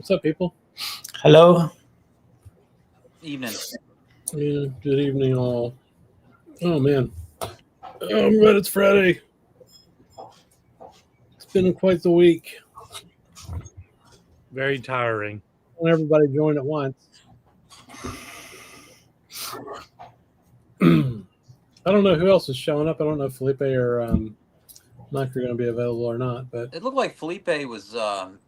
What's up, people? Hello. Evening. Yeah, good evening, all. Oh, man. Oh, I'm glad it's Friday. It's been quite the week. Very tiring. When everybody joined at once. I don't know who else is showing up. I don't know if Felipe or Mike are going to be available or not. But It looked like Felipe was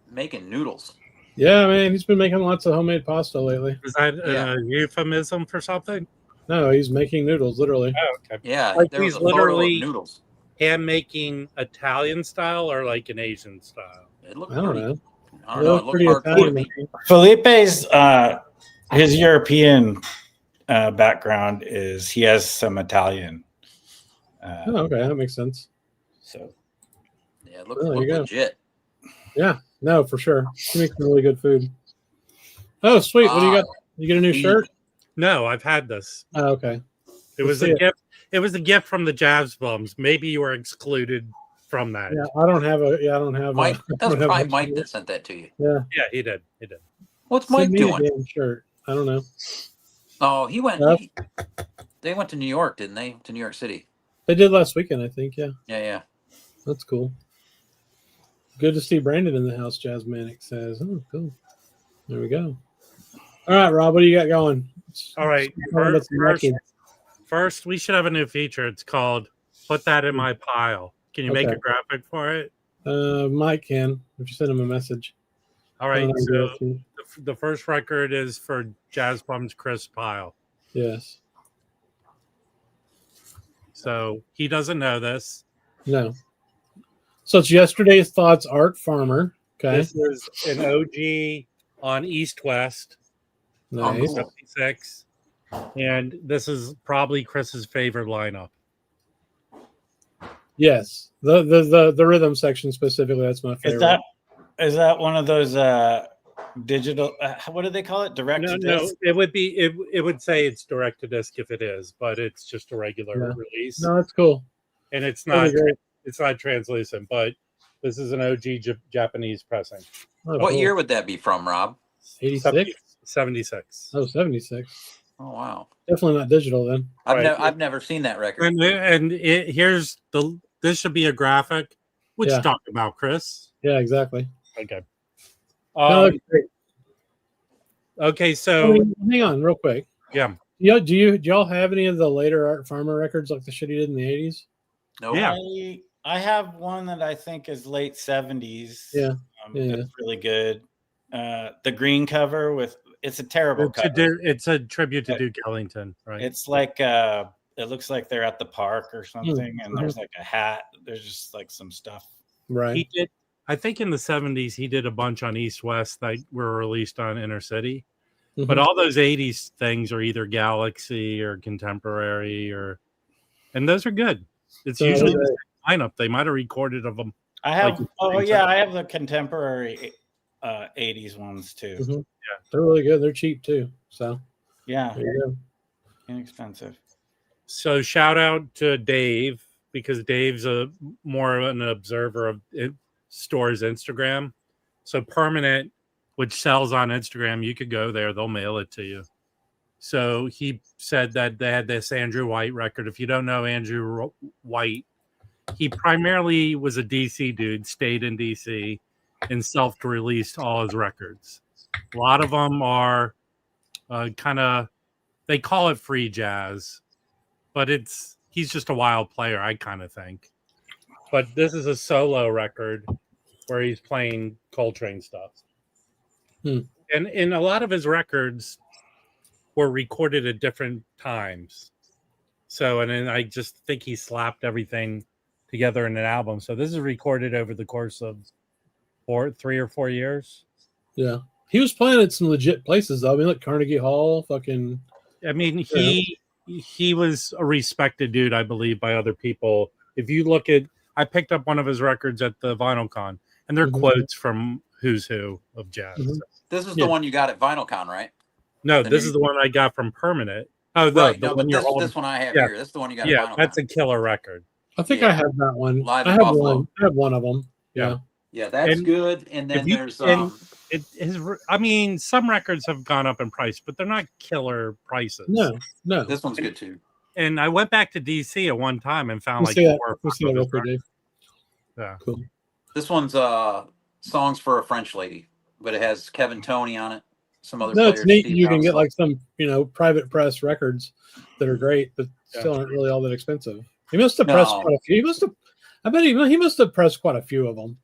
making noodles. yeah, man, he's been making lots of homemade pasta lately. Is that a euphemism for something? No, he's making noodles, literally. Oh, okay. Yeah, Like there was he's a photo of literally noodles. hand making Italian style or like an Asian style? It looked I don't pretty. know. I don't know. It looked pretty hardcore to Italian. me. Felipe's his European background is he has some Italian. Oh, okay, that makes sense. So Yeah, it looked, Oh, there you go. legit. Yeah, no, for sure. He makes some really good food. Oh, sweet. What do you got? You get a new shirt? No, I've had this. Oh, okay. It was a gift. It was a gift from the Jazz Bums. Maybe you were excluded from that. Yeah, I don't have a. Yeah, I don't have. Mike, a, that's probably Mike that sent that to you. Yeah, Yeah, he did. He did. What's Send Mike me doing? a damn shirt. I don't know. Oh, he went. Yeah. They went to New York, didn't they? To New York City. They did last weekend, I think. Yeah, Yeah. that's cool. Good to see Brandon in the house. Jazzmanic says, "Oh, cool." There we go. All right, Rob, what do you got going? All right. First, we should have a new feature. It's called "Put That in My Pile." Can you make a graphic for it? Mike can if you send him a message. All right. So the first record is for Jazz Bum's Chris Pile. Yes. So he doesn't know this. No. So it's yesterday's thoughts, Art Farmer. Okay. This is an OG on East West. Nice. 76. And this is probably Chris's favorite lineup. Yes. The rhythm section specifically, that's my favorite. Is that one of those digital what do they call it? Direct to disc? No, it would say it's direct to disc if it is, but it's just a regular release. No, that's cool. And it's not translucent, but this is an OG Japanese pressing. Oh, what year would that be from, Rob? 86? 76. Oh, 76. Oh, wow. Definitely not digital then. I've never seen that record. This should be a graphic. What you talking about, Chris? Yeah, exactly. Okay. Okay, so hang on real quick. Yeah. Do y'all have any of the later Art Farmer records like the shit he did in the 80s? No. Yeah. I have one that I think is late 70s. Yeah. It's really good. The green cover it's a terrible cover. It's a tribute to Duke Ellington, right? It's like it looks like they're at the park or something, and there's like a hat. There's just like some stuff. Right. He did. I think in the 70s he did a bunch on East West that were released on Inner City. Mm-hmm. But all those 80s things are either Galaxy or Contemporary and those are good. It's usually the same lineup. They might have recorded of them. I have I have the Contemporary 80s ones too. Mm-hmm. Yeah, they're really good. They're cheap too. So yeah, there you go. Inexpensive. So shout out to Dave because Dave's more of an observer of Store's Instagram. So Permanent, which sells on Instagram, you could go there. They'll mail it to you. So he said that they had this Andrew White record. If you don't know Andrew White, he primarily was a DC dude, stayed in DC, and self-released all his records. A lot of them are they call it free jazz, but he's just a wild player, I kind of think. But this is a solo record where he's playing Coltrane stuff. And a lot of his records were recorded at different times. So, and then I just think he slapped everything together in an album. So this is recorded over the course of 3 or 4 years. Yeah. He was playing at some legit places, though. I mean, like Carnegie Hall, fucking... I mean, he was a respected dude, I believe, by other people. If you look at... I picked up one of his records at the Vinyl Con, and they're quotes from who's who of jazz. Mm-hmm. This is the one you got at Vinyl Con, right? No, this is the one I got from Permanent. Oh, right. No, but this one I have here. This is the one you got at Vinyl Con. That's a killer record. I think I have that one. Live I have one of them. Yeah. Yeah, that's good. And then there's... I mean, some records have gone up in price, but they're not killer prices. No. This one's good too. And I went back to DC at one time and found like Yeah, cool. This one's songs for a French lady, but it has Kevin Toney on it. Some other players. It's neat. You can get like some, private press records that are great, but still aren't really all that expensive. He must have pressed quite a few. I bet he must have pressed quite a few of them.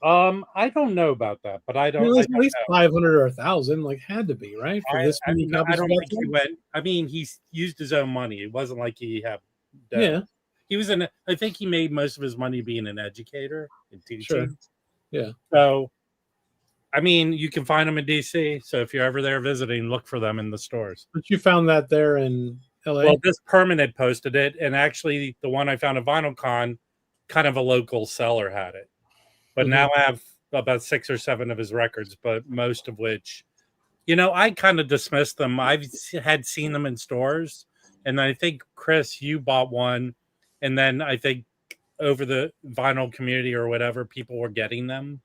I don't know about that, but I don't. At least 500 or 1,000, like had to be right for this many copies. I don't think he went. I mean, he used his own money. It wasn't like he had. Yeah, he was I think he made most of his money being an educator and teaching. Sure. Yeah. So, I mean, you can find them in DC. So if you're ever there visiting, look for them in the stores. But you found that there in LA. Well, this Permanent posted it, and actually, the one I found at VinylCon, kind of a local seller had it. But now I have about 6 or 7 of his records, but most of which, I kind of dismissed them. I've had seen them in stores, and I think, Chris, you bought one, and then I think over the vinyl community or whatever, people were getting them.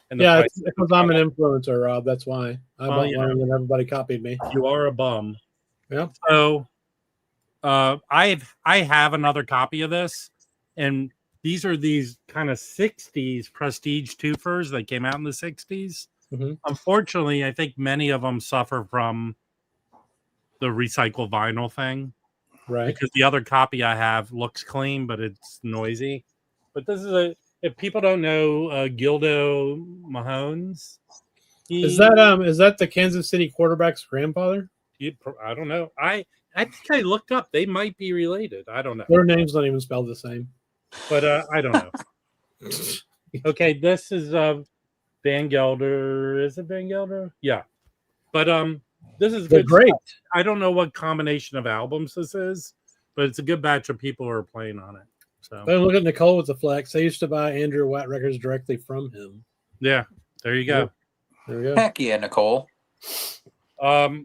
And it's because I'm an influencer, Rob. That's why I bought one and everybody copied me. You are a bum. Yeah. So I have another copy of this, and these are these kind of 60s prestige twofers that came out in the 60s. Mm-hmm. Unfortunately, I think many of them suffer from the recycled vinyl thing. Right. Because the other copy I have looks clean, but it's noisy. But this is if people don't know Gildo Mahones. Is that the Kansas City quarterback's grandfather? I don't know. I think I looked up. They might be related. I don't know. Their name's not even spelled the same. But I don't know. Okay, this is Van Gelder. Is it Van Gelder? Yeah. But this is good. Great. Stuff. I don't know what combination of albums this is, but it's a good batch of people who are playing on it. So look at Nicole with the flex. I used to buy Andrew Watt records directly from him. Yeah, there you go. Yeah. There we go. Heck yeah, Nicole. I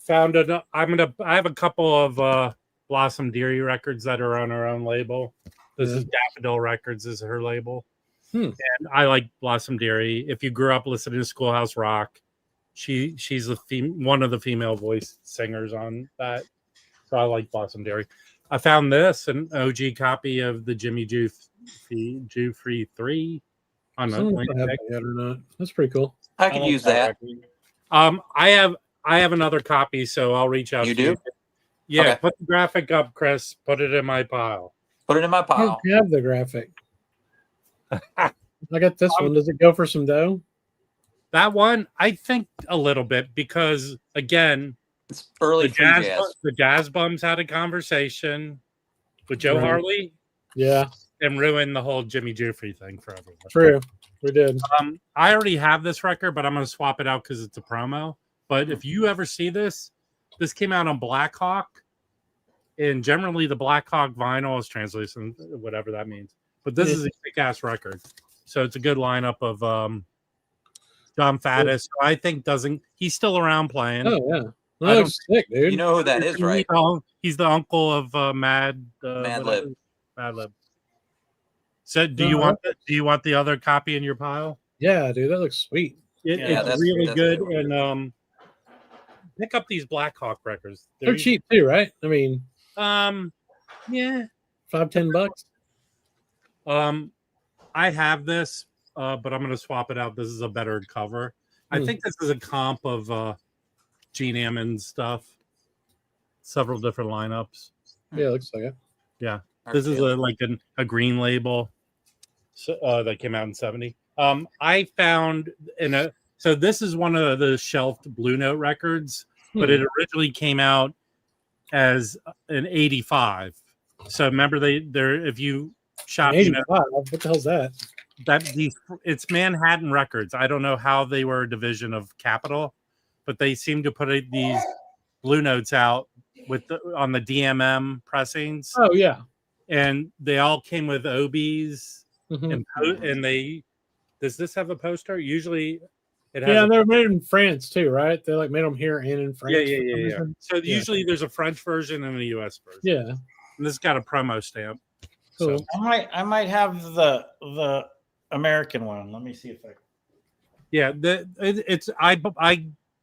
have a couple of Blossom Deary records that are on her own label. This is Daffodil Records is her label. And I like Blossom Deary. If you grew up listening to Schoolhouse Rock, she's one of the female voice singers on that. So I like Blossom Deary. I found an OG copy of the Jimmy Jew Free 3 on the That's pretty cool. I could use that. I have another copy, so I'll reach out. You do? Yeah, okay. Put the graphic up, Chris. Put it in my pile. Put it in my pile. You have the graphic. I got this one. Does it go for some dough? That one, I think a little bit because again, it's early jazz. The Jazz Bums had a conversation with Joe Harley. Yeah. And ruined the whole Jimmy Jeffrey thing for everyone. True. We did. I already have this record, but I'm going to swap it out because it's a promo. But if you ever see this came out on Black Hawk. And generally the Black Hawk vinyl is translucent, whatever that means. But this is a kick-ass record. So it's a good lineup of John Faddis. I think he's still around playing. Oh, yeah. That looks sick, dude. You know who that is, right? He's the uncle of Mad Lib. Mad Lib. So do you want the other copy in your pile? Yeah, dude, that looks sweet. It's really good. And pick up these Black Hawk records. They're cheap too, right? I mean, yeah, $5-10. I have this, but I'm going to swap it out. This is a better cover. I think this is a comp of Gene Ammons stuff. Several different lineups. Yeah, looks like it. Yeah, this is a green label that came out in '70. I found so this is one of the shelved Blue Note records, but it originally came out as an '85. So remember if you shop, what the hell's that? It's Manhattan Records. I don't know how they were a division of Capitol, but they seem to put these Blue Notes out on the DMM pressings. Oh yeah, and they all came with OBs, and does this have a poster? Usually, it has. Yeah, they're made in France too, right? They made them here and in France. Yeah. So usually there's a French version and a US version. Yeah, and this got a promo stamp. Cool. So I might have the American one. Let me see if I. Yeah, I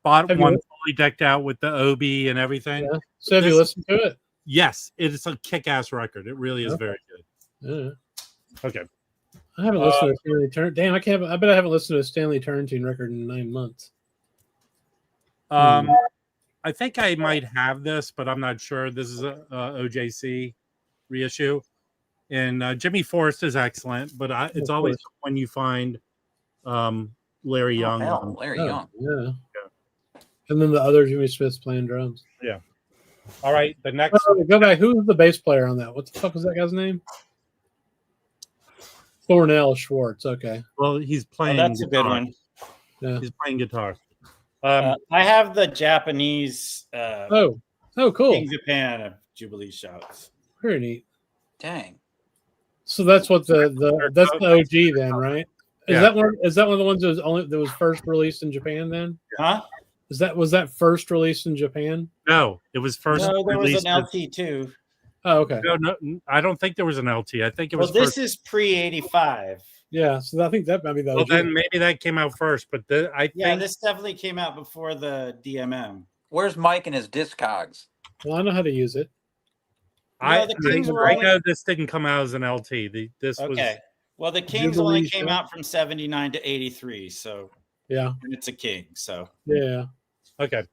bought one fully decked out with the OB and everything. Yeah. So have you listened to it? Yes, it's a kick-ass record. It really is very good. Yeah. Okay. I haven't listened to a Stanley Turn. Damn, I can't. I bet I haven't listened to a Stanley Turrentine record in 9 months. I think I might have this, but I'm not sure. This is a OJC reissue, and Jimmy Forrest is excellent, but it's always when you find Larry Young. Hell, Larry Young. Yeah. And then the other Jimmy Smith's playing drums. Yeah. All right. The next. Go back. Who was the bass player on that? What the fuck was that guy's name? Thornell Schwartz. Okay. Well, he's playing. That's guitar. a good one. Yeah. He's playing guitar. I have the Japanese. Oh, cool. King Japan of Jubilee Shouts. Very neat. Dang. So that's what that's the OG then, right? Is that one of the ones that was first released in Japan then? Huh? Was that first released in Japan? No, it was first. No, there was released an LT too. Oh, okay. No, I don't think there was an LT. I think it was. Well, this is pre-85. Yeah, so I think that might be the. Well, then maybe that came out first, but I think this definitely came out before the DMM. Where's Mike and his Discogs? Well, I know how to use it. I know this didn't come out as an LT. This was okay. Well, the Kings only came out from 79 to 83, so yeah, and it's a King. So yeah, okay,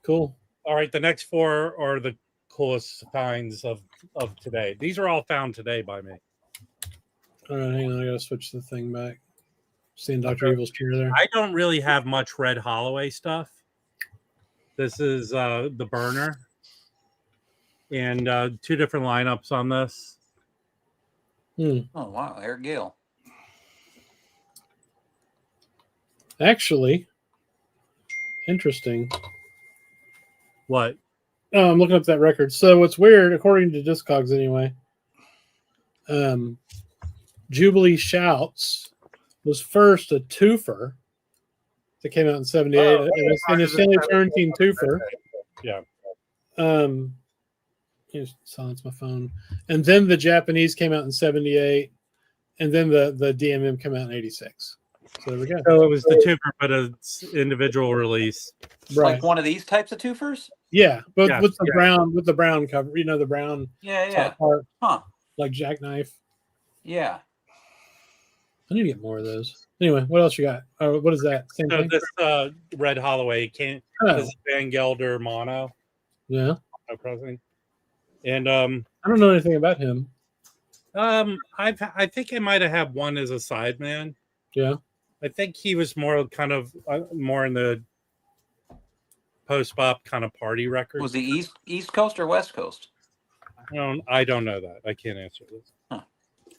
cool. All right, the next four are the coolest finds of today. These are all found today by me. All right, hang on. I gotta switch the thing back. Seeing Dr. Evil's chair there. I don't really have much Red Holloway stuff. This is the burner, and two different lineups on this. Oh wow, Eric Gale. Actually, interesting. What? Oh, I'm looking up that record. So what's weird, according to Discogs anyway, Jubilee Shouts was first a twofer that came out in 78. And a Stanley Turrentine twofer. Yeah. Silence my phone. And then the Japanese came out in 78. And then the DMM came out in 86. So there we go. So it was the twofer, but it's individual release. Right. Like one of these types of twofers? Yeah, but with the brown cover, the brown part, like jackknife. Yeah. I need to get more of those. Anyway, what else you got? What is that? Same so thing? This Red Holloway this is Van Gelder mono. Yeah. Pressing. And I don't know anything about him. I think I might have had one as a sideman. Yeah. I think he was more kind of more in the post-bop kind of party record. Was he East Coast or West Coast? I don't know that. I can't answer this. Huh.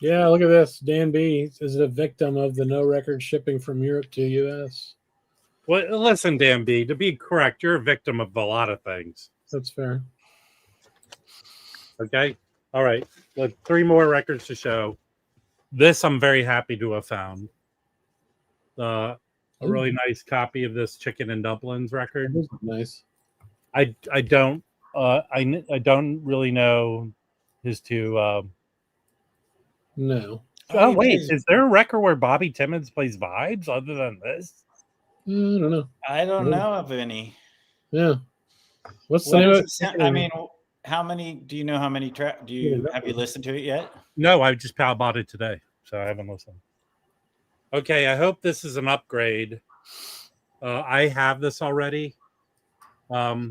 Yeah, look at this. Dan B is a victim of the no record shipping from Europe to US. Well, listen, Dan B, to be correct, you're a victim of a lot of things. That's fair. Okay. All right. Three more records to show. This I'm very happy to have found. A really nice copy of this Chicken and Dumplings record. Nice. I don't really know his two. No. Oh wait, is there a record where Bobby Timmons plays vibes other than this? I don't know. I don't know of any. Yeah. What's the name of it? I mean, how many? Do you know how many tracks? Have you listened to it yet? No, I just bought it today, so I haven't listened. Okay, I hope this is an upgrade. I have this already, but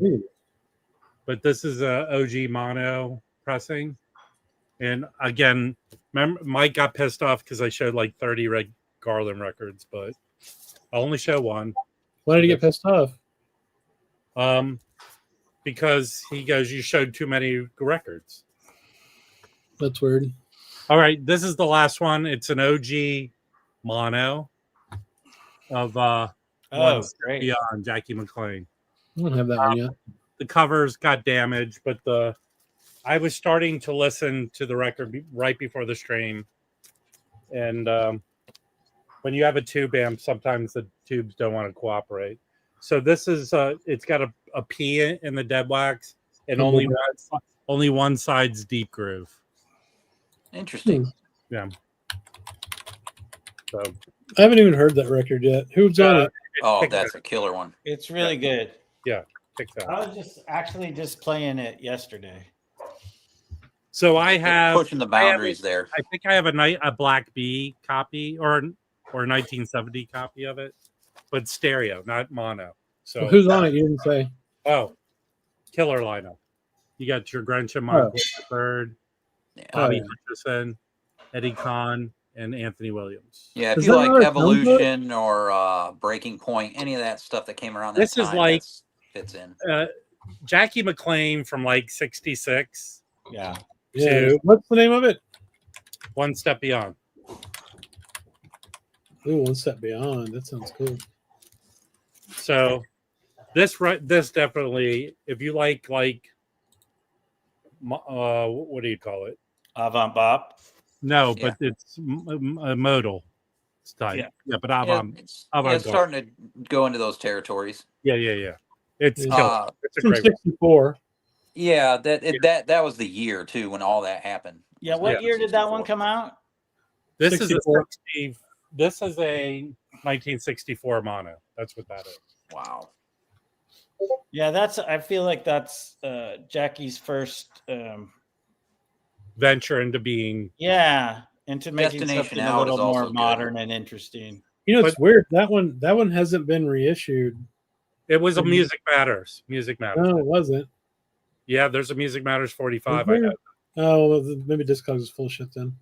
this is a OG mono pressing. And again, remember, Mike got pissed off because I showed like 30 Red Garland records, but I only show one. Why did he get pissed off? Because he goes, "You showed too many records." That's weird. All right, this is the last one. It's an OG mono of great. Beyond Jackie McLean. I don't have that one yet. The covers got damaged, but I was starting to listen to the record right before the stream, and when you have a tube amp, sometimes the tubes don't want to cooperate. So this is it's got a P in the dead wax, and only one side's deep groove. Interesting. Yeah. So I haven't even heard that record yet. Who's on it? Oh, that's a killer one. It's really good. Yeah, pick that. I was just playing it yesterday. So I have Pushing the boundaries there. I think I have a Black Bee copy or 1970 copy of it, but stereo, not mono. So Well, who's on it? You didn't say. killer lineup. You got your Gresham on Bird, Yeah. Bobby Hutcherson, Eddie Kahn, and Anthony Williams. Yeah, if Is you that like another Evolution or Breaking Point, any of that stuff that came around that This time, is like fits in. Jackie McLean from like '66. Yeah. Yeah. What's the name of it? One Step Beyond. Ooh, One Step Beyond. That sounds cool. So this definitely, if you like what do you call it? Avant bop. No, Yeah. but it's a modal type. Yeah, but It's starting to go into those territories. Yeah. It's killer. It's a From great 64. Yeah, that was the year too when all that happened. Yeah, what year did that one come out? This 64. This is a 1964 mono. That's what that is. Wow. Yeah, I feel like that's Jackie's first Venture into being into making Destination something a Out is little also more good. modern and interesting. You know, it's weird. That one hasn't been reissued. It was a Music Matters. Music Matters. No, it wasn't. Yeah, there's a Music Matters 45. Is there? Oh, maybe Discogs is full shit then.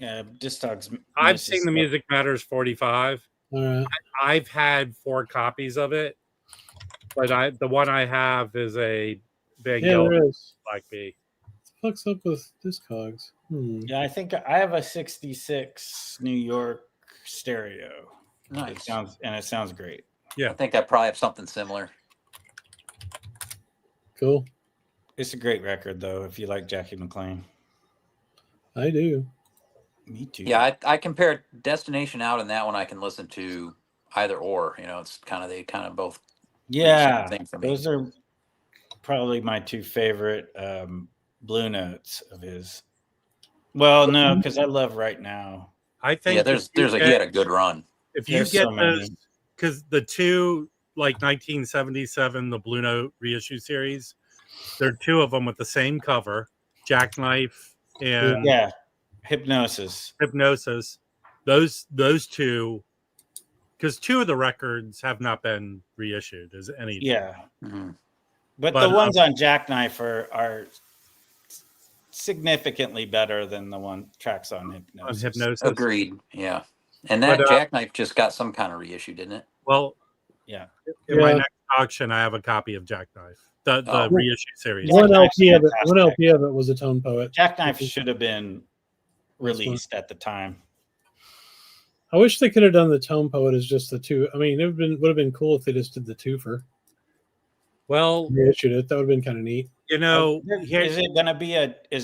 Yeah, Discogs. I've seen the Music Matters 45. All right. I've had 4 copies of it, but the one I have is a Van Yeah, Gogh there is. Black Bee. What the fuck's up with Discogs? Yeah, I think I have a 66 New York stereo. Nice. It sounds great. Yeah. I think I probably have something similar. Cool. It's a great record though, if you like Jackie McLean. I do. Me too. Yeah, I compare Destination Out and that one I can listen to either or. It's they kind of both. Yeah, thing for me. those are probably my 2 favorite Blue Notes of his. Well, no, because I love Right Now. I think he had a good run. If you get those, because the 2 like 1977, the Blue Note reissue series, there are 2 of them with the same cover, Jackknife and Hypnosis. Those 2, because 2 of the records have not been reissued as any. Yeah. Mm-hmm. But the ones on Jackknife are significantly better than the tracks on Hypnosis. Agreed. Yeah. And that Jackknife just got some kind of reissue, didn't it? Well, yeah. In my next auction, I have a copy of Jackknife, the reissue series. One LP of it was a Tone Poet. Jackknife should have been released at the time. I wish they could have done the Tone Poet as just the 2. I mean, it would have been cool if they just did the 2 for. Well, reissued it. That would have been kind of neat. Is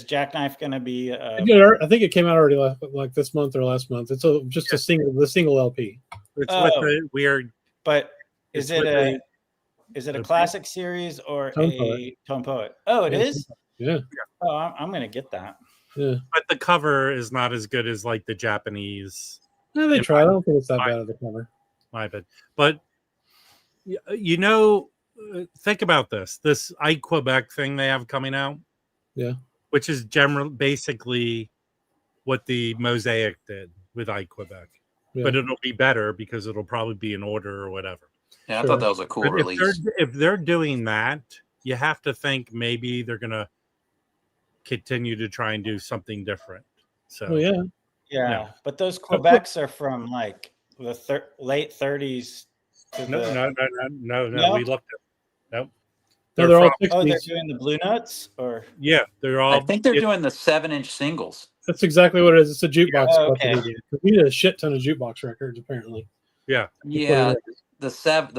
Jackknife gonna be? I think it came out already like this month or last month. It's just the single LP. It's with the weird. But is it a classic series or Tone Poet? Oh, it is. Yeah. Oh, I'm gonna get that. Yeah. But the cover is not as good as like the Japanese. No, they try. I don't think it's that bad of the cover. My bad. But think about this Quebec thing they have coming out. Yeah. Which is basically what the Mosaic did with Quebec. Yeah. But it'll be better because it'll probably be in order or whatever. Yeah, I thought that was a cool release. If they're doing that, you have to think maybe they're going to continue to try and do something different. So yeah. But those Quebecs are from like the late 30s. No. We looked at. Nope. They're all 60s. Oh, they're doing the Blue Notes, or they're all. I think they're doing the 7-inch singles. That's exactly what it is. It's a jukebox. Okay. We need a shit ton of jukebox records, apparently. Yeah. The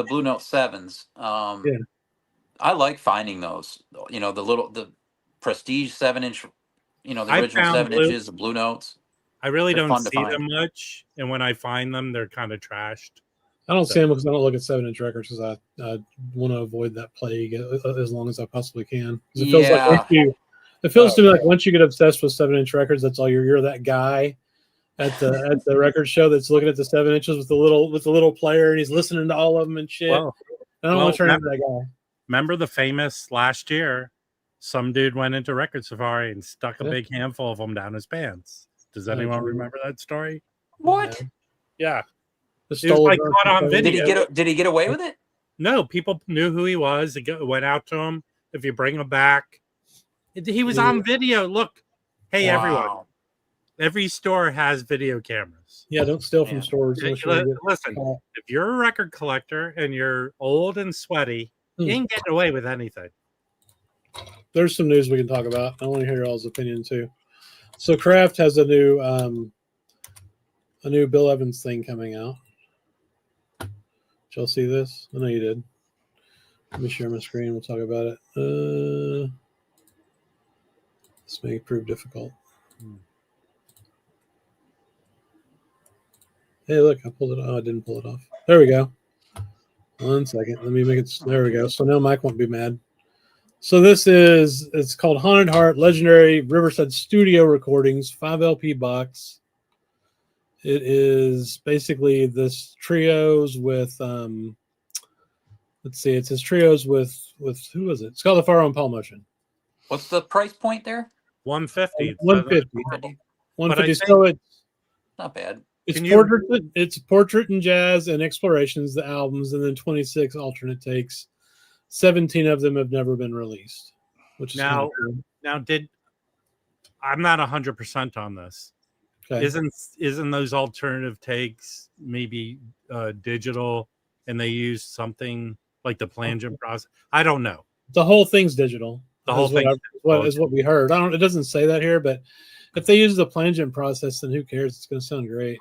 Blue Note 7s. I like finding those. The Prestige 7-inch. The original 7 inches, the Blue Notes. I really don't see them much, and when I find them, they're kind of trashed. I don't see them because I don't look at 7-inch records because I want to avoid that plague as long as I possibly can. It feels like it feels to me like once you get obsessed with 7-inch records, that's all you're that guy at the record show that's looking at the 7 inches with the little player, and he's listening to all of them and shit. Well, I don't want to turn into that guy. Remember the famous last year? Some dude went into Record Safari and stuck a big handful of them down his pants. Does anyone remember that story? What? Yeah. He was like caught on video. Did he get away with it? No, people knew who he was. They went out to him. If you bring him back, he was on video. Look, hey, everyone. Every store has video cameras. Yeah, don't steal from stores. Listen, if you're a record collector and you're old and sweaty, you ain't getting away with anything. There's some news we can talk about. I want to hear y'all's opinion too. So Kraft has a new Bill Evans thing coming out. Did y'all see this? I know you did. Let me share my screen. We'll talk about it. This may prove difficult. Hey, look, I pulled it. Oh, I didn't pull it off. There we go. 1 second. Let me make it. There we go. So now Mike won't be mad. So it's called Haunted Heart Legendary Riverside Studio Recordings, 5 LP box. It is basically this trios with let's see, it says trios with who is it? It's called the Far Own Paul Motion. What's the price point there? $150. $150. So it's not bad. It's portrait and jazz and explorations, the albums, and then 26 alternate takes. 17 of them have never been released, which is now I'm not 100% on this. Okay. Isn't those alternative takes maybe digital, and they use something like the plangent process? I don't know. The whole thing's digital. The whole thing is what we heard. It doesn't say that here, but if they use the plangent process, then who cares? It's going to sound great.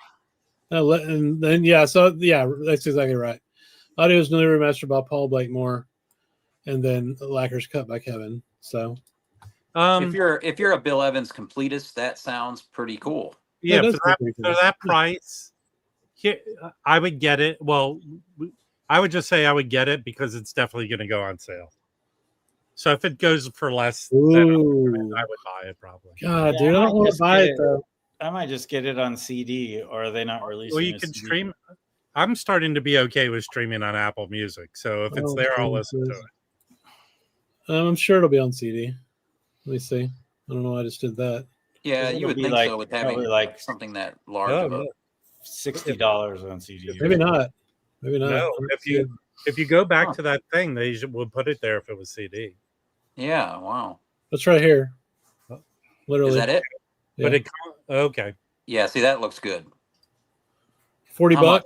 And then that's exactly right. Audio is newly remastered by Paul Blakemore, and then Lacquer's cut by Kevin. So, if you're a Bill Evans completist, that sounds pretty cool. Yeah, for that price, here I would get it. Well, I would just say I would get it because it's definitely going to go on sale. So if it goes for less, then I would buy it probably. God, dude, I don't want to buy it though. I might just get it on CD, or are they not releasing? Well, you can stream. I'm starting to be okay with streaming on Apple Music, so if it's there, I'll listen to it. I'm sure it'll be on CD. Let me see. I don't know. I just did that. Yeah, you would think so with having something that large. $60 on CD. Maybe not. Maybe not. No, if you go back to that thing, they would put it there if it was CD. Yeah. Wow. That's right here. Literally. Is that it? Yeah. But okay. Yeah. See, that looks good. $40.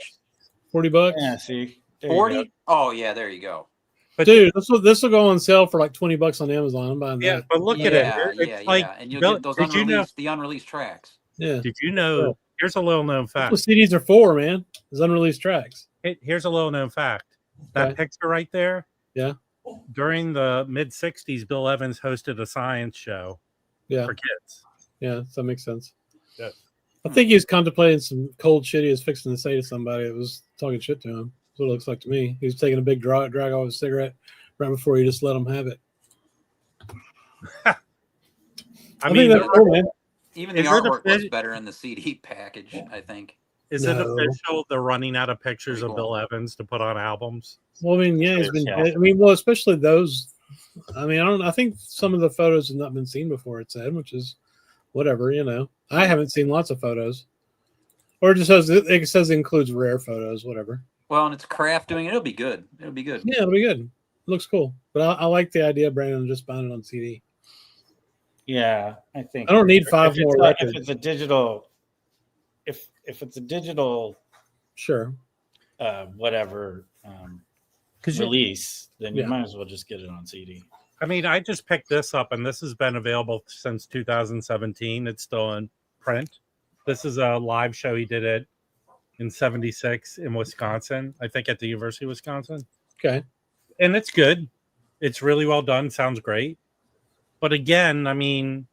$40. Yeah. See. 40. Oh yeah. There you go. But dude, this will go on sale for like $20 on Amazon. I'm buying that. Yeah, but look at it. It's like, and you'll get those the unreleased tracks. Yeah. Did you know? Here's a little known fact. That's what CDs are for, man. Is unreleased tracks. Here's a little known fact. That picture right there. Yeah. During the mid '60s, Bill Evans hosted a science show. Yeah. For kids. Yeah, that makes sense. Yeah. I think he was contemplating some cold shit he was fixing to say to somebody that was talking shit to him. That's what it looks like to me. He was taking a big drag off his cigarette right before he just let him have it. I mean, that's cool, man. Even the artwork looks better in the CD package, I think. Is it official they're running out of pictures of Bill Evans to put on albums? Well, I mean, yeah, he's been. I mean, well, especially those. I mean, I think some of the photos have not been seen before. It said, which is whatever, you know. I haven't seen lots of photos, or it just says it includes rare photos, whatever. Well, and it's Kraft doing it. It'll be good. It'll be good. Yeah, it'll be good. It looks cool, but I like the idea of Brandon just buying it on CD. Yeah, I think I don't need 5 more records. If it's a digital, if it's a digital, sure, whatever release, then you might as well just get it on CD. I mean, I just picked this up, and this has been available since 2017. It's still in print. This is a live show. He did it in '76 in Wisconsin, I think, at the University of Wisconsin. Okay, and it's good. It's really well done. Sounds great. But again, I mean,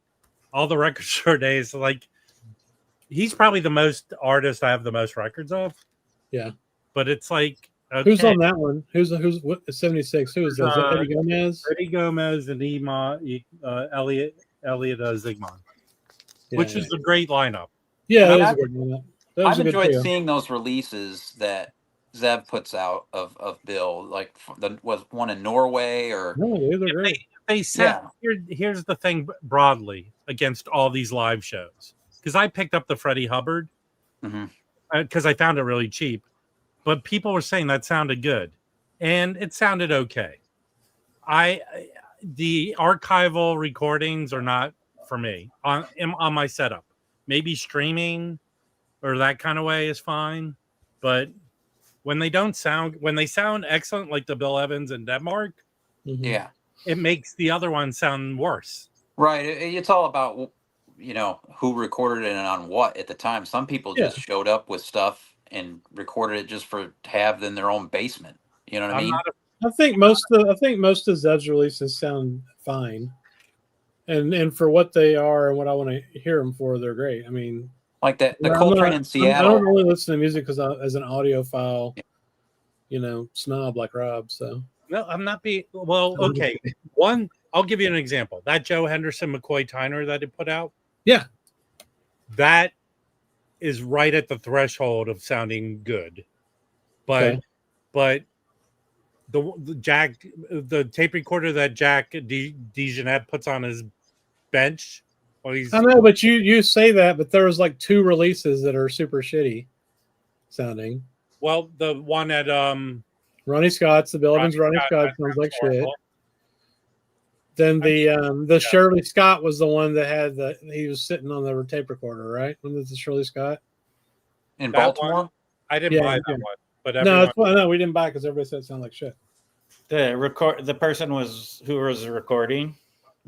all the record store days, like, he's probably the most artist I have the most records of. Yeah. But it's like, okay. Who's on that one? Who's what 76? Who is that? Is that Eddie Gomez? Eddie Gomez and Elliot Zygmunt, which is a great lineup. Yeah, And that was a good one. That was I've a good enjoyed trio. seeing those releases that Zev puts out of Bill, like was one in Norway or No, they're great. They sound, here's the thing broadly against all these live shows, because I picked up the Freddie Hubbard because I found it really cheap, but people were saying that sounded good, and it sounded okay. The archival recordings are not for me on my setup. Maybe streaming or that kind of way is fine, but when they sound excellent, like the Bill Evans in Denmark, yeah, it makes the other one sound worse. right. It's all about who recorded it and on what at the time. Some people just showed up with stuff and recorded it just for to have in their own basement. You know what I mean? I think most of Zev's releases sound fine, and for what they are and what I want to hear them for, they're great. I mean, like the Coltrane in Seattle. I don't really listen to music as an audiophile, snob like Rob. So no, I'm not being okay. One, I'll give you an example. That Joe Henderson McCoy Tyner that he put out. Yeah, that is right at the threshold of sounding good, but the tape recorder that Jack DeJohnette puts on his bench. I know, but you say that, but there was like 2 releases that are super shitty sounding. Well, the one at Ronnie Scott's, the Bill Evans Ronnie Scott sounds like shit. Then the Shirley Scott was the one that had he was sitting on the tape recorder, right? When was the Shirley Scott in Baltimore? I didn't buy that one, but no, we didn't buy it because everybody said it sounded like shit. The person who was recording.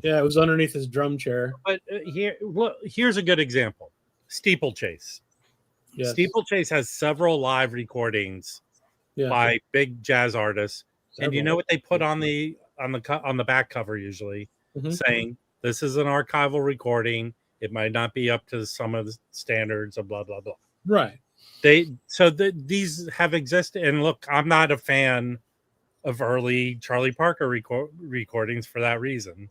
Yeah, it was underneath his drum chair. But here's a good example: Steeplechase. Yes. Steeplechase has several live recordings by big jazz artists, and you know what they put on the back cover usually, saying this is an archival recording. It might not be up to some of the standards of blah blah blah. Right. These have existed, and look, I'm not a fan of early Charlie Parker recordings for that reason.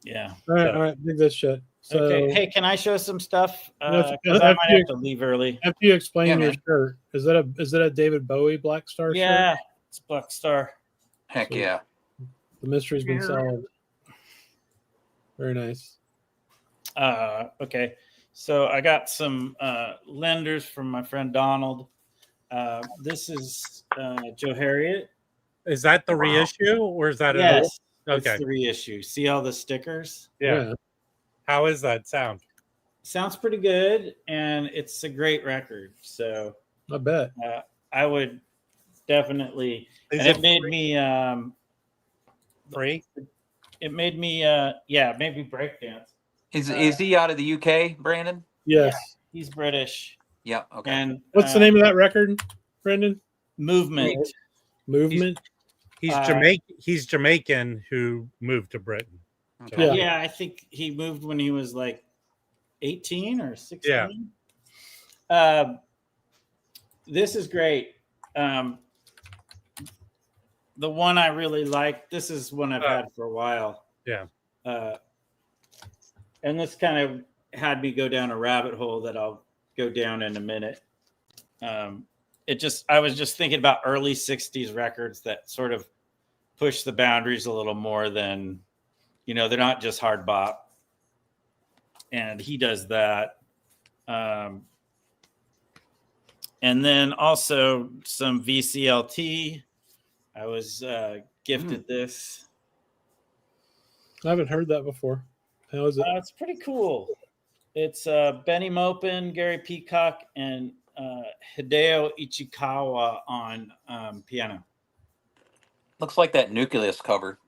Yeah. All right. Dig this shit. So, okay. Hey, can I show some stuff? I might have to leave early. After you explain your shirt, is that a David Bowie Black Star shirt? Yeah, it's Black Star. Heck yeah. The mystery's been solved. Very nice. Okay. So I got some lenders from my friend Donald. This is Joe Harriet. Is that the reissue, or is that yes? Okay, it's the reissue. See all the stickers? Yeah. How is that sound? Sounds pretty good, and it's a great record. So I bet I would definitely. And it made me free. It made me maybe breakdance. Is he out of the UK, Brandon? Yes, he's British. Yeah. Okay. And what's the name of that record, Brendan? Movement. He's Jamaican who moved to Britain. Okay. Yeah, I think he moved when he was like 18 or 16. Yeah. This is great. The one I really like. This is one I've had for a while. Yeah. And this kind of had me go down a rabbit hole that I'll go down in a minute. I was just thinking about early 60s records that sort of push the boundaries a little more than, they're not just hard bop. And he does that. And then also some VCLT. I was gifted this. I haven't heard that before. How is it? It's pretty cool. It's Benny Maupin, Gary Peacock, and Hideo Ichikawa on piano. Looks like that Nucleus cover.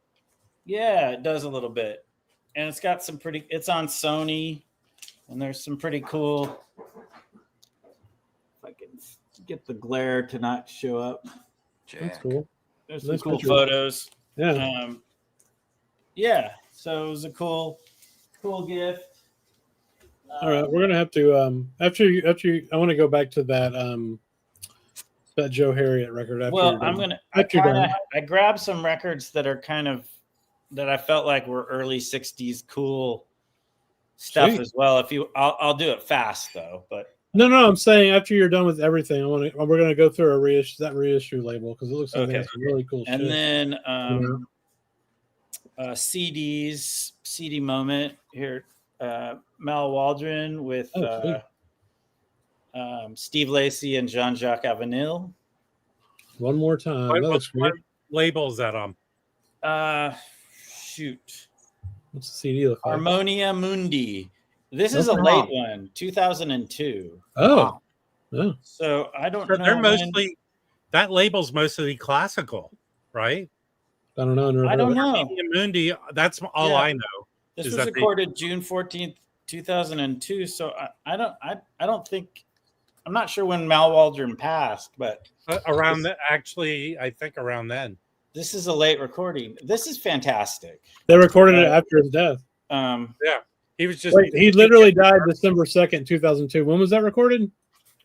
Yeah, it does a little bit. And it's got it's on Sony, and there's some pretty cool, if I can get the glare to not show up. That's cool. There's some cool photos. Yeah. So it was a cool gift. All right, we're gonna have to after you. I want to go back to that Joe Harriet record. I grabbed some records that are kind of that I felt like were early '60s cool stuff Sweet. as well. I'll do it fast though. But No, I'm saying after you're done with everything, we're gonna go through that reissue label because it looks like they have some really cool and shit. then CDs, CD moment here. Mal Waldron with Steve Lacy and Jean-Jacques Avenil. One more time. What labels that on? Shoot. What's the CD look like? Harmonia Mundi. This is a late one, 2002. Oh. Wow. Yeah. So I don't know. They're mostly that label's mostly classical, right? I don't know. I don't know. Mundi, that's all I know. This was recorded June 14th, 2002. So I don't think, I'm not sure when Mal Waldron passed, but around I think around then. This is a late recording. This is fantastic. They recorded it after his death. Yeah. He was just he literally died December 2nd, 2002. When was that recorded?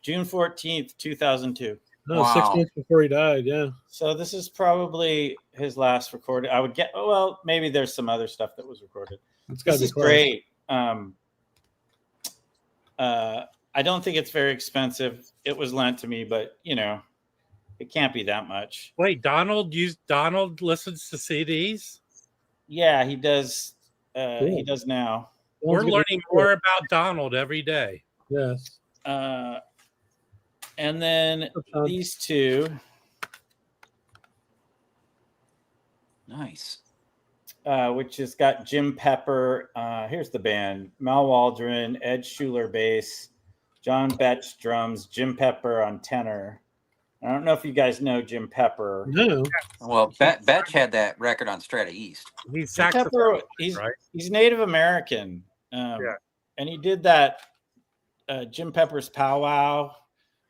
June 14th, 2002. No, 6 months before he died, yeah. So this is probably his last recording. I would get, well, maybe there's some other stuff that was recorded. This is great. I don't think it's very expensive. It was lent to me, but, it can't be that much. Wait, Donald listens to CDs? Yeah, he does. Cool. He does now. We're learning more about Donald every day. Yes. And then these two. Nice. Which has got Jim Pepper. Here's the band: Mal Waldron, Ed Schuler bass, John Betch drums, Jim Pepper on tenor. I don't know if you guys know Jim Pepper. No. Well, Betch had that record on Strata-East. He's Native American. And he did that Jim Pepper's Powwow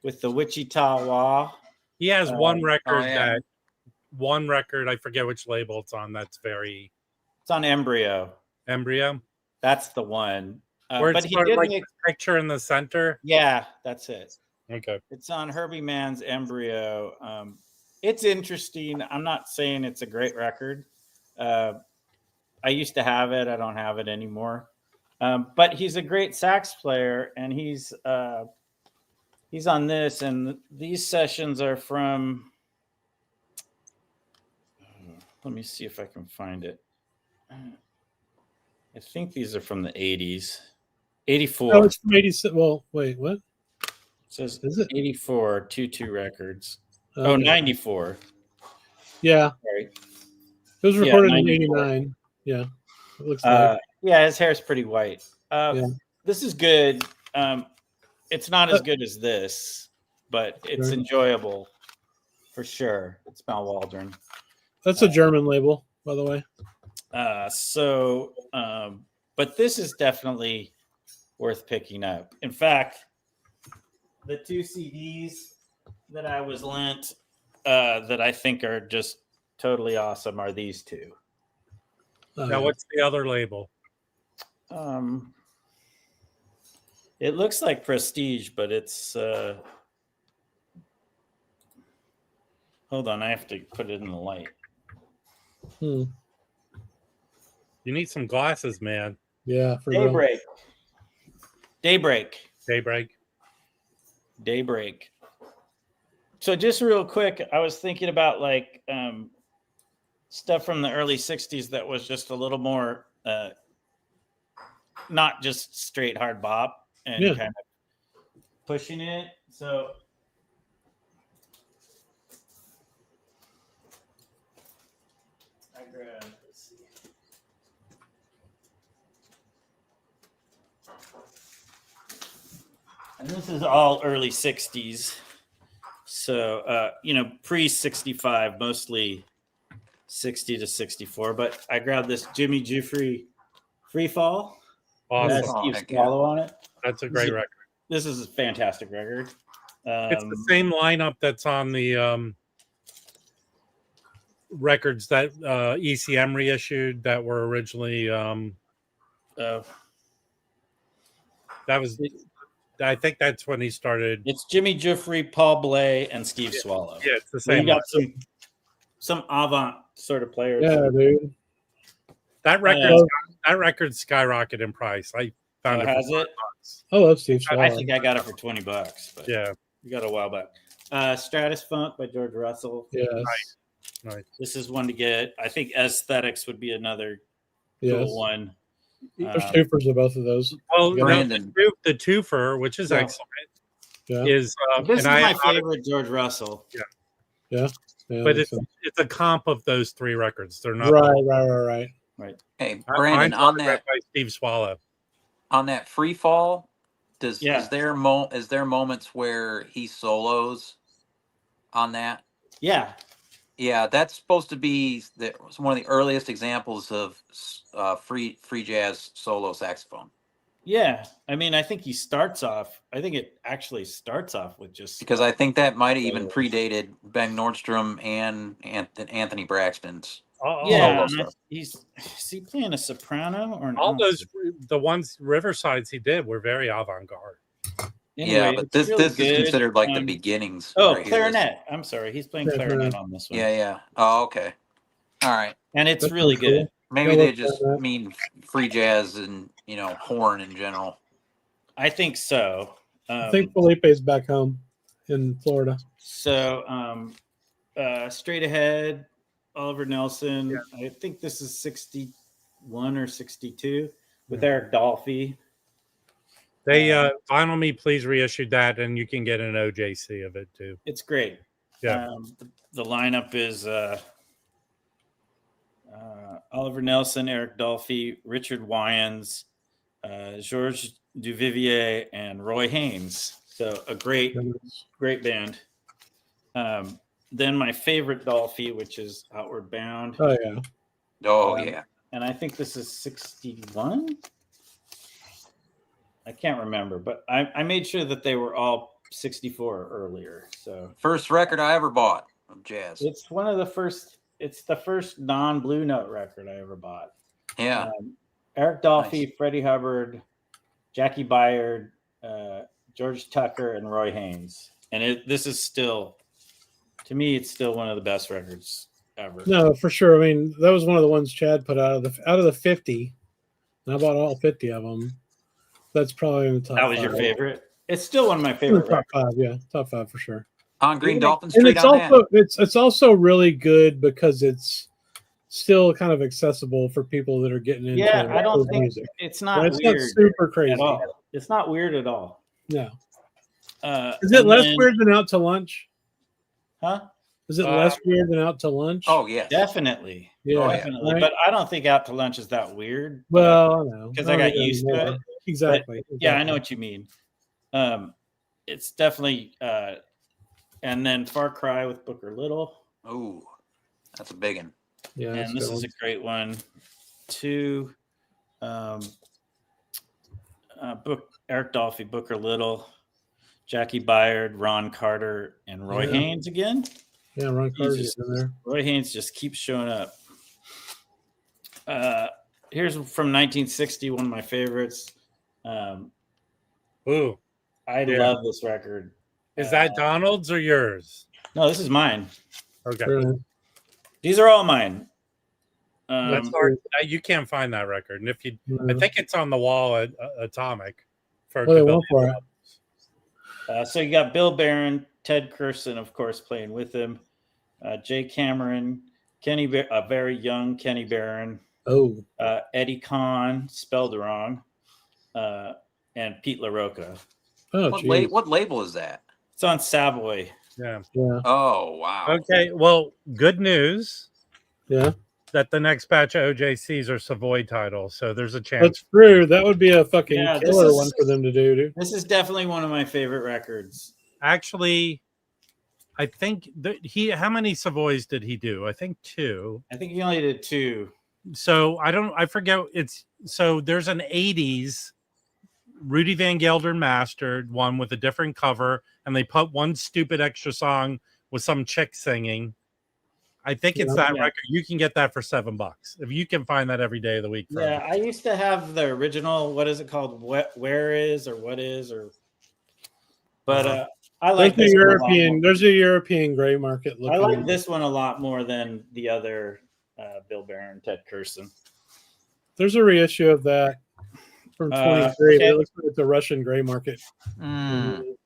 with the Wichita Wah. He has one record I forget which label it's on. It's on Embryo. That's the one. Where it's sort of like the picture in the center. Yeah, that's it. Okay. It's on Herbie Mann's Embryo. It's interesting. I'm not saying it's a great record. I used to have it. I don't have it anymore. But he's a great sax player, and he's on this. And these sessions are from. Let me see if I can find it. I think these are from the 80s. 84. Oh, it's from 86. Well, wait, what? It says Is it 84 2 records? Oh, 94. Yeah. Right. It was recorded in 89. Yeah. It looks like. Yeah, his hair's pretty white. This is good. It's not as good as this, but it's enjoyable for sure. It's Mal Waldron. That's a German label, by the way. But this is definitely worth picking up. In fact, the 2 CDs that I was lent that I think are just totally awesome are these 2. Now, what's the other label? It looks like Prestige, but it's hold on, I have to put it in the light. You need some glasses, man. Yeah. For Daybreak. So just real quick, I was thinking about stuff from the early 60s that was just a little more not just straight hard bop and kind of pushing it. So I grabbed, let's see. And this is all early 60s. So, pre 65, mostly 60 to 64. But I grabbed this Jimmy Giuffre Free Fall. Awesome. Steve Swallow on it. That's a great record. This is a fantastic record. It's the same lineup that's on the records that ECM reissued that were originally I think that's when he started. It's Jimmy Giuffre, Paul Bley, and Steve Swallow. Yeah, it's the same. You got some avant sort of players. Yeah, dude. That record skyrocketed in price. Found Oh, it for has it? $5. Oh, that's Steve I Swallow. think I got it for $20, but Yeah, we got a while back. Stratus Funk by George Russell. Yes. nice. This is one to get. I think Aesthetics would be another Yes. cool one. There's twofers of both of those. Well, Yeah. Brandon. the twofer, which is Yeah. excellent, Yeah. is This is and my favorite George Russell. Yeah. but makes it's sense. it's a comp of those three records. They're not Right. Hey, Mine's Brandon, on autographed that by Steve Swallow. free fall, Yeah. is there moments where he solos on that? Yeah. Yeah, that's supposed to be one of the earliest examples of free jazz solo saxophone. Yeah. I mean, I think it actually starts off with just Because I think that might have even predated Ben Nordstrom and Anthony Braxton's solo stuff. Is he playing a soprano or an All alto? those the ones Riversides he did were very avant-garde. Anyway, Yeah, but it's this really is good. considered like the beginnings. Oh, right here. clarinet. I'm sorry. He's playing Yeah, clarinet on this one. Yeah. Oh, okay. All right. And it's That's really cool. good. Maybe Yeah, they look just at that. mean free jazz and horn in general. I think so. I think Felipe's back home in Florida. So. Straight Ahead, Oliver Nelson. Yeah. I think this is 61 or 62 with Eric Dolphy. They Vinyl Me Please reissued that, and you can get an OJC of it too. It's great. Yeah. The lineup is Oliver Nelson, Eric Dolphy, Richard Wyans, Georges Duvivier, and Roy Haynes. So a great band. Then my favorite Dolphy, which is Outward Bound. Oh yeah. Oh yeah. And I think this is 61. I can't remember, but I made sure that they were all 64 or earlier. So first record I ever bought of jazz. It's one of the first. It's the first non-Blue Note record I ever bought. Yeah. Eric Dolphy, Freddie Hubbard, Jackie Byard, George Tucker, and Roy Haynes. And this is still, to me, it's still one of the best records ever. No, for sure. I mean, that was one of the ones Chad put out of the 50. And I bought all 50 of them. That's probably in the top. That was 5. your favorite? It's still one of my favorite top records. 5, yeah, top 5 for sure. On Green Dolphin And Street. it's also it's also really good because it's still kind of accessible for people that are getting into I don't think music. It's not it's weird not super crazy at all. It's not weird at all. No. Is it less weird than Out to Lunch? Huh? Is it less weird than Out to Lunch? Oh yeah, definitely. Yeah, definitely. right? But I don't think Out to Lunch is that weird. Well, I know because I got used to it. Exactly. Yeah, I know what you mean. It's definitely and then Far Cry with Booker Little. Oh, that's a big one. Yeah, and this is a great one too. Eric Dolphy, Booker Little, Jackie Byard, Ron Carter, and Roy Haynes again. Yeah, Ron Carter's in there. Roy Haynes just keeps showing up. Here's from 1960, one of my favorites. Ooh, I love this record. Is that Donald's or yours? No, this is mine. Okay. Really? These are all mine. That's hard. You can't find that record. And if you, I think it's on the wall at Atomic. What they want for it. So you got Bill Barron, Ted Curson, of course, playing with him. Jay Cameron, a very young Kenny Barron. Oh. Eddie Kahn, spelled wrong. And Pete LaRocca. Oh, what label is that? It's on Savoy. Yeah. Oh, wow. Okay. Well, good news. Yeah. That the next batch of OJCs are Savoy titles. So there's a chance. That's true. That would be a fucking killer one for them to do, dude. This is definitely one of my favorite records. Actually, I think how many Savoys did he do? I think 2. I think he only did 2. So I forget. So there's an 80s Rudy Van Gelder mastered one with a different cover, and they put one stupid extra song with some chick singing. I think it's that record. You can get that for $7 if you can find that every day of the week. Yeah, I used to have the original. What is it called? Where is or what is or? But I like this European. There's a European gray market. I like this one a lot more than the other Bill Barron, Ted Curson. There's a reissue of that. from 23, but okay. it looks like it's a Russian gray market. Mm, I think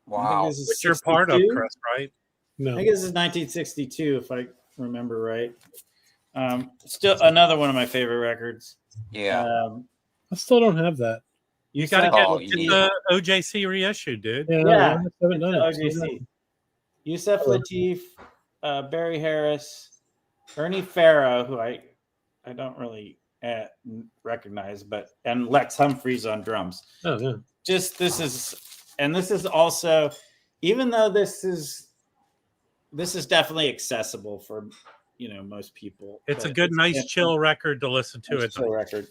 wow. this is Which you're part of, 62. Chris, right? I No, think this is 1962, if I remember right. Still another one of my favorite records. Yeah. I still don't have that. You got to get, Oh, get yeah. the OJC reissue, dude. Yeah, Yeah, I haven't done it. it's the OJC. Yusef Oh. Lateef, Barry Harris, Ernie Farrow, who I don't really recognize, and Lex Humphreys on drums. Oh yeah. This is also, even though this is definitely accessible for most people. It's a good, nice, chill record to listen to. Nice chill record.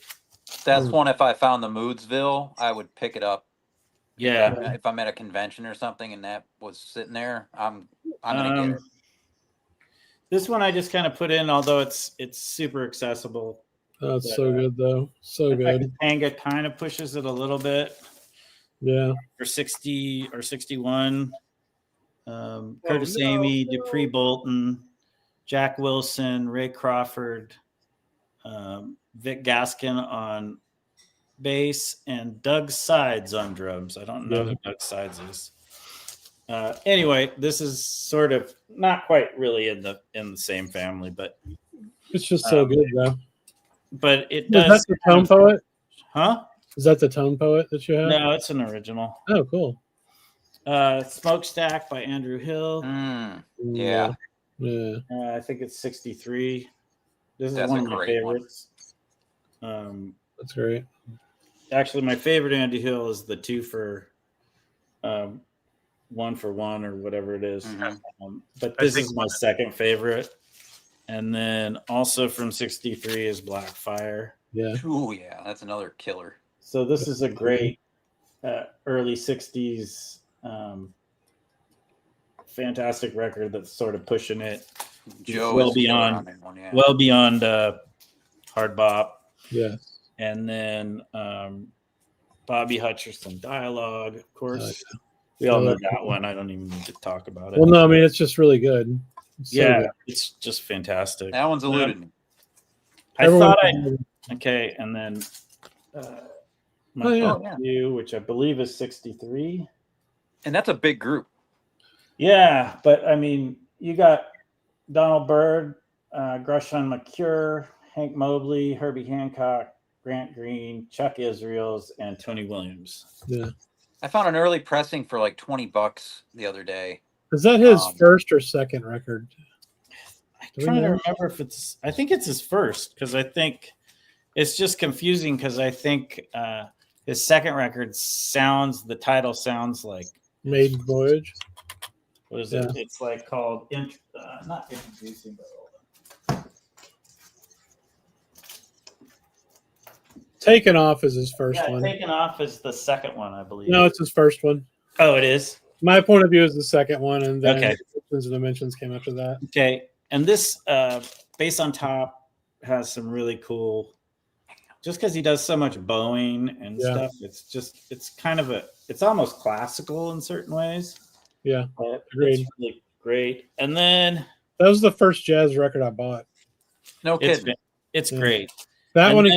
That's one, if I found the Moodsville, I would pick it up. Yeah. If I'm at a convention or something and that was sitting there, I'm gonna get it. This one I just kind of put in, although it's super accessible. Oh, it's so good though. So good. Tanga kind of pushes it a little bit. Yeah. For 60 or 61. Curtis Amy, Dupree Bolton, Jack Wilson, Ray Crawford, Vic Gaskin on bass, and Doug Sides on drums. I don't know who Doug Sides is. Anyway, this is sort of not quite really in the same family, but it's just so good though. But it does. Is that the Tone Poet? Huh? Is that the Tone Poet that you have? No, it's an original. Oh, cool. Smokestack by Andrew Hill. Yeah. Yeah. I think it's 63. This is That's one a of my great favorites. That's great. Actually, my favorite Andy Hill is the 2 for 1 for 1 or whatever it is. But this is my second favorite. And then also from 63 is Blackfire. Yeah. Oh yeah, that's another killer. So this is a great early 60s fantastic record that's sort of pushing it well beyond hard bop. Yeah. And then Bobby Hutcherson Dialogue, of course. We all know that one. I don't even need to talk about it. Well, no, I mean, it's just really good. It's so good. It's just fantastic. That one's eluded me. Okay, and then my view, which I believe is 63. And that's a big group. Yeah, but I mean, you got Donald Byrd, Grushan McCure, Hank Mobley, Herbie Hancock, Grant Green, Chuck Israels, and Tony Williams. Yeah. I found an early pressing for like $20 the other day. Is that his first or second record? I'm trying to remember if it's. I think it's his first, because I think it's just confusing because I think his second record the title sounds like Maiden Voyage. What is it? It's like called not introducing, but hold on. Taken Off is his first one. Taken Off is the second one, I believe. No, it's his first one. Oh, it is? My point of view is the second one, and then Okay. Dimensions and Dimensions came after that. Okay, and this Bass on Top has some really cool. Just because he does so much bowing and stuff, it's kind of it's almost classical in certain ways. Yeah, agreed. It's really great. And then that was the first jazz record I bought. No kidding. It's great. That one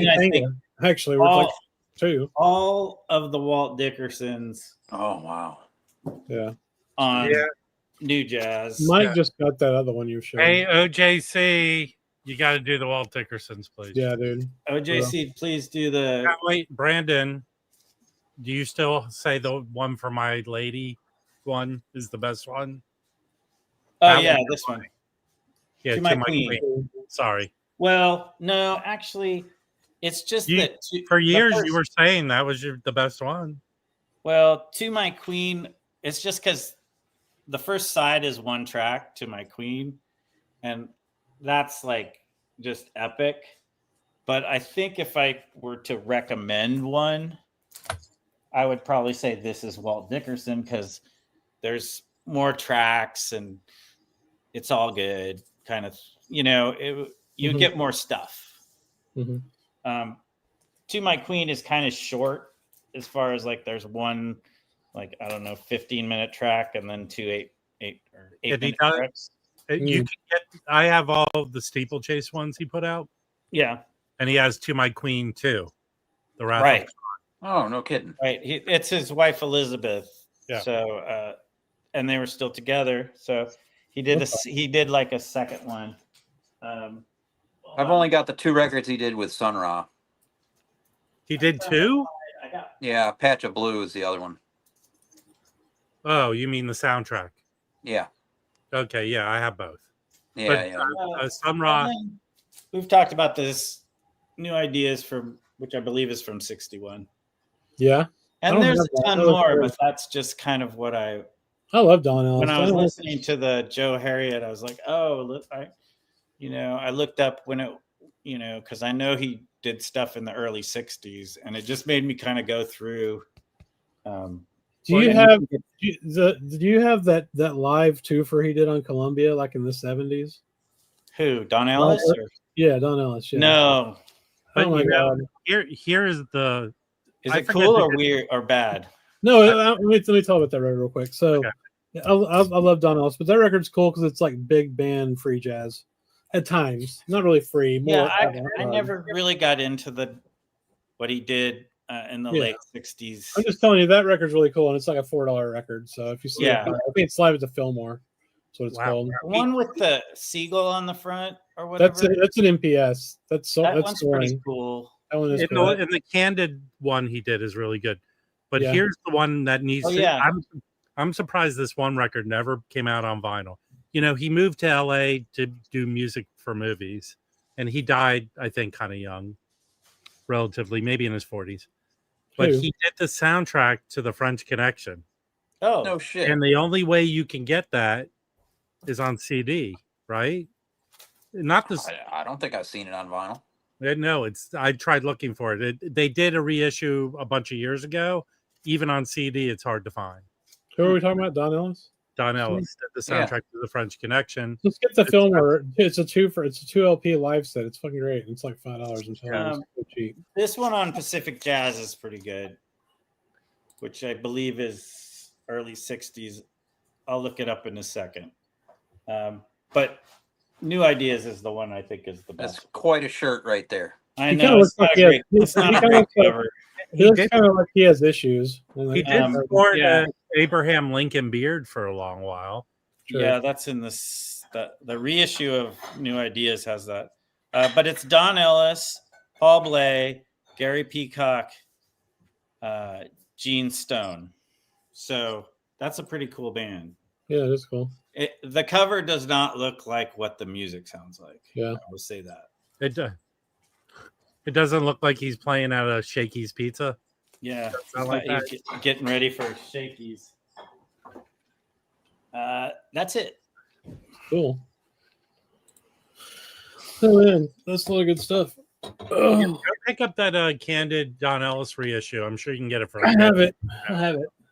actually we're like two. All of the Walt Dickersons. Oh wow. Yeah. On New Jazz. Mike just got that other one you showed. Hey, OJC, you got to do the Walt Dickersons, please. Yeah, dude. OJC, please do the. Wait, Brandon, do you still say the one for my lady one is the best one? Oh, yeah, this one. Yeah, to my queen. Sorry. Well, no, actually, it's just that. For years, you were saying that was the best one. Well, To My Queen, it's just because the first side is one track, To My Queen, and that's like just epic. But I think if I were to recommend one, I would probably say this is Walt Dickerson, because there's more tracks and it's all good. Kind of, you get more stuff. Mm-hmm. To My Queen is kind of short as far as like there's one, like, I don't know, 15-minute track and then two 8-minute tracks. You can get. I have all the Steeplechase ones he put out. Yeah, and he has To My Queen too. The Wrath right. Oh, no kidding. Right. It's his wife Elizabeth. Yeah. So and they were still together. So he did like a second one. I've only got the 2 records he did with Sun Ra. He did 2? Yeah, Patch of Blue is the other one. Oh, you mean the soundtrack? Yeah. Okay, yeah, I have both. Yeah, But Sun Ra. We've talked about this new ideas from which I believe is from 61. Yeah. And there's a ton more, but that's just kind of what I love Don Ellis. When I was listening to the Joe Harriet, I was like, oh, look, I looked up when it, because I know he did stuff in the early 60s, and it just made me kind of go through. Do you have that live twofer he did on Columbia like in the 70s? Who? Don Ellis? Yeah, Don Ellis. Yeah. No. But here is the. Is it cool or weird or bad? No, let me talk about that real quick. So, I love Don Ellis, but that record's cool because it's like big band free jazz at times. Not really free. More. Yeah, I never really got into what he did in the late 60s. I'm just telling you that record's really cool, and it's like a $4 record. So if you see it, I think it's live at the Fillmore. That's what it's called. The one with the seagull on the front or whatever. That's an MPS. That's one's pretty cool. That one is cool. And the Candid one he did is really good. But here's the one that needs I'm surprised this one record never came out on vinyl. He moved to LA to do music for movies, and he died, I think, kind of young, relatively, maybe in his 40s. But he did the soundtrack to The French Connection. Oh, no shit. And the only way you can get that is on CD, right? Not this. I don't think I've seen it on vinyl. No, I tried looking for it. They did a reissue a bunch of years ago. Even on CD, it's hard to find. Who are we talking about? Don Ellis? Don Ellis did the soundtrack to The French Connection. Let's get the Fillmore. It's a 2 LP live set. It's fucking great. It's like $5 until it's cheap. This one on Pacific Jazz is pretty good, which I believe is early 60s. I'll look it up in a second. But New Ideas is the one I think is the best. That's quite a shirt right there. I know. It's not a great cover. He looks kind of like he has issues. He did sport an Abraham Lincoln beard for a long while. Sure. Yeah, that's in the reissue of New Ideas has that. But it's Don Ellis, Paul Bley, Gary Peacock, Gene Stone. So that's a pretty cool band. Yeah, that's cool. The cover does not look like what the music sounds like. Yeah, I will say that. It doesn't look like he's playing at a Shakey's Pizza. Yeah, he's getting ready for Shakey's. That's it. Cool. Oh man, that's a lot of good stuff. Go pick up that Candid Don Ellis reissue. I'm sure you can get it for. I have it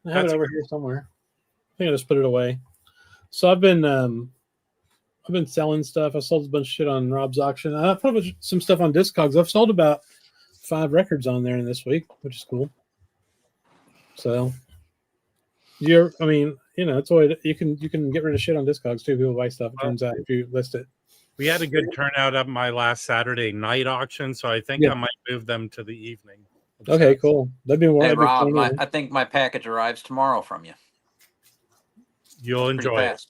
over here somewhere. I think I just put it away. So I've been selling stuff. I sold a bunch of shit on Rob's auction. I put some stuff on Discogs. I've sold about 5 records on there in this week, which is cool. So it's always you can get rid of shit on Discogs too. People buy stuff. It turns out if you list it. We had a good turnout at my last Saturday night auction, so I think I might move them to the evening. Okay, cool. That'd be more. Hey, Rob, I think my package arrives tomorrow from you. You'll enjoy it.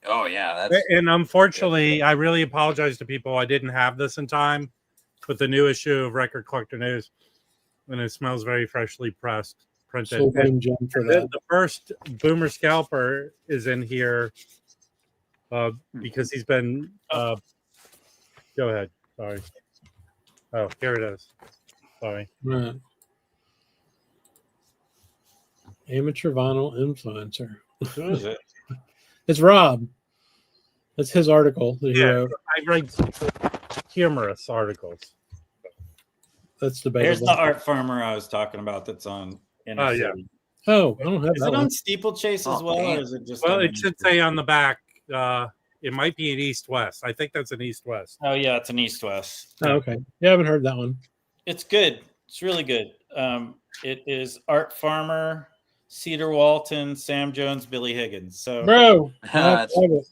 Oh yeah, and unfortunately, I really apologize to people. I didn't have this in time with the new issue of Record Collector News, and it smells very freshly printed. So the first Boomer Scalper is in here because he's been. Go ahead. Sorry. Oh, here it is. Sorry. Right. Amateur vinyl influencer. Who is it? It's Rob. That's his article that he wrote. I write humorous articles. That's debatable. Here's the Art Farmer I was talking about. That's on. Oh yeah. Oh, I don't have that. Is it one. on Steeplechase as well, or is it just? Well, it should say on the back. It might be an East-West. I think that's an East-West. Oh yeah, it's an East-West. Oh, okay. Yeah, I haven't heard that one. It's good. It's really good. It is Art Farmer, Cedar Walton, Sam Jones, Billy Higgins. So, bro, and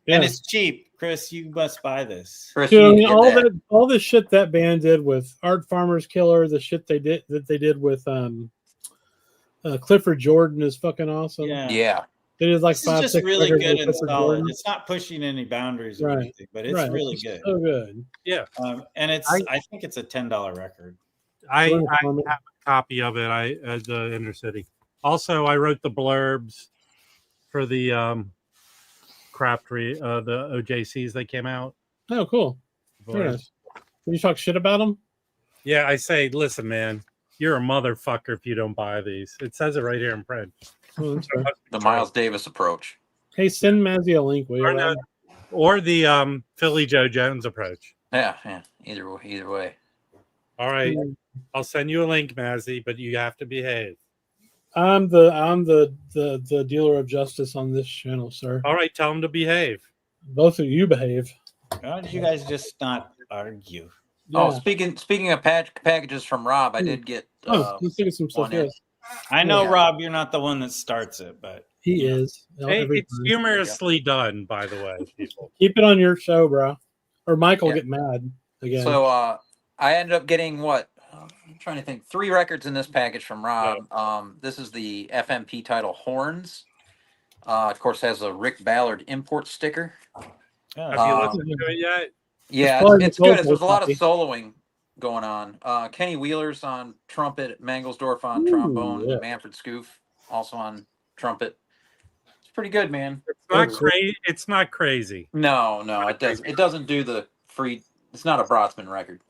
it's cheap. Chris, you must buy this. Dude, I mean, all the shit that band did with Art Farmer's Killer, the shit they did with Clifford Jordan is fucking awesome. Yeah. They did like This is 5, just 6 really records good with and Clifford solid. Jordan. It's not pushing any boundaries or Right. anything, but it's really It's good. so good. Yeah. And I think it's a $10 record. I Jordan have Farmer. a copy of it. At the Intercity. Also, I wrote the blurbs for the Crabtree, the OJCs that came out. Oh, cool. Very nice. Can you talk shit about them? Yeah, I say, listen, man, you're a motherfucker if you don't buy these. It says it right here in print. Oh, that's fair. The Miles Davis approach. Hey, send Mazzy a link, will you? Or, Rob? or the Philly Joe Jones approach. Yeah. Either way. All right, I'll send you a link, Mazzy, but you have to behave. I'm the dealer of justice on this channel, sir. All right, tell him to behave. Both of you behave. Why don't you guys just not argue? Yeah. Oh, speaking of packages from Rob, I did get let's look at some stuff. one in. Yes, I know, Yeah. Rob, you're not the one that starts it, but he is. Hey, Every it's time. humorously done, by the way, people. Keep it on your show, bro. Or Mike will Yeah. get mad again. So I ended up getting what? I'm trying to think. 3 records in this package from Rob. This is the FMP title Horns. Of course, has a Rick Ballard import sticker. Have you listened to it yet? Yeah, probably it's the good. vocal There's a lot of copy. soloing going on. Kenny Wheeler's on trumpet, Mangelsdorf on Ooh, trombone, yeah. Manfred Scoof also on trumpet. It's pretty good, man. It's not crazy. It's not crazy. No, it doesn't. It doesn't do the free. It's not a Brotsman record.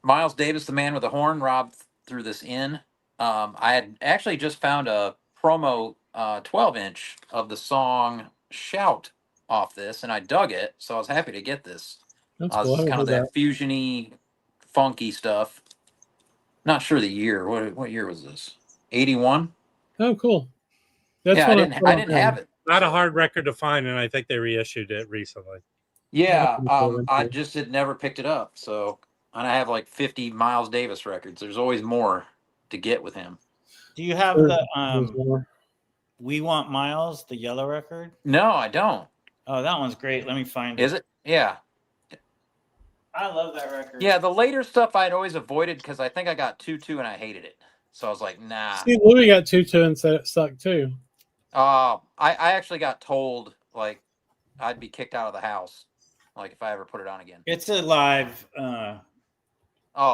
Miles Davis, the man with the horn. Rob threw this in. I had actually just found a promo 12-inch of the song "Shout" off this, and I dug it, so I was happy to get this. That's This cool. is kind of that fusiony, funky stuff. Not sure the year. What year was this? 81. Oh, cool. That's Yeah, when I didn't have it. Not a hard record to find, and I think they reissued it recently. Yeah, cool. I just had never picked it up. So, and I have like 50 Miles Davis records. There's always more to get with him. do you have the We Want Miles, the yellow record? No, I don't. Oh, that one's great. Let me find it. Is it? Yeah. I love that record. Yeah, the later stuff I'd always avoided because I think I got 2-2 and I hated it. So I was like, nah. See, Louis got 2-2 and said it sucked too. I actually got told like I'd be kicked out of the house, like if I ever put it on again. It's a live. Oh,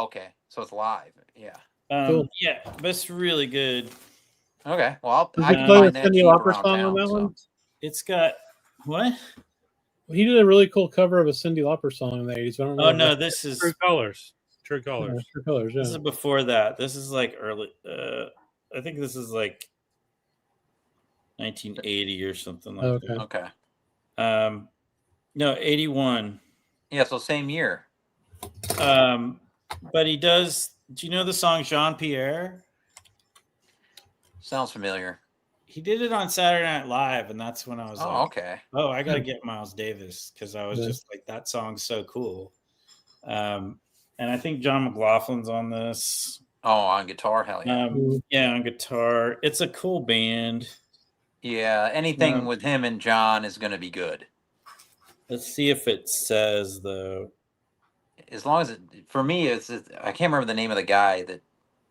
okay. So it's live. Yeah. Cool. Yeah, but it's really good. Okay. Well, Did I you can play find the that Cyndi cheap Lauper around song on town, that so. one? It's got what? He did a really cool cover of a Cyndi Lauper song in the 80s. I don't Oh remember. no, this is True Colors. True Yeah, Colors. True Colors, yeah. this is before that. This is like early. I think this is like 1980 or something like Okay. that. Okay. No, 81. Yeah. So same year. But he does. Do you know the song Jean Pierre? Sounds familiar. He did it on Saturday Night Live, and that's when I was Oh, like, okay. "Oh, I gotta get Miles Davis," because I was Yeah. just like, "That song's so cool." And I think John McLaughlin's on this. Oh, on guitar, hell yeah. Yeah, on guitar. It's a cool band. Yeah. Anything with him and John is going to be good. Let's see if it says though. As long as for me, I can't remember the name of the guy that.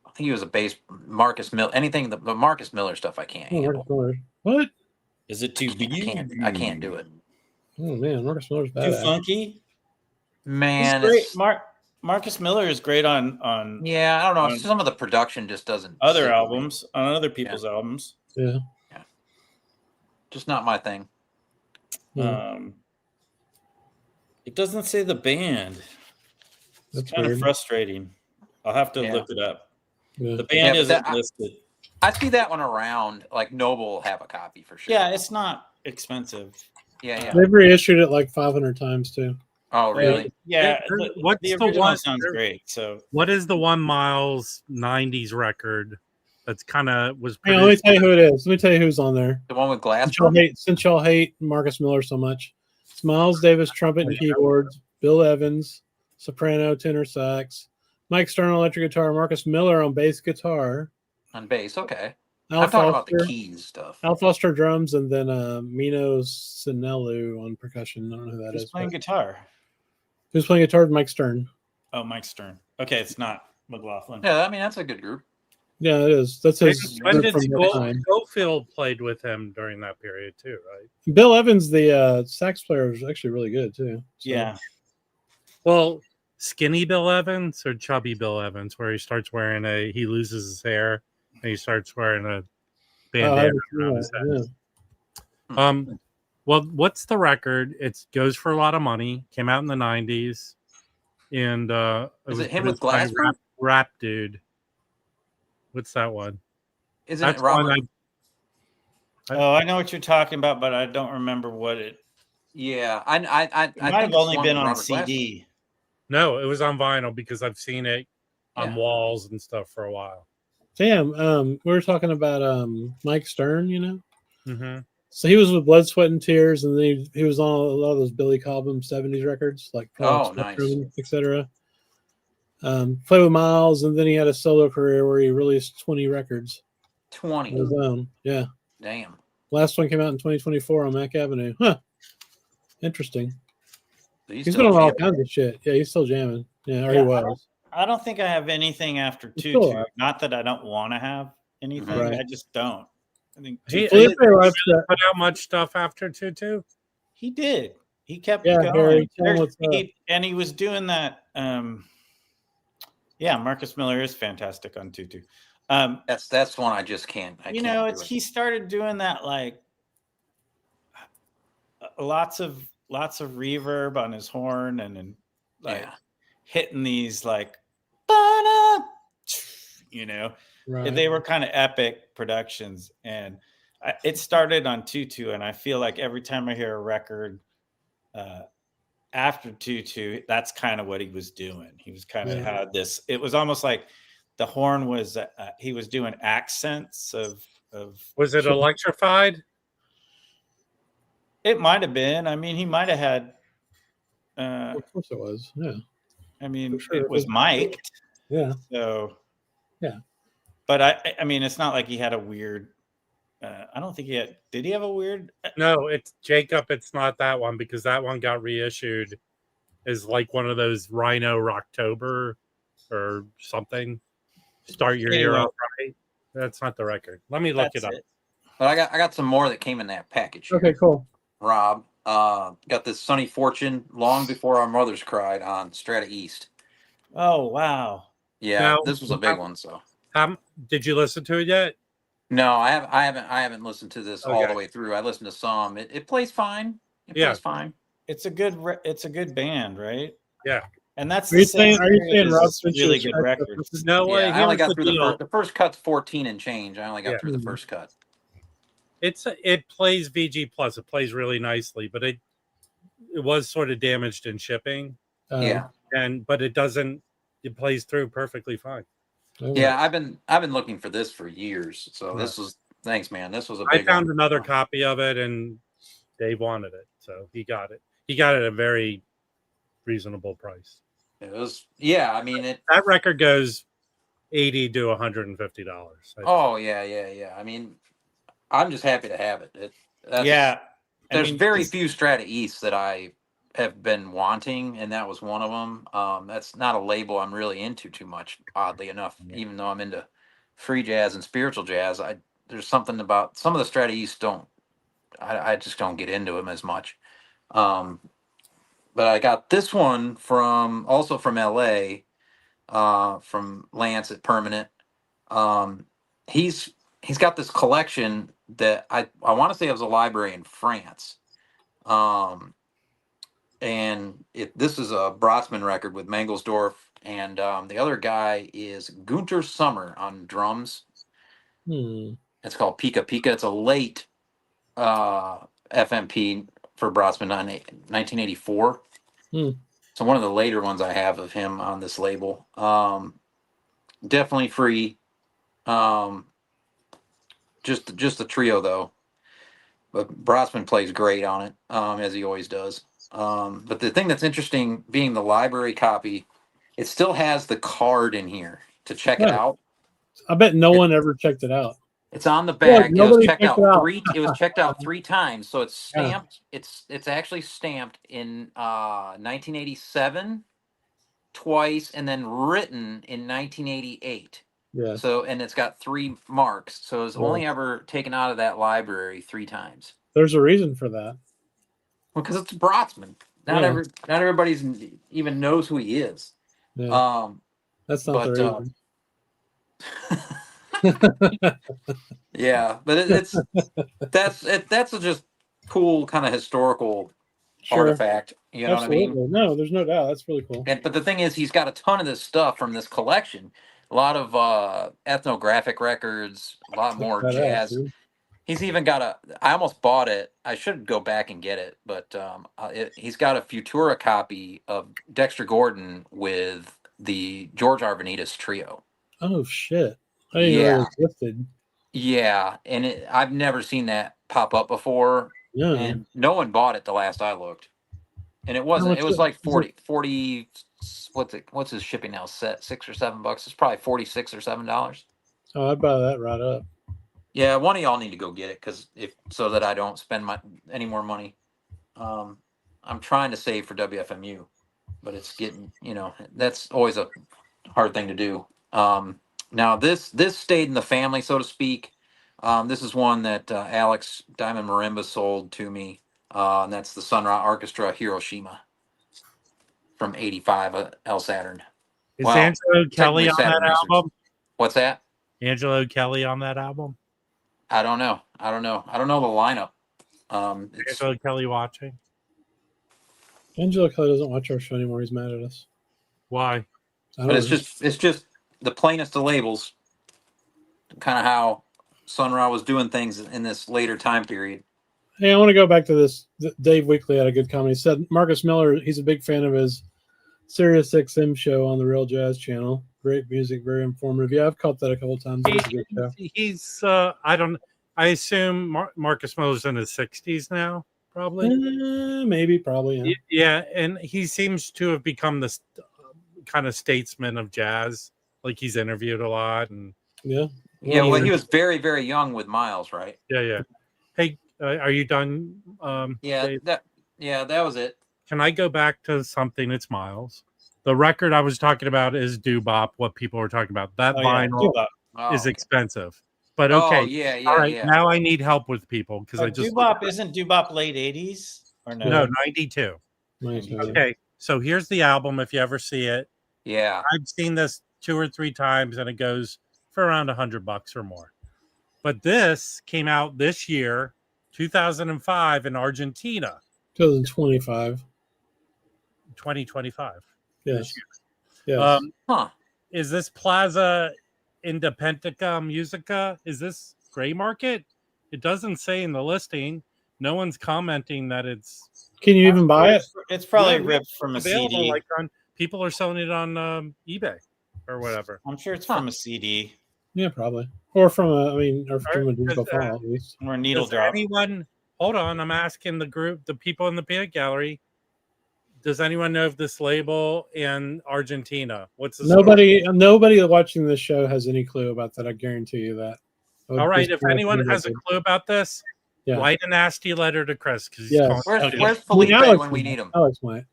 I think he was a bass. Marcus Miller. Anything the Marcus Miller stuff I can't Oh, handle. Marcus Miller. What? Is it too I can't do it. Oh man, Marcus Miller's Too badass. funky? Man, He's great. Marcus Miller is great on yeah, I don't know. Some of the production just doesn't. other sit with me. albums, on other people's albums. Yeah. Just not my thing. It doesn't say the band. It's That's kind of weird. frustrating. I'll have to Yeah. look it up. Yeah. The band but isn't listed. I see that one around. Like Noble will have a copy for sure. Yeah, it's not expensive. Yeah. They've reissued it like 500 times too. Oh, really? Yeah. What's The the original one? sounds great. So What is the one Miles '90s record that's kind of was? Hey, let me tell you who it is. Let me tell you who's on there. The one with glass. Since y'all hate Marcus Miller so much, it's Miles Davis, trumpet and keyboards, Bill Evans, soprano, tenor sax, Mike Stern on electric guitar, Marcus Miller on bass guitar, On bass, okay. Al I'm talking about the Foster, keys stuff. Al Foster drums, and then Mino Sinelu on percussion. I don't know who that who's is. playing but- guitar? Who's playing guitar? Mike Stern. Oh, Mike Stern. Okay, it's not McLaughlin. Yeah, I mean that's a good group. Yeah, it is. That's his. When did from that time. Schofield played with him during that period too, right? Bill Evans, the sax player, was actually really good too. So. Yeah. Well, skinny Bill Evans or chubby Bill Evans, where he starts wearing he loses his hair and he starts wearing a bandana around his head. Yeah. Well, what's the record? It goes for a lot of money. Came out in the 90s, and is it him with Glasper? Rap dude. What's that one? Isn't That's it Robert? I know what you're talking about, but I don't remember what it. Yeah, I It might have only been on CD. Glasper. No, it was on vinyl because I've seen it on walls and stuff for a while. Damn, we were talking about Mike Stern, you know. Mm-hmm. So he was with Blood, Sweat, and Tears, and then he was on a lot of those Billy Cobham '70s records, like nice, etc. Played with Miles, and then he had a solo career where he released 20 records. 20. On his own, yeah. Damn. Last one came out in 2024 on Mac Avenue. Huh. Interesting. So he's been on all kinds of shit. Yeah, he's still jamming. Yeah, or he was. I don't think I have anything after Tutu. Not that I don't want to have anything. Right. I just don't. I think Felipe really put out much stuff after Tutu. He did. He kept going. And he was doing that. Marcus Miller is fantastic on Tutu. That's one I just can't. He started doing that like lots of reverb on his horn and hitting these like, right. They were kind of epic productions, and it started on Tutu, and I feel like every time I hear a record after Tutu, that's kind of what he was doing. He was kind of had this. It was almost like the horn was. He was doing accents of. Was it electrified? It might have been. I mean, he might have had. Of course it was. Yeah. I mean, it was mic'd. Yeah. So. Yeah. But I mean, it's not like he had a weird. I don't think he had. Did he have a weird? No, it's Jacob. It's not that one because that one got reissued as like one of those Rhino Rocktober or something. Start your year off right. That's not the record. Let me look it up. But I got some more that came in that package. Okay, cool. Rob, got this Sunny Fortune Long Before Our Mothers Cried on Strata-East. Oh wow! Yeah, now, this was a big one. So, did you listen to it yet? No, I haven't listened to this all the way through. I listened to some. It plays fine. It plays fine. It's a good band, right? Yeah. And that's are you saying Rob's really good records? No way. I only got through the first cut's 14 and change. I only got through the first cut. It plays VG Plus. It plays really nicely, but it was sort of damaged in shipping. But it doesn't. It plays through perfectly fine. Yeah, I've been looking for this for years. So this was thanks, man. This was a big. I found another copy of it, and Dave wanted it, so he got it. He got it at a very reasonable price. It was I mean that record goes $80 to $150. Oh yeah. I mean, I'm just happy to have it. There's very few Strata-East that I have been wanting, and that was one of them. That's not a label I'm really into too much, oddly enough. Even though I'm into free jazz and spiritual jazz, there's something about some of the Strata-East I just don't get into them as much. But I got this one from LA, from Lance at Permanent. He's got this collection that I want to say it was a library in France. And this is a Brotzman record with Mangelsdorf, and the other guy is Gunter Sommer on drums. It's called Pika Pika. It's a late FMP for Brotzman, 1984. So one of the later ones I have of him on this label. Definitely free. Just a trio though. But Brotzman plays great on it, as he always does. But the thing that's interesting, being the library copy, it still has the card in here to check it out. I bet no one ever checked it out. It's on the back. Yeah, it was checked out It was checked out 3 times. So it's stamped. Yeah. It's actually stamped in 1987 twice, and then written in 1988. Yeah. So, and it's got 3 marks. So it's only ever taken out of that library 3 times. There's a reason for that. Well, because it's Brotzman. Not everybody's even knows who he is. Yeah. That's not the reason. Yeah, but that's a just cool kind of historical artifact. You know Absolutely. what I mean? No, there's no doubt. That's really cool. But the thing is, he's got a ton of this stuff from this collection. A lot of ethnographic records, a lot more jazz. He's even got I almost bought it. I should go back and get it, but he's got a Futura copy of Dexter Gordon with the George Arvanites trio. Oh shit! I didn't know it existed. Yeah, and I've never seen that pop up before. Yeah. And no one bought it the last I looked. And it wasn't. It was like 40. What's his shipping now? $6 or $7. It's probably $46 or $7. Oh, I'd buy that right up. Yeah, one of y'all need to go get it so that I don't spend any more money. I'm trying to save for WFMU, but it's getting, that's always a hard thing to do. Now this stayed in the family, so to speak. This is one that Alex Diamond Marimba sold to me, and that's the Sun Ra Orchestra Hiroshima from '85, El Saturn. Is Angelo Kelly on Saturn that album? What's that? Angelo Kelly on that album? I don't know. I don't know the lineup. Angelo Kelly watching? Angelo Kelly doesn't watch our show anymore. He's mad at us. Why? But it's just the plainest of labels. Kind of how Sun Ra was doing things in this later time period. Hey, I want to go back to this. Dave Weekly had a good comment. He said Marcus Miller, he's a big fan of his Sirius XM show on the Real Jazz channel. Great music, very informative. Yeah, I've caught that a couple of times. It's a good show. He's I assume Marcus Miller's in his 60s now, probably. Maybe, probably. Yeah. Yeah, and he seems to have become this kind of statesman of jazz. Like he's interviewed a lot, and well, he was very, very young with Miles, right? Yeah. Hey, are you done? Dave? that was it. Can I go back to something? It's Miles. The record I was talking about is Doo-Bop. What people were talking about, that vinyl is expensive. But okay, all right. Now I need help with people because I just isn't Doo-Bop late 80s or no? No, 92. Okay, so here's the album. If you ever see it, I've seen this 2 or 3 times, and it goes for around $100 or more. But this came out this year, 2005, in Argentina. 2025. 2025. Yes. Yes. Is this Plaza Independentica Musica? Is this gray market? It doesn't say in the listing. No one's commenting that it's. Can you even buy it? It's probably ripped from a CD. Like people are selling it on eBay or whatever. I'm sure it's from a CD. Yeah, probably. Or from a digital file at least. Or a needle drop. Hold on, I'm asking the group, the people in the Piat Gallery. Does anyone know if this label in Argentina? What's the nobody watching this show has any clue about that. I guarantee you that. All right, if anyone has a clue about this, write a nasty letter to Chris because where's Felipe when we need him? Alex might.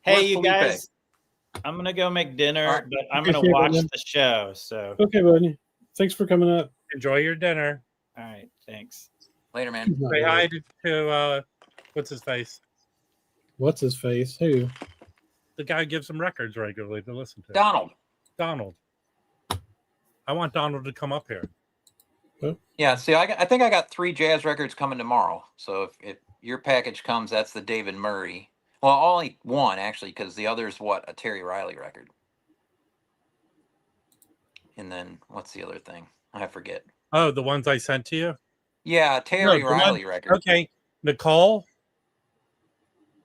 Hey, you guys, I'm gonna go make dinner, but I'm gonna watch the show. So okay, buddy. Thanks for coming up. Enjoy your dinner. All right, thanks. Later, man. Say hi to what's his face? What's his face? Who? The guy who gives him records regularly to listen to. Donald. I want Donald to come up here. Well, yeah, see, I think I got 3 jazz records coming tomorrow. So if your package comes, that's the David Murray. Well, only one, actually, because the other's a Terry Riley record. And then what's the other thing? I forget. Oh, the ones I sent to you? Yeah, Terry Riley record. Okay, Nicole.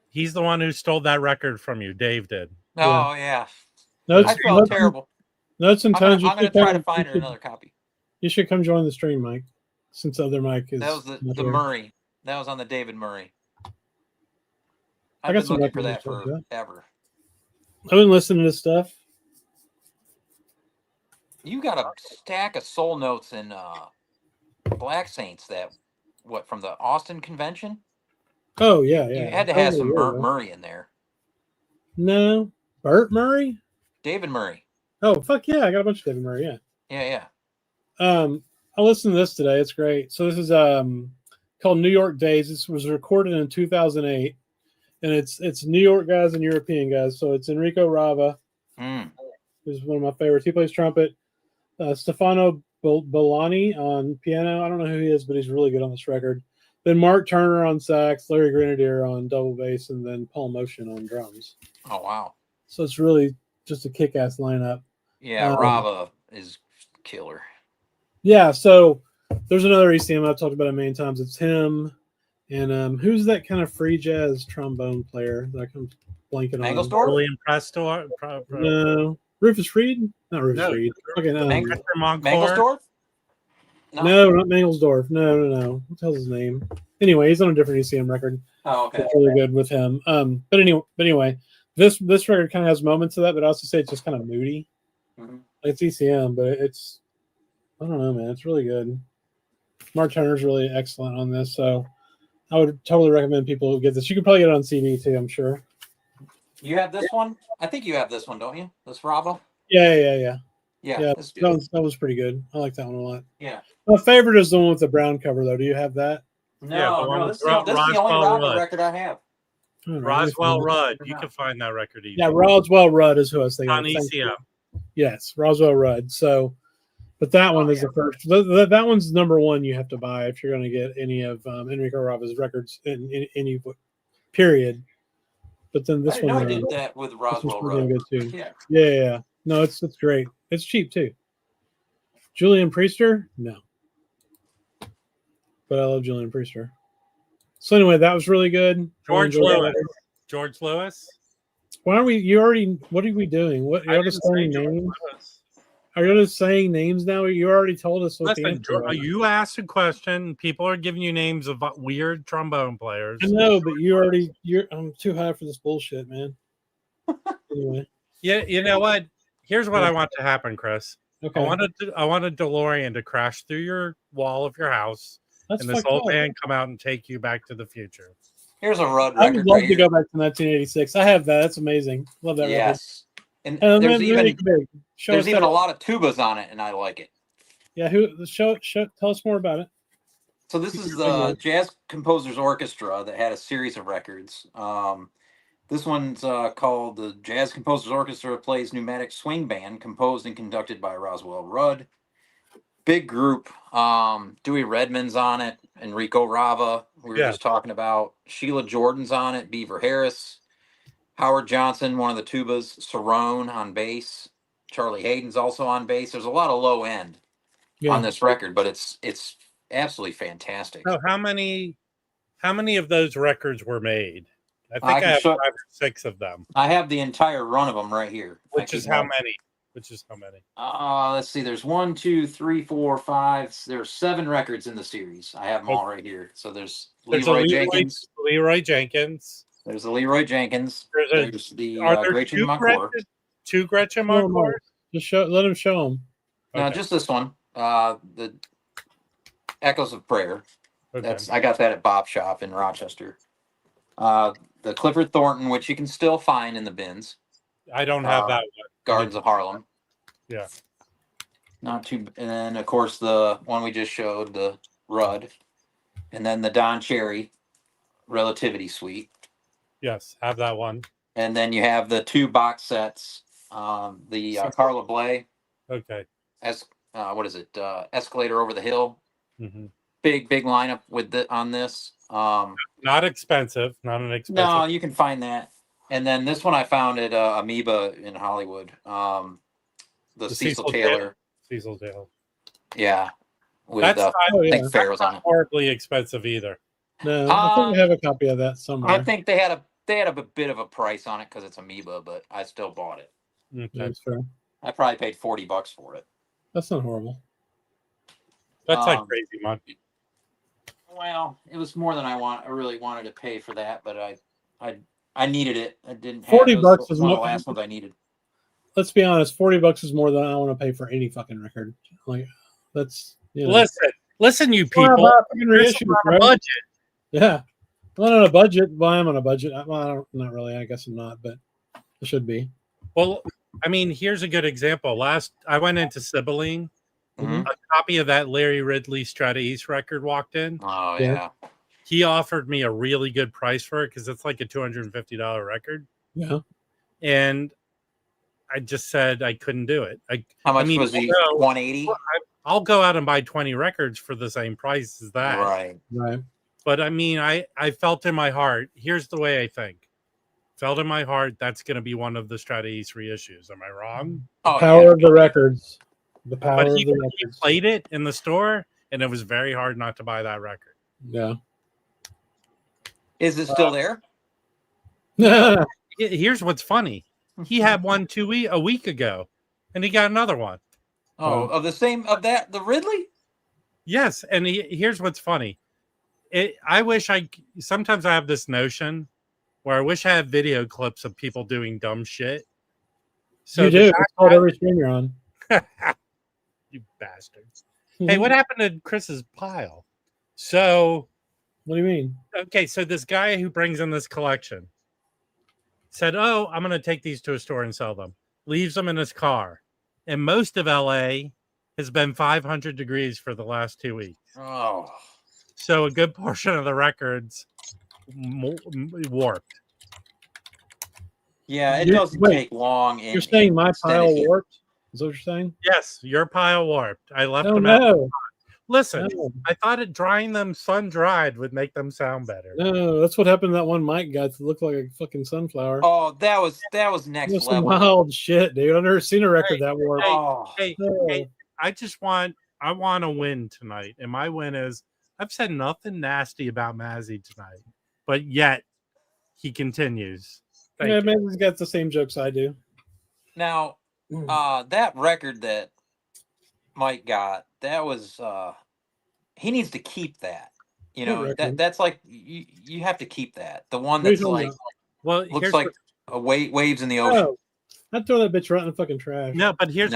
He's the one who stole that record from you. Dave did. Oh, yeah. I felt terrible. Notes and tones. I'm going to try to find another copy. You should come join the stream, Mike. Since the other Mike is. That was the Murray. That was on the David Murray. I got some looking for that forever. I've been listening to this stuff. You got a stack of soul notes in Black Saints from the Austin convention? Oh, yeah. You had to have some Burt Murray in there. No. Burt Murray? David Murray. Oh, fuck yeah. I got a bunch of David Murray, yeah. Yeah. I listened to this today. It's great. So this is called New York Days. This was recorded in 2008, and it's New York guys and European guys. So it's Enrico Rava, who's one of my favorites. He plays trumpet. Stefano Bolani on piano. I don't know who he is, but he's really good on this record. Then Mark Turner on sax, Larry Grenadier on double bass, and then Paul Motion on drums. Oh, wow. So it's really just a kick-ass lineup. Yeah, Rava is killer. Yeah, so there's another ECM I've talked about a million times. It's him, and who's that kind of free jazz trombone player that I'm blanking on? Mangelsdorff? William Presto? No. Rufus Reed? Not Rufus Reed. Okay, no. Mangelsdorff? No, not Mangelsdorff. No. What the hell's his name? Anyway, he's on a different ECM record. Oh, okay. It's really good with him. But anyway, this record kind of has moments of that, but I also say it's just kind of moody. Mm-hmm. It's ECM, but it's, I don't know, man. It's really good. Mark Turner's really excellent on this, so I would totally recommend people get this. You can probably get it on CD too, I'm sure. You have this one? I think you have this one, don't you? This Rava? Yeah. That was pretty good. I like that one a lot. Yeah. My favorite is the one with the brown cover, though. Do you have that? No, this is the only Rava record I have. Roswell Rudd. You can find that record easy. Yeah, Roswell Rudd is who I was thinking. On ECM. Yes, Roswell Rudd. So, but that one is the first. That one's number one you have to buy if you're going to get any of Enrico Rava's records in any period. But then this one, I did that with Roswell Rudd. Good too. Yeah. No, it's great. It's cheap too. Julian Priester? No. But I love Julian Priester. So anyway, that was really good. George Lewis. Why are we? What are we doing? What you're just saying names? Are you just saying names now? You already told us what the answer was. You asked a question. People are giving you names of weird trombone players. I know, but I'm too high for this bullshit, man. Anyway. Yeah, you know what? Here's what I want to happen, Chris. Okay. I want a DeLorean to crash through your wall of your house, and this old man come out and take you back to the future. Here's a Rudd I record. would love to go back to 1986. I have that. That's amazing. Love that record. Yes. And there's even a lot of tubas on it, and I like it. Yeah, tell us more about it. So this is the Jazz Composers Orchestra that had a series of records. This one's called the Jazz Composers Orchestra Plays Pneumatic Swing Band, composed and conducted by Roswell Rudd. Big group. Dewey Redman's on it. Enrico Rava, we were just talking about. Sheila Jordan's on it. Beaver Harris. Howard Johnson, one of the tubas. Cerrone on bass. Charlie Hayden's also on bass. There's a lot of low end on this record, but it's absolutely fantastic. So how many of those records were made? I think I have 5 or 6 of them. I have the entire run of them right here. Which is how many? Let's see. There's 1, 2, 3, 4, 5. There's 7 records in the series. I have them all right here. So there's Leroy Jenkins. There's the Leroy Jenkins. There's the Gretchen Moncourt. 2 Gretchen Moncourt? Let him show them. No, just this one. The Echoes of Prayer. Okay. I got that at Bop Shop in Rochester. The Clifford Thornton, which you can still find in the bins. I don't have that one. Gardens of Harlem. Yeah. Not too. And then, of course, the one we just showed, the Rudd. And then the Don Cherry Relativity Suite. Yes, have that one. And then you have the 2 box sets. The Carla Bley. Okay. What is it? Escalator Over the Hill. Mm-hmm. Big lineup on this. Not expensive. Not an expensive. No, you can find that. And then this one I found at Amoeba in Hollywood. The Cecil Taylor. Cecil Taylor. Yeah. With I think Pharaoh's on it. Horribly expensive either. No, I think we have a copy of that somewhere. I think they had a bit of a price on it because it's Amoeba, but I still bought it. Okay. That's fair. I probably paid $40 for it. That's not horrible. That's like crazy money. Well, it was more than I really wanted to pay for that, but I needed it. I didn't. $40 is one of the last ones I needed. Let's be honest. $40 is more than I want to pay for any fucking record. Like that's Listen, you people. Reissues, on a budget. Yeah, I'm not on a budget. Well, I'm on a budget. Well, not really. I guess I'm not, but I should be. Well, I mean, here's a good example. I went into Sibylline Mhm. a copy of that Larry Ridley Strata-East record walked in. Oh Yeah. yeah. He offered me a really good price for it because it's like a $250 record. Yeah. And I just said I couldn't do it. How much I mean, was he? 180. I'll go out and buy 20 records for the same price as that. Right. Right. But I mean, I felt in my heart, here's the way I think. Felt in my heart that's going to be one of the Strata-East reissues. Am I wrong? The Oh power yeah. of the records. The power But of he the records. played it in the store, and it was very hard not to buy that record. Yeah. Is it still there? Here's what's funny. He had one a week ago, and he got another one. Oh, of the same of that the Ridley. Yes, and here's what's funny. I wish sometimes I have this notion where I wish I had video clips of people doing dumb shit. So you do. It's called every stream you're on. You bastards. Hey, what happened to Chris's pile? So, What do you mean? okay, so this guy who brings in this collection said, "Oh, I'm going to take these to a store and sell them." Leaves them in his car. And most of LA has been 500 degrees for the last 2 weeks. Oh. So a good portion of the records warped. Yeah, it doesn't take long. You're saying my pile warped? Is that what you're saying? Yes, your pile warped. I left them no. out. Listen, No. I thought drying them sun dried would make them sound better. No, that's what happened to that one Mike got that looked like a fucking sunflower. Oh, that was next That's level. some wild shit, dude. I've never seen a record that warped. Hey, I want to win tonight. And my win is I've said nothing nasty about Mazzy tonight, but yet he continues. Yeah, man, he's got the same jokes I do. Now, that record that Mike got, that was he needs to keep that. You know, that's like you have to keep that. The one that's like looks like waves in the ocean. Oh, I'd throw that bitch right in the fucking trash. No, but here's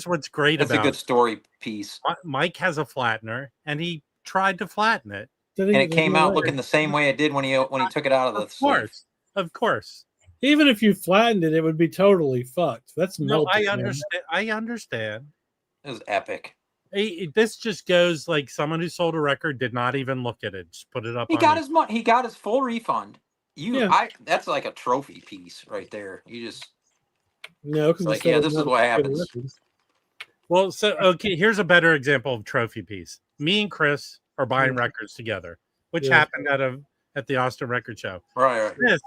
what's great about it. That's a good story piece. Mike has a flattener, and he tried to flatten it, and it came out looking the same way it did when he took it out of the sleeve. Of course. Even if you flattened it, it would be totally fucked. That's melted. I understand. I understand. It was epic. This just goes like someone who sold a record did not even look at it. Just put it up. He got his money. He got his full refund. That's like a trophy piece right there. You just because like, this is what happens. Well, so okay, here's a better example of trophy piece. Me and Chris are buying records together, which happened at the Austin Record Show. Right. Chris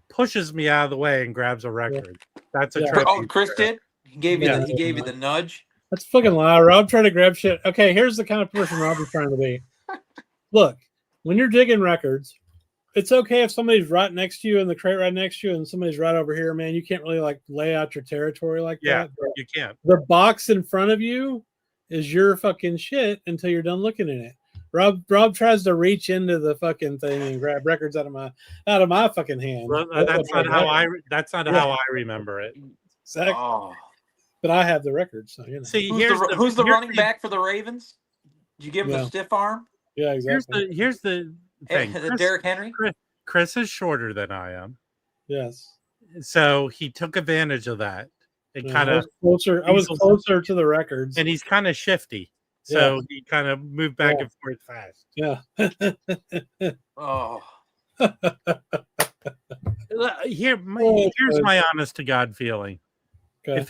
pushes me out of the way and grabs a record. That's a trophy. Oh, Chris did. He gave you the nudge. That's fucking loud. Rob trying to grab shit. Okay, here's the kind of person Rob is trying to be. Look, when you're digging records, it's okay if somebody's right next to you in the crate right next to you and somebody's right over here, man. You can't really like lay out your territory like that. You can't. The box in front of you is your fucking shit until you're done looking at it. Rob tries to reach into the fucking thing and grab records out of my fucking hand. Well, that's not how I remember it. Exactly. Oh. But I have the record, so you know. See, who's the running back for the Ravens? Did you give him the stiff arm? Yeah, exactly. Here's the thing. Derrick Henry. Chris is shorter than I am. Yes. So he took advantage of that. It kind of closer. I was closer to the records, and he's kind of shifty. So he kind of moved back and forth fast. Yeah. Oh. Here's my honest to God feeling. Okay.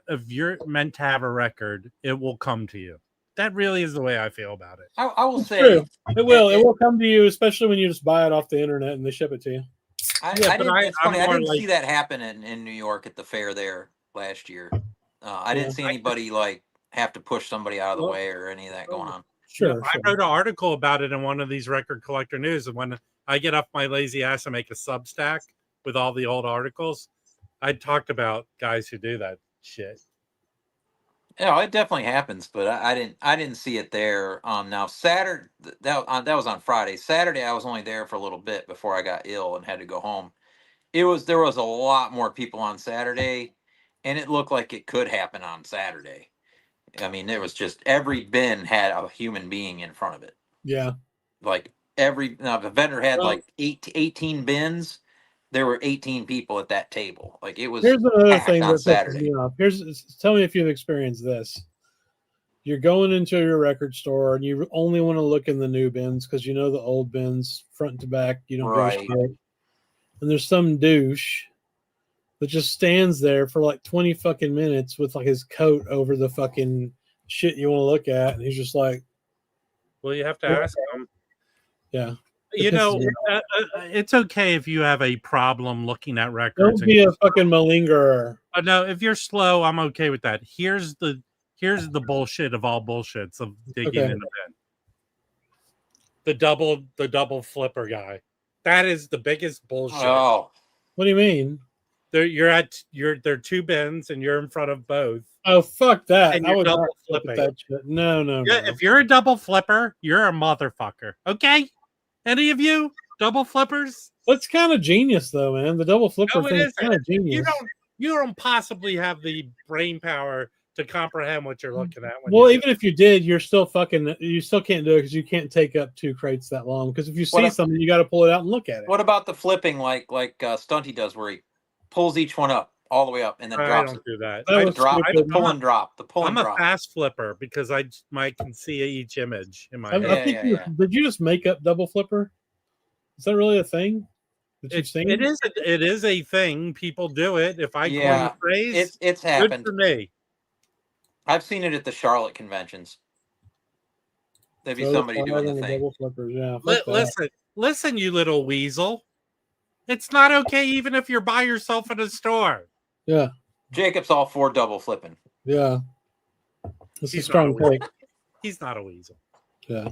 If you're meant to have a record, it will come to you. That really is the way I feel about it. I will say true. It will. It will come to you, especially when you just buy it off the internet and they ship it to you. I didn't see that happen in New York at the fair there last year. I didn't see anybody like have to push somebody out of the way or any of that going on. Sure. I wrote an article about it in one of these record collector news, and when I get off my lazy ass and make a Substack with all the old articles, I talked about guys who do that shit. Yeah, it definitely happens, but I didn't see it there. Now Saturday that was on Friday. Saturday I was only there for a little bit before I got ill and had to go home. There was a lot more people on Saturday, and it looked like it could happen on Saturday. I mean, there was just every bin had a human being in front of it. Yeah, like the vendor had like 18 bins. There were 18 people at that table. Like it was. Here's another thing on Saturday. Tell me if you've experienced this. you're going into your record store and you only want to look in the new bins because you know the old bins front to back. You don't give a shit. And there's some douche that just stands there for like 20 fucking minutes with like his coat over the fucking shit you want to look at, and he's just like, well, you have to ask him. Yeah. You know, it's okay if you have a problem looking at records. Don't be a fucking malingerer. No, if you're slow, I'm okay with that. Here's the bullshit of all bullshits of digging in the bin. The double flipper guy. That is the biggest bullshit. Oh, what do you mean? There are two bins and you're in front of both. Oh, fuck that! And I would double not flip flipping. that shit. No. Yeah, if you're a double flipper, you're a motherfucker. Okay, any of you double flippers? That's kind of genius, though, man. The double flipper thing is kind of genius. You don't possibly have the brain power to comprehend what you're looking at. Well, even if you did, you still can't do it because you can't take up 2 crates that long. Because if you see something, you got to pull it out and look at it. What about the flipping like Stunty does, where he pulls each one up all the way up and then drops it? I don't do that. The pull and drop. I'm a fast flipper because I can see each image in my head. I think did you just make up double flipper? Is that really a thing? It is a thing. People do it. If I coin the phrase, it's happened good for me. I've seen it at the Charlotte conventions. There'd be somebody doing the thing. Double flippers, yeah. Listen, you little weasel. It's not okay even if you're by yourself in a store. Yeah. Jacob's all for double flipping. Yeah. This is a strong take. He's not a weasel. Yeah.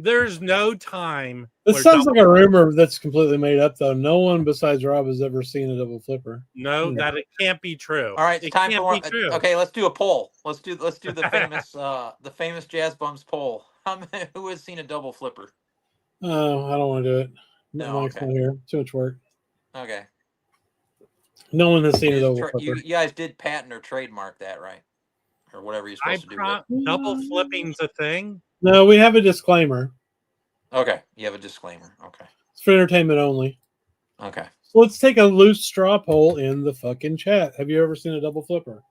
There's no time. This sounds like a rumor that's completely made up, though. No one besides Rob has ever seen a double flipper. No, that it can't be true. All right, it's time for one. Okay, let's do a poll. Let's do the famous Jazz Bums poll. Who has seen a double flipper? Oh, I don't want to do it. No, Mike's not here. Too much work. Okay. No one has seen a double flipper. You guys did patent or trademark that, right? Or whatever you're supposed to do. Double flipping's a thing? No, we have a disclaimer. Okay, you have a disclaimer. Okay. It's for entertainment only. Okay. So let's take a loose straw poll in the fucking chat. Have you ever seen a double flipper?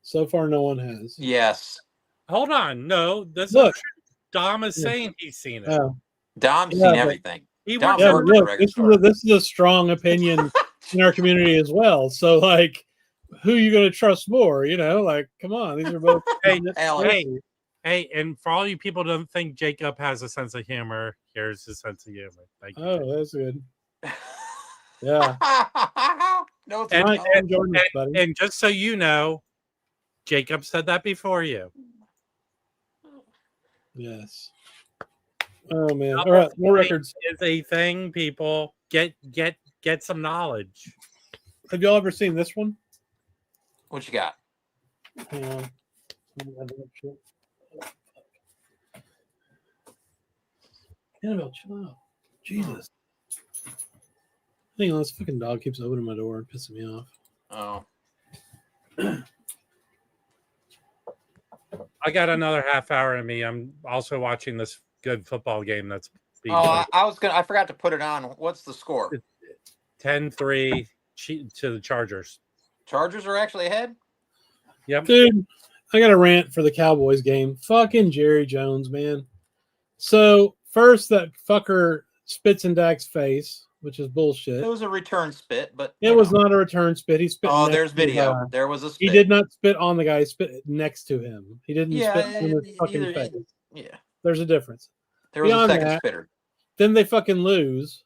So far, no one has. Yes. Hold on. No, Dom is saying he's seen it. Oh. Dom's seen everything. This is a strong opinion in our community as well. So, like, who are you going to trust more? You know, like, come on. These are both. Hey, and for all you people who don't think Jacob has a sense of humor, here's his sense of humor. Thank you. Oh, that's good. Yeah. No, and just so you know, Jacob said that before you. Yes. Oh man! All right, more records. Is a thing. People get some knowledge. Have y'all ever seen this one? What you got? Hang on. Annabelle, chill out. Jesus. Hang on, this fucking dog keeps opening my door and pissing me off. Oh. I got another half hour in me. I'm also watching this good football game that's being played. I forgot to put it on. What's the score? 10-3 to the Chargers. Chargers are actually ahead? Yep. Dude, I got a rant for the Cowboys game. Fucking Jerry Jones, man. So, first, that fucker spits in Dak's face, which is bullshit. It was a return spit, but it was not a return spit. He spit. Oh, there's video. There was a spit. He did not spit on the guy. He spit next to him. He didn't spit in his fucking face. Yeah. There's a difference. There was a second spitter. Then they fucking lose.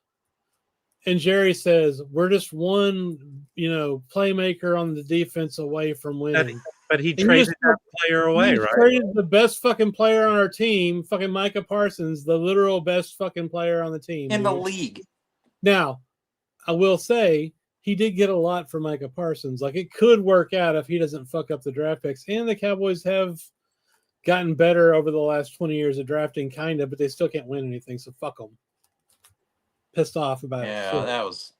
And Jerry says, we're just one, playmaker on the defense away from winning. But he traded that player away, right? Traded the best fucking player on our team, fucking Micah Parsons, the literal best fucking player on the team. In the league. Now, I will say, he did get a lot from Micah Parsons. Like, it could work out if he doesn't fuck up the draft picks. And the Cowboys have gotten better over the last 20 years of drafting, kind of, but they still can't win anything, so fuck them. Pissed off about it. Yeah, that was...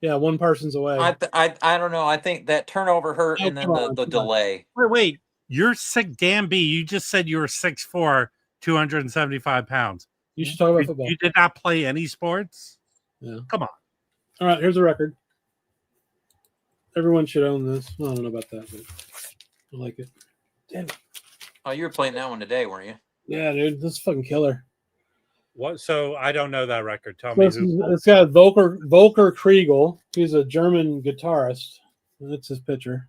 Yeah, one person's away. I don't know. I think that turnover hurt, and then the delay. Wait. You're sick, Dan B. You just said you were 6'4", 275 pounds. You should talk about football. You did not play any sports? Yeah. Come on. All right, here's a record. Everyone should own this. Well, I don't know about that, but I like it. Damn it. Oh, you were playing that one today, weren't you? Yeah, dude, this is fucking killer. What? So I don't know that record. Tell So me it's, who. it's got Volker Kriegel. He's a German guitarist. That's his picture.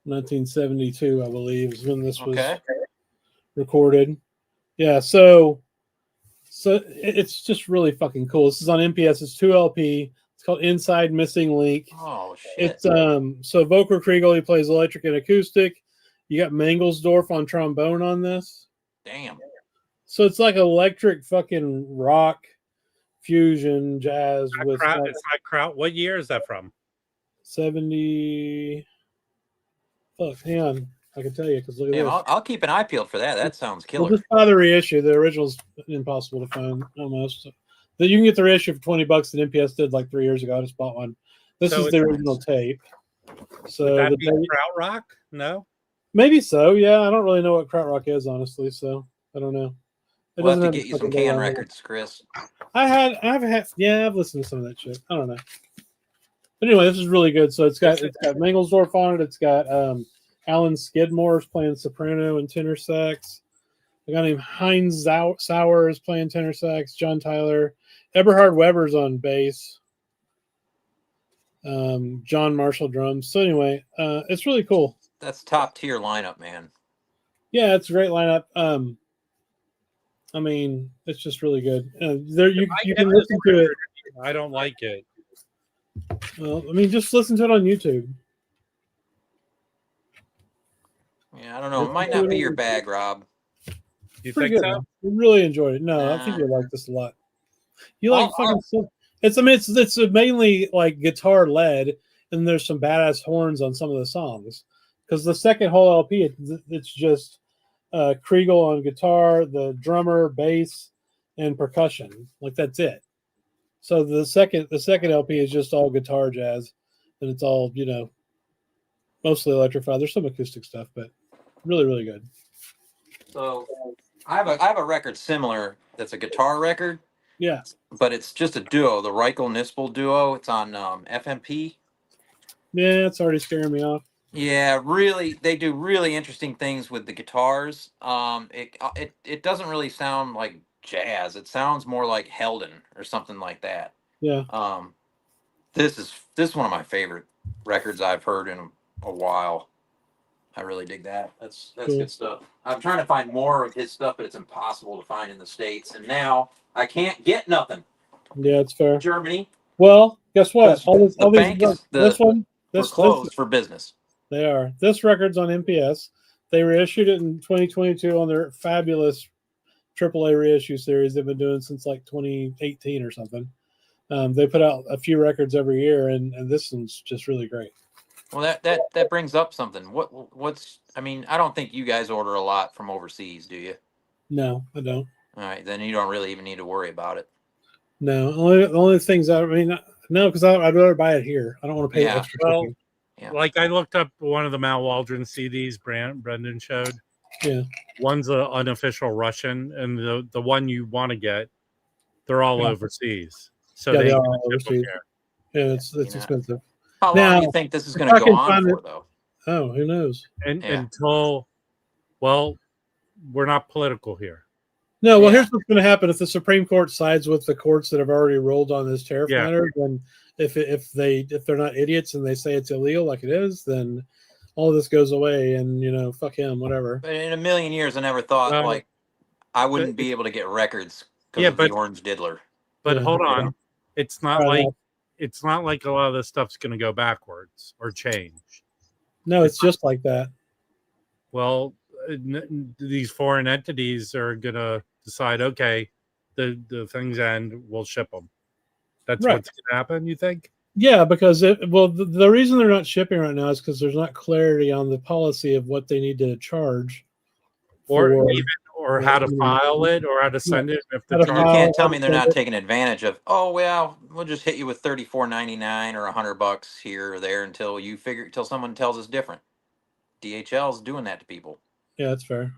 1972, I believe, is when this was recorded. Yeah, so it's just really fucking cool. This is on MPS. It's 2 LP. It's called Inside Missing Link. Oh shit! It's so Volker Kriegel, he plays electric and acoustic. You got Mangelsdorf on trombone on this. Damn. So it's like electric fucking rock fusion jazz with It's like Kraut. What year is that from? 70. Fuck, hang on. I can tell you because look at Damn, this. I'll keep an eye peeled for that. That sounds killer. Well, just buy the reissue. The original's impossible to find almost. But you can get the reissue for $20 that MPS did like 3 years ago. I just bought one. This is the original tape. So would that the be Krautrock? No. maybe so. Yeah, I don't really know what Krautrock is honestly. So I don't know. We'll have to get you some can records, Chris. I've listened to some of that shit. I don't know. But anyway, this is really good. So it's got Mangelsdorf on it. It's got Alan Skidmore's playing soprano and tenor sax. A guy named Heinz Sauer is playing tenor sax. John Tyler, Eberhard Weber's on bass. John Marshall drums. So anyway, it's really cool. That's top tier lineup, man. Yeah, it's a great lineup. I mean, it's just really good. There, you can listen to it. I don't like it. Well, I mean, just listen to it on YouTube. Yeah, I don't know. It might not be your bag, Rob. You think so? I really enjoyed it. No, I think you'll like this a lot. You like fucking. It's mainly like guitar led, and there's some badass horns on some of the songs. Because the second whole LP, it's just Kriegel on guitar, the drummer, bass, and percussion. Like that's it. So the second LP is just all guitar jazz, and it's all mostly electrified. There's some acoustic stuff, but really, really good. So I have a record similar that's a guitar record. Yeah. But it's just a duo, the Reichel-Nispel duo. It's on FMP. Yeah, it's already scaring me off. Yeah, really, they do really interesting things with the guitars. It doesn't really sound like jazz. It sounds more like Helden or something like that. Yeah. This is one of my favorite records I've heard in a while. I really dig that. That's cool. Good stuff. I'm trying to find more of his stuff, but it's impossible to find in the States. And now I can't get nothing. Yeah, it's fair. Germany. Well, guess what? This one, they're closed for business. They are. This record's on MPS. They reissued it in 2022 on their fabulous AAA reissue series they've been doing since like 2018 or something. They put out a few records every year, and this one's just really great. Well, that brings up something. What's I mean, I don't think you guys order a lot from overseas, do you? No, I don't. All right, then you don't really even need to worry about it. No, only things no, because I'd rather buy it here. I don't want to pay extra. Well, like I looked up one of the Mal Waldron CDs Brendan showed. Yeah, one's an unofficial Russian, and the one you want to get, they're all overseas. So they are overseas. Yeah, it's expensive. How long do you think this is going to go on for, though? Oh, who knows? Until, well, we're not political here. No, well, here's what's going to happen. If the Supreme Court sides with the courts that have already ruled on this tariff matter, then if they're not idiots and they say it's illegal like it is, then all of this goes away and, fuck him, whatever. But in a million years, I never thought, I wouldn't be able to get records because of the Orange Diddler. But hold on. It's not like a lot of this stuff's going to go backwards or change. No, it's just like that. Well, these foreign entities are going to decide, okay, the things end, we'll ship them. That's what's going to happen, you think? Yeah, because the reason they're not shipping right now is because there's not clarity on the policy of what they need to charge. Or how to file it, or how to send it. If you can't tell me they're not taking advantage of. Oh well, we'll just hit you with $34.99 or $100 here or there until someone tells us different. DHL's doing that to people. Yeah, that's fair.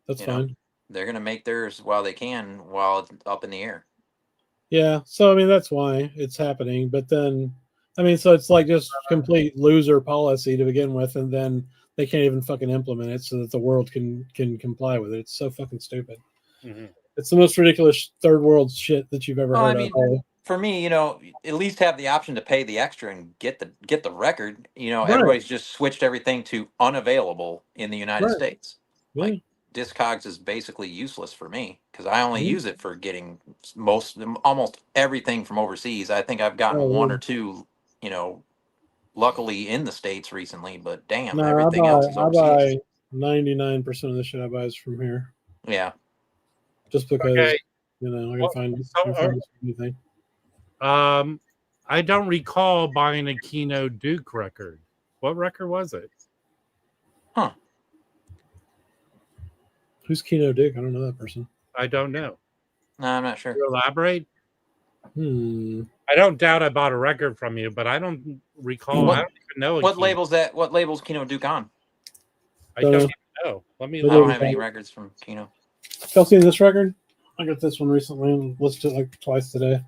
That's fine. They're gonna make theirs while they can, while it's up in the air. Yeah, so I mean that's why it's happening. But then, so it's like just complete loser policy to begin with, and then they can't even fucking implement it so that the world can comply with it. It's so fucking stupid. Mm-hmm. It's the most ridiculous third world shit that you've ever heard of. For me, at least have the option to pay the extra and get the record. Right. Everybody's just switched everything to unavailable in the United Right. States. Yeah. Like Discogs is basically useless for me because I only use it for getting almost everything from overseas. I think I've gotten one or two, luckily in the States recently, but damn, everything else is overseas. I buy 99% of the shit I buy is from here. Yeah. Just because, I can find anything. I don't recall buying a Kino Duke record. What record was it? Huh. Who's Kino Duke? I don't know that person. I don't know. No, I'm not sure. Can you elaborate? I don't doubt I bought a record from you, but I don't recall. I don't even know. What label's Kino Duke on? I don't even know. I don't have any records from Kino. Y'all seen this record? I got this one recently and listened to it like twice today.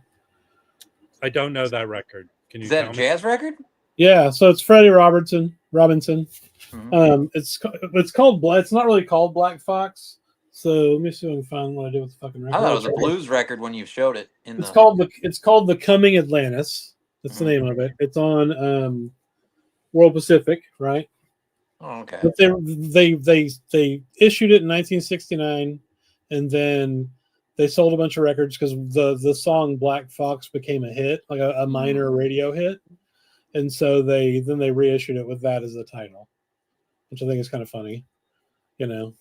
I don't know that record. Can you? Is that a jazz record? Yeah, so it's Freddie Robinson. Mm-hmm. It's called Black. It's not really called Black Fox. So let me see if I can find what I did with the fucking record. I thought it was a blues record when you showed it. It's called The Coming Atlantis. That's the name of it. It's on World Pacific, right? Oh, okay. But they issued it in 1969, and then they sold a bunch of records because the song Black Fox became a hit, like a minor radio hit, and so they reissued it with that as the title, which I think is kind of funny,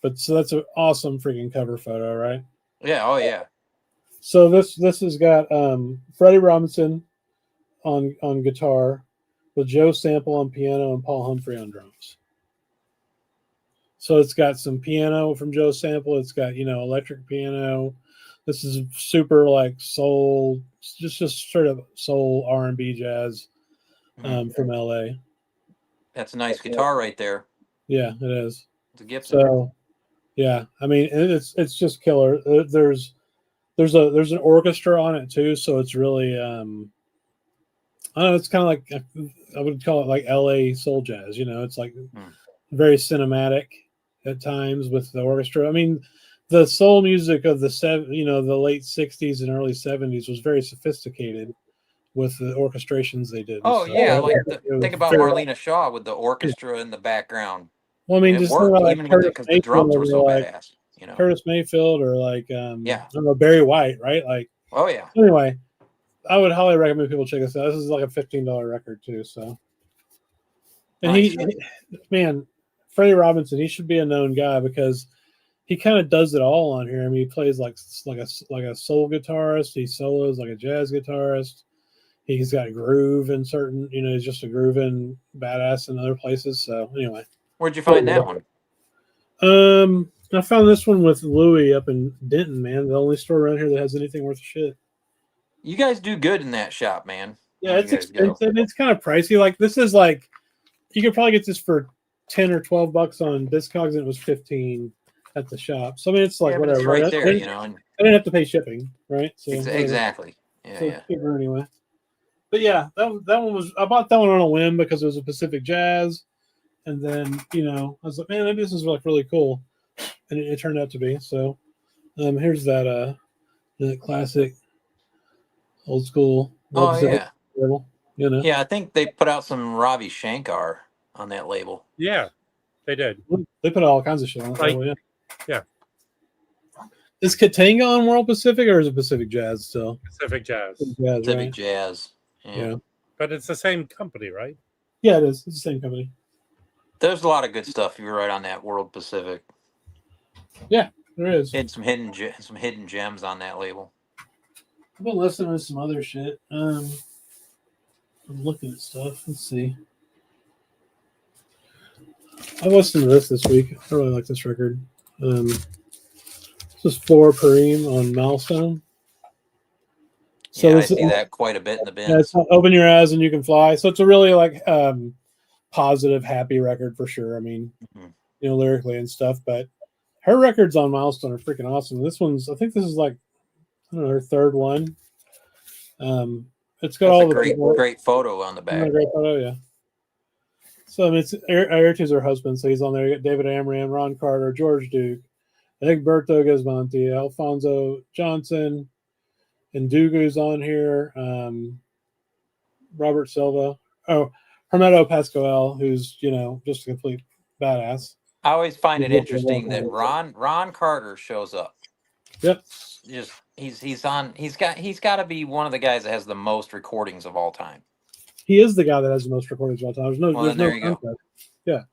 But so that's an awesome freaking cover photo, right? Yeah. Oh yeah. So this has got Freddie Robinson on guitar, with Joe Sample on piano and Paul Humphrey on drums. So it's got some piano from Joe Sample. It's got electric piano. This is super like soul, just straight up soul R&B jazz from LA. That's a nice guitar right there. Yeah, it is. It's a Gibson. So yeah, I mean it's just killer. There's an orchestra on it too, so it's really I don't know, it's kind of like I would call it like LA soul jazz. It's like very cinematic at times with the orchestra. I mean, the soul music of the late 60s and early 70s was very sophisticated with the orchestrations they did. Oh yeah, think about Marlena Shaw with the orchestra in the background. Well, I mean, just think about even because the drums were so badass. Curtis Mayfield or I don't know, Barry White, right? Like, oh yeah. Anyway, I would highly recommend people check this out. This is like a $15 record too. So, and nice. Man, Freddie Robinson, he should be a known guy because he kind of does it all on here. I mean, he plays like a soul guitarist. He solos like a jazz guitarist. He's got groove in certain, he's just a grooving badass in other places. So anyway, where'd you find that one? I found this one with Louie up in Denton, man. The only store around here that has anything worth a shit. You guys do good in that shop, man. Yeah, it's expensive. It's kind of pricey. Like this is like you could probably get this for $10 or $12 on Discogs, and it was $15 at the shop. So I mean, it's like whatever. It's right there, I didn't have to pay shipping, right? So exactly. Yeah, so cheaper anyway. But yeah, that one was. I bought that one on a whim because it was a Pacific Jazz, and then I was like, man, maybe this is like really cool, and it turned out to be. So here's that classic, old school. Yeah. Label, Yeah, I think they put out some Ravi Shankar on that label. Yeah, they did. They put all kinds of shit on that label, yeah. Is Katanga on World Pacific or is it Pacific Jazz still? Pacific Jazz. Pacific Jazz. Yeah. But it's the same company, right? Yeah, it is. It's the same company. There's a lot of good stuff. You're right on that World Pacific. Yeah, there is. And some hidden gems on that label. I've been listening to some other shit. I'm looking at stuff. Let's see. I listened to this week. I really like this record. This is Flora Parim on Milestone. So yeah, I see that quite a bit in the bins. Yeah, it's Open Your Eyes and You Can Fly. So it's a really positive, happy record for sure. I mean, lyrically and stuff. But her records on Milestone are freaking awesome. I think this is like, I don't know, her third one. It's got all the great photo on the back. Great photo, yeah. So I mean, it's Ayrton's her husband, so he's on there. You got David Amram, Ron Carter, George Duke, Egberto Gismonti, Alfonso Johnson, and Dugu's on here. Robert Silva. Oh, Hermeto Pascoal, who's just a complete badass. I always find it interesting that Ron Carter shows up. Yep. Just he's got to be one of the guys that has the most recordings of all time. He is the guy that has the most recordings of all time. There's no contest. Yeah.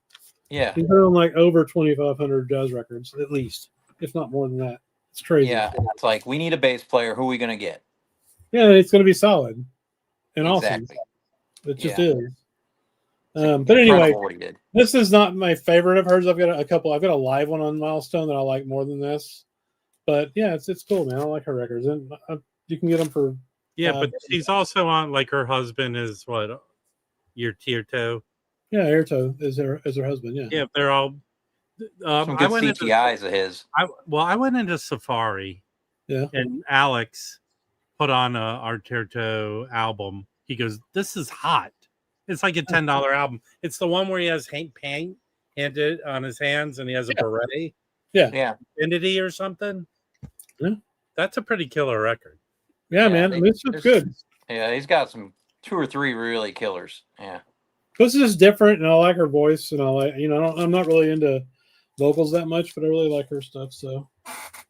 Yeah. He's done like over 2,500 jazz records, at least, if not more than that. It's crazy. Yeah. It's like, we need a bass player. Who are we going to get? Yeah, it's going to be solid and Exactly. awesome. It just is. But anyway, this is not my favorite of hers. I've got a couple. I've got a live one on Milestone that I like more than this. But yeah, it's cool, man. I like her records, and you can get them for. Yeah, but she's also on, like, her husband is what, your Tierto. Yeah, Ayrton is her husband. Yeah. Yeah, they're all. Some good CTIs of his. I went into Safari. Yeah. And Alex put on our Tierto album. He goes, "This is hot." It's like a $10 album. It's the one where he has paint painted on his hands, and he has a beret. Yeah. Infinity or something. Yeah. That's a pretty killer record. Yeah, man. This is good. Yeah, he's got 2 or 3 really killers. Yeah. This is different, and I like her voice, and I like, I'm not really into vocals that much, but I really like her stuff, so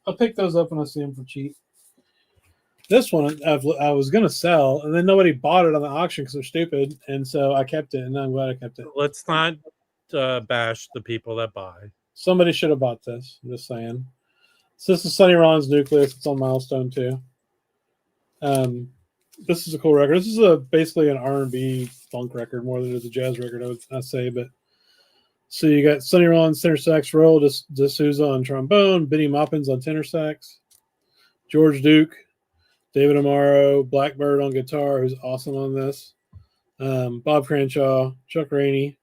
I'll pick those up when I see them for cheap. This one I was going to sell, and then nobody bought it on the auction because they're stupid, and so I kept it, and I'm glad I kept it. Let's not bash the people that buy. Somebody should have bought this. I'm just saying. So this is Sonny Rollins' Nucleus. It's on Milestone too. This is a cool record. This is basically an R&B funk record more than it is a jazz record, I say. But so you got Sonny Rollins tenor sax, Roll D'Souza on trombone, Benny Maupins on tenor sax, George Duke, David Amaro, Blackbird on guitar, who's awesome on this, Bob Cranshaw, Chuck Rainey,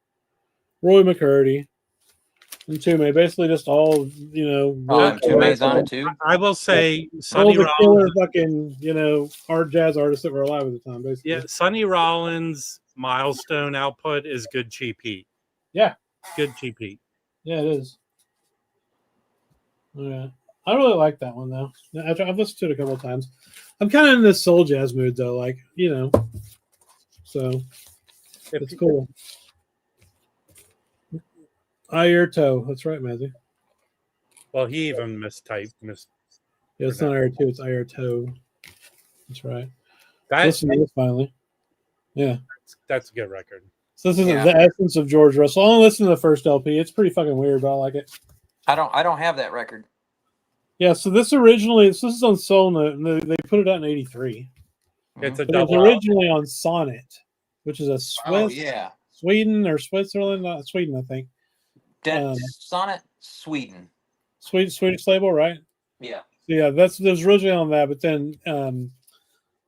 Roy McCurdy, and Toomey. Basically just all, Toomey's on it too. I will say Sonny Rollins, killer fucking, hard jazz artists that were alive at the time, basically. Yeah, Sonny Rollins' Milestone output is good cheap heat. Yeah. Good cheap heat. Yeah, it is. Yeah. I really like that one, though. I've listened to it a couple of times. I'm kind of in this soul jazz mood, though, so it's cool. Ayrton. That's right, Mazzy. Well, he even mistyped. Yeah, it's not Ayrton, it's Ayrton. That's right. Listen to this finally. Yeah. That's a good record. So this is the essence of George Russell. I only listened to the first LP. It's pretty fucking weird, but I like it. I don't have that record. Yeah, so this is on Soul Note, and they put it out in '83. It's a but double. It was originally on Sonnet, which is a Sweden or Switzerland, not Sweden, I think. Sonnet, Sweden. Swedish label, right? Yeah. So yeah, that was originally on that, but then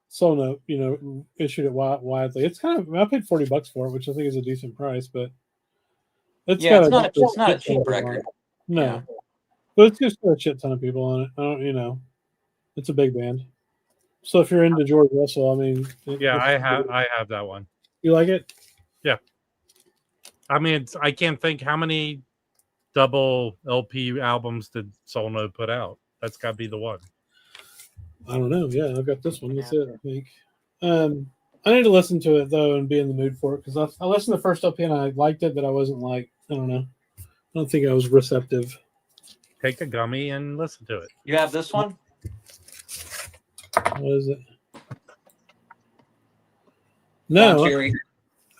Soul Note, issued it widely. It's kind of, I paid $40 for it, which I think is a decent price, but it's not a cheap record. No. Yeah. But it's just got a shit ton of people on it. I don't, it's a big band. So if you're into George Russell, I mean, I have that one. You like it? Yeah. I mean, I can't think how many double LP albums did Soul Note put out. That's got to be the one. I don't know. Yeah, I've got this one. That's it, I think. I need to listen to it though and be in the mood for it because I listened to the first LP and I liked it, but I wasn't I don't know. I don't think I was receptive. Take a gummy and listen to it. You have this one? What is it? No.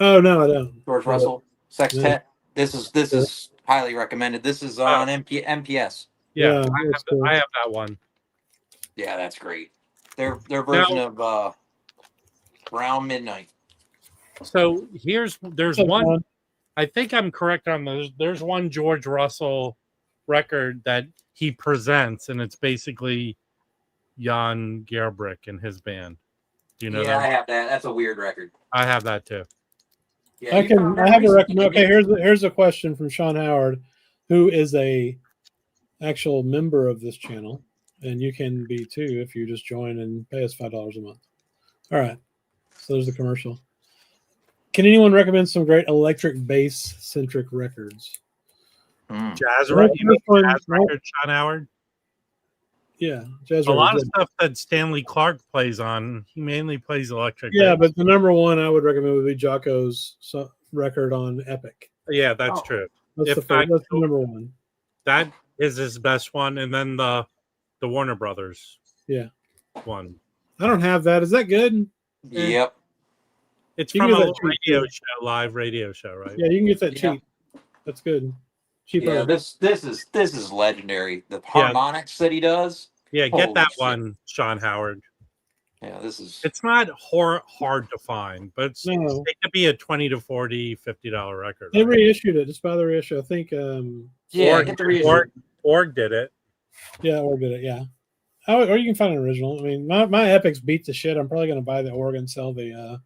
Oh no, I don't. George Russell Sextet. Yeah. This is highly recommended. This is on MPS. Yeah, I have that one. Yeah, that's great. Their version of Round Midnight. So there's one. I think I'm correct on those. There's one George Russell record that he presents, and it's basically Jan Gerbrich and his band. Do you know that? I have that. That's a weird record. I have that too. Yeah, I have a record. Okay, here's a question from Sean Howard, who is a actual member of this channel, and you can be too if you just join and pay us $5 a month. All right. So there's the commercial. Can anyone recommend some great electric bass centric records? Jazz, Well, you mean one, jazz record, Sean Howard? Yeah, jazz A lot of records. stuff that Stanley Clark plays on, he mainly plays electric. Yeah, bass. but the number one I would recommend would be Jocko's record on Epic. Yeah, that's true. That's If that's the number one. That is his best one, and then the Warner Brothers. Yeah. One. I don't have that. Is that good? Yep. It's You from can a get that cheap, radio too. show, live radio show, right? Yeah, you can get that Yeah. cheap. That's good. Cheaper. Yeah, this is legendary. The harmonics that he does. Yeah, get Holy that shit. one, Sean Howard. Yeah, this is. It's not hard to find, but No. it could be a $20 to $40, $50 record. They right? reissued it. Just buy the reissue. I think. Yeah, get the reissue. Org did it. Yeah, or did it? Yeah. Or you can find an original. I mean, my Epics beat the shit. I'm probably going to buy the org and sell the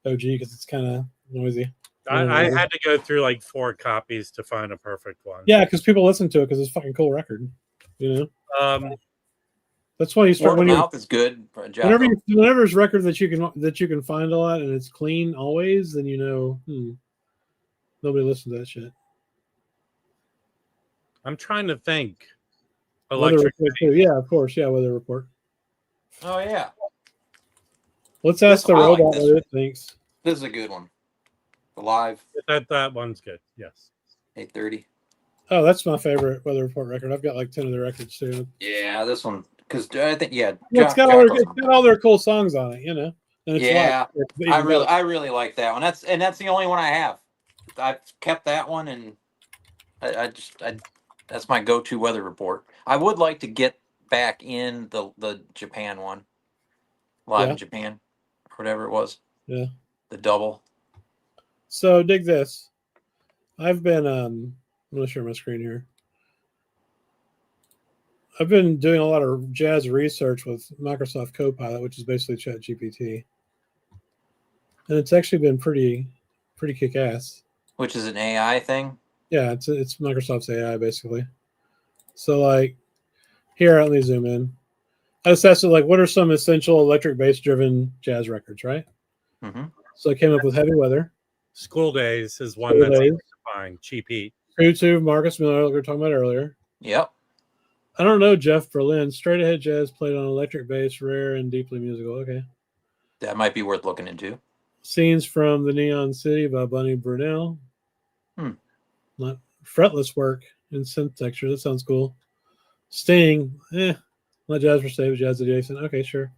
OG because it's kind of noisy. I had to go through like 4 copies to find a perfect one. Yeah, because people listen to it because it's a fucking cool record. You know. That's why you start Word when of you mouth is good. whenever there's records that you can find a lot and it's clean always, then you know nobody listens to that shit. I'm trying to think. Weather Electric. Report too. Yeah, of course. Yeah, Weather Report. Oh yeah, Let's ask the I like robot this what one. it thinks. this is a good one. The live That one's good. Yes. 830. Oh, that's my favorite Weather Report record. I've got like 10 of the records too. Yeah, this one because I think It's got all their cool songs on it, you know. And it's Yeah, live. I really like that one. That's the only one I have. I've kept that one, and I that's my go-to weather report. I would like to get back in the Japan one, live in Japan, or whatever it was. Yeah, the double. So dig this. I've been I'm gonna share my screen here. I've been doing a lot of jazz research with Microsoft Copilot, which is basically ChatGPT, and it's actually been pretty kick-ass. Which is an AI thing. Yeah, it's Microsoft's AI basically. So like here, let me zoom in. I just asked it like, what are some essential electric bass driven jazz records, right? Mm-hmm. So I came up with Heavy Weather. School Days is one that's easy to find. Cheap Heat. True Marcus Miller, like we were talking about earlier. Yep. I don't know Jeff Berlin. Straight ahead jazz played on electric bass, rare and deeply musical. Okay. That might be worth looking into. Scenes from the Neon City by Bunny Brunel. Not fretless work in synth texture. That sounds cool. Sting, not jazz per se, but jazz adjacent. Okay, sure.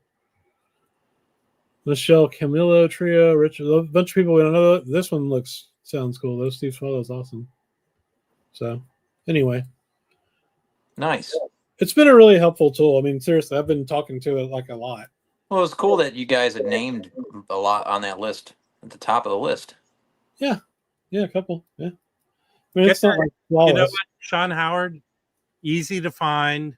Michelle Camillo Trio, Richard, a bunch of people we don't know. This one sounds cool though. Steve Swallow's awesome. So, anyway, Nice. it's been a really helpful tool. I mean, seriously, I've been talking to it like a lot. Well, it's cool that you guys had named a lot on that list at the top of the list. Yeah, a couple. Yeah, I mean, it's not like flawless. You know what, Sean Howard, easy to find,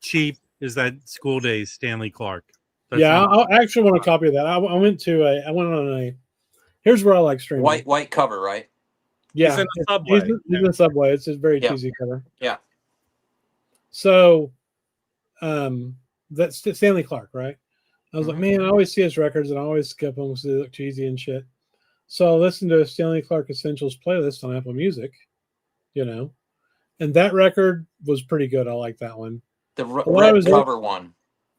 cheap is that School Days Stanley Clark. I actually want a copy of that. I went on a. Here's where I like streaming. White cover, right? Yeah, he's in the subway. He's in the subway. It's a very cheesy cover. Yeah. So, that's Stanley Clark, right? I was like, man, I always see his records and I always skip them because they look cheesy and shit. So I listened to a Stanley Clark Essentials playlist on Apple Music, and that record was pretty good. I like that one. The red cover one.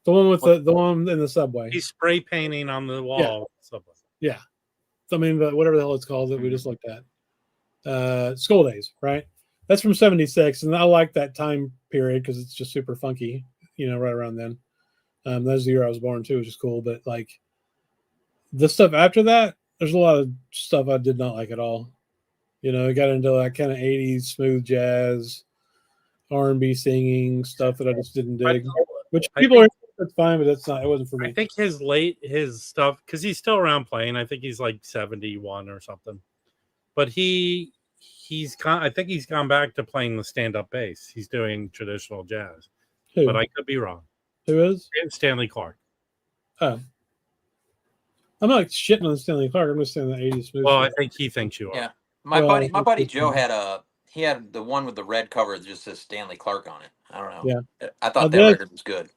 The one with the one in the subway. He's spray painting on the wall. Yeah. Subway. Yeah. I mean, whatever the hell it's called that we just looked at. School Days, right? That's from 76, and I like that time period because it's just super funky, right around then. That was the year I was born too, which is cool. But like the stuff after that, there's a lot of stuff I did not like at all. It got into that kind of 80s smooth jazz, R&B singing stuff that I just didn't dig. Which people are, that's fine, but it wasn't for me. I think his stuff, because he's still around playing. I think he's like 71 or something. But I think he's gone back to playing the stand-up bass. He's doing traditional jazz. Who? But I could be wrong. Who is? Stanley Clark. Oh. I'm not shitting on Stanley Clark. I'm just saying the 80s smooth. Well, I think he thinks you are. Yeah. My buddy Joe had the one with the red cover that just says Stanley Clark on it. I don't know. Yeah. I thought that record was good.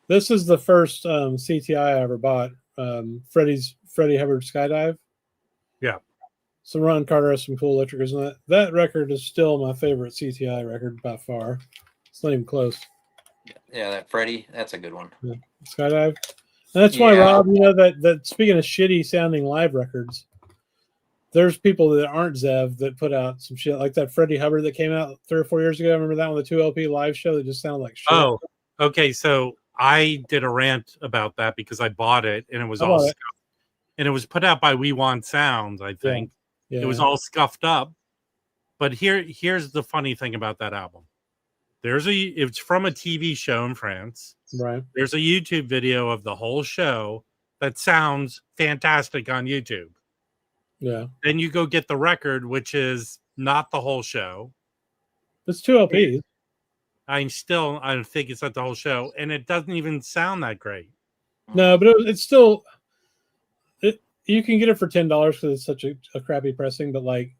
This is the first CTI I ever bought. Freddie Hubbard Skydive. Yeah. So Ron Carter has some cool electric, and that record is still my favorite CTI record by far. It's not even close. Yeah, that Freddie, that's a good one. Yeah. Skydive. And that's why, Rob, that speaking of shitty sounding live records, there's people that aren't Zev that put out some shit like that Freddie Hubbard that came out 3 or 4 years ago. I remember that one, the 2 LP live show that just sounded like shit. Oh, okay. So I did a rant about that because I bought it and it was and it was put out by We Want Sounds, I think. Yeah. It was all scuffed up. But here's the funny thing about that album. It's from a TV show in France. Right. There's a YouTube video of the whole show that sounds fantastic on YouTube. Yeah. Then you go get the record, which is not the whole show. It's 2 LPs. I think it's not the whole show, and it doesn't even sound that great. No, but it's still. You can get it for $10 because it's such a crappy pressing, but like,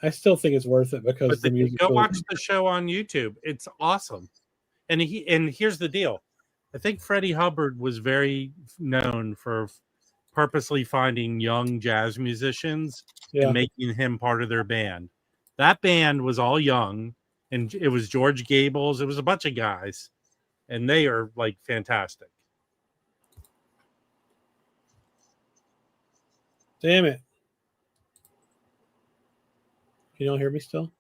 I still think it's worth it because the music. Go watch the show on YouTube; it's awesome. And here's the deal: I think Freddie Hubbard was very known for purposely finding young jazz musicians and making him part of their band. That band was all young, and it was George Gables. It was a bunch of guys, and they are like fantastic. Damn it. You don't hear me still?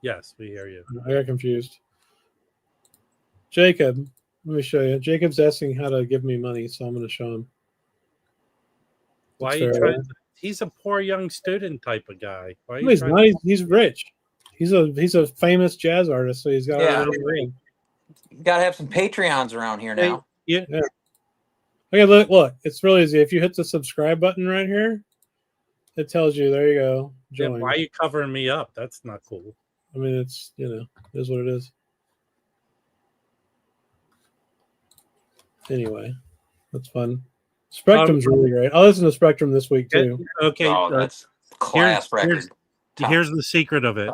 Yes, we hear you. I got confused. Jacob, let me show you. Jacob's asking how to give me money, so I'm going to show him. Why are you trying? He's a poor young student type of guy. Why are you he's not. He's rich. He's a famous jazz artist, so he's got. You got to have some Patreons around here now. Yeah. Okay, look. It's really easy. If you hit the subscribe button right here, it tells you. There you go. Join. Yeah, why are you covering me up? That's not cool. I mean, it's it is what it is. Anyway, that's fun. Spectrum's really great. I'll listen to Spectrum this week too. Okay, that's class record. Here's the secret of it.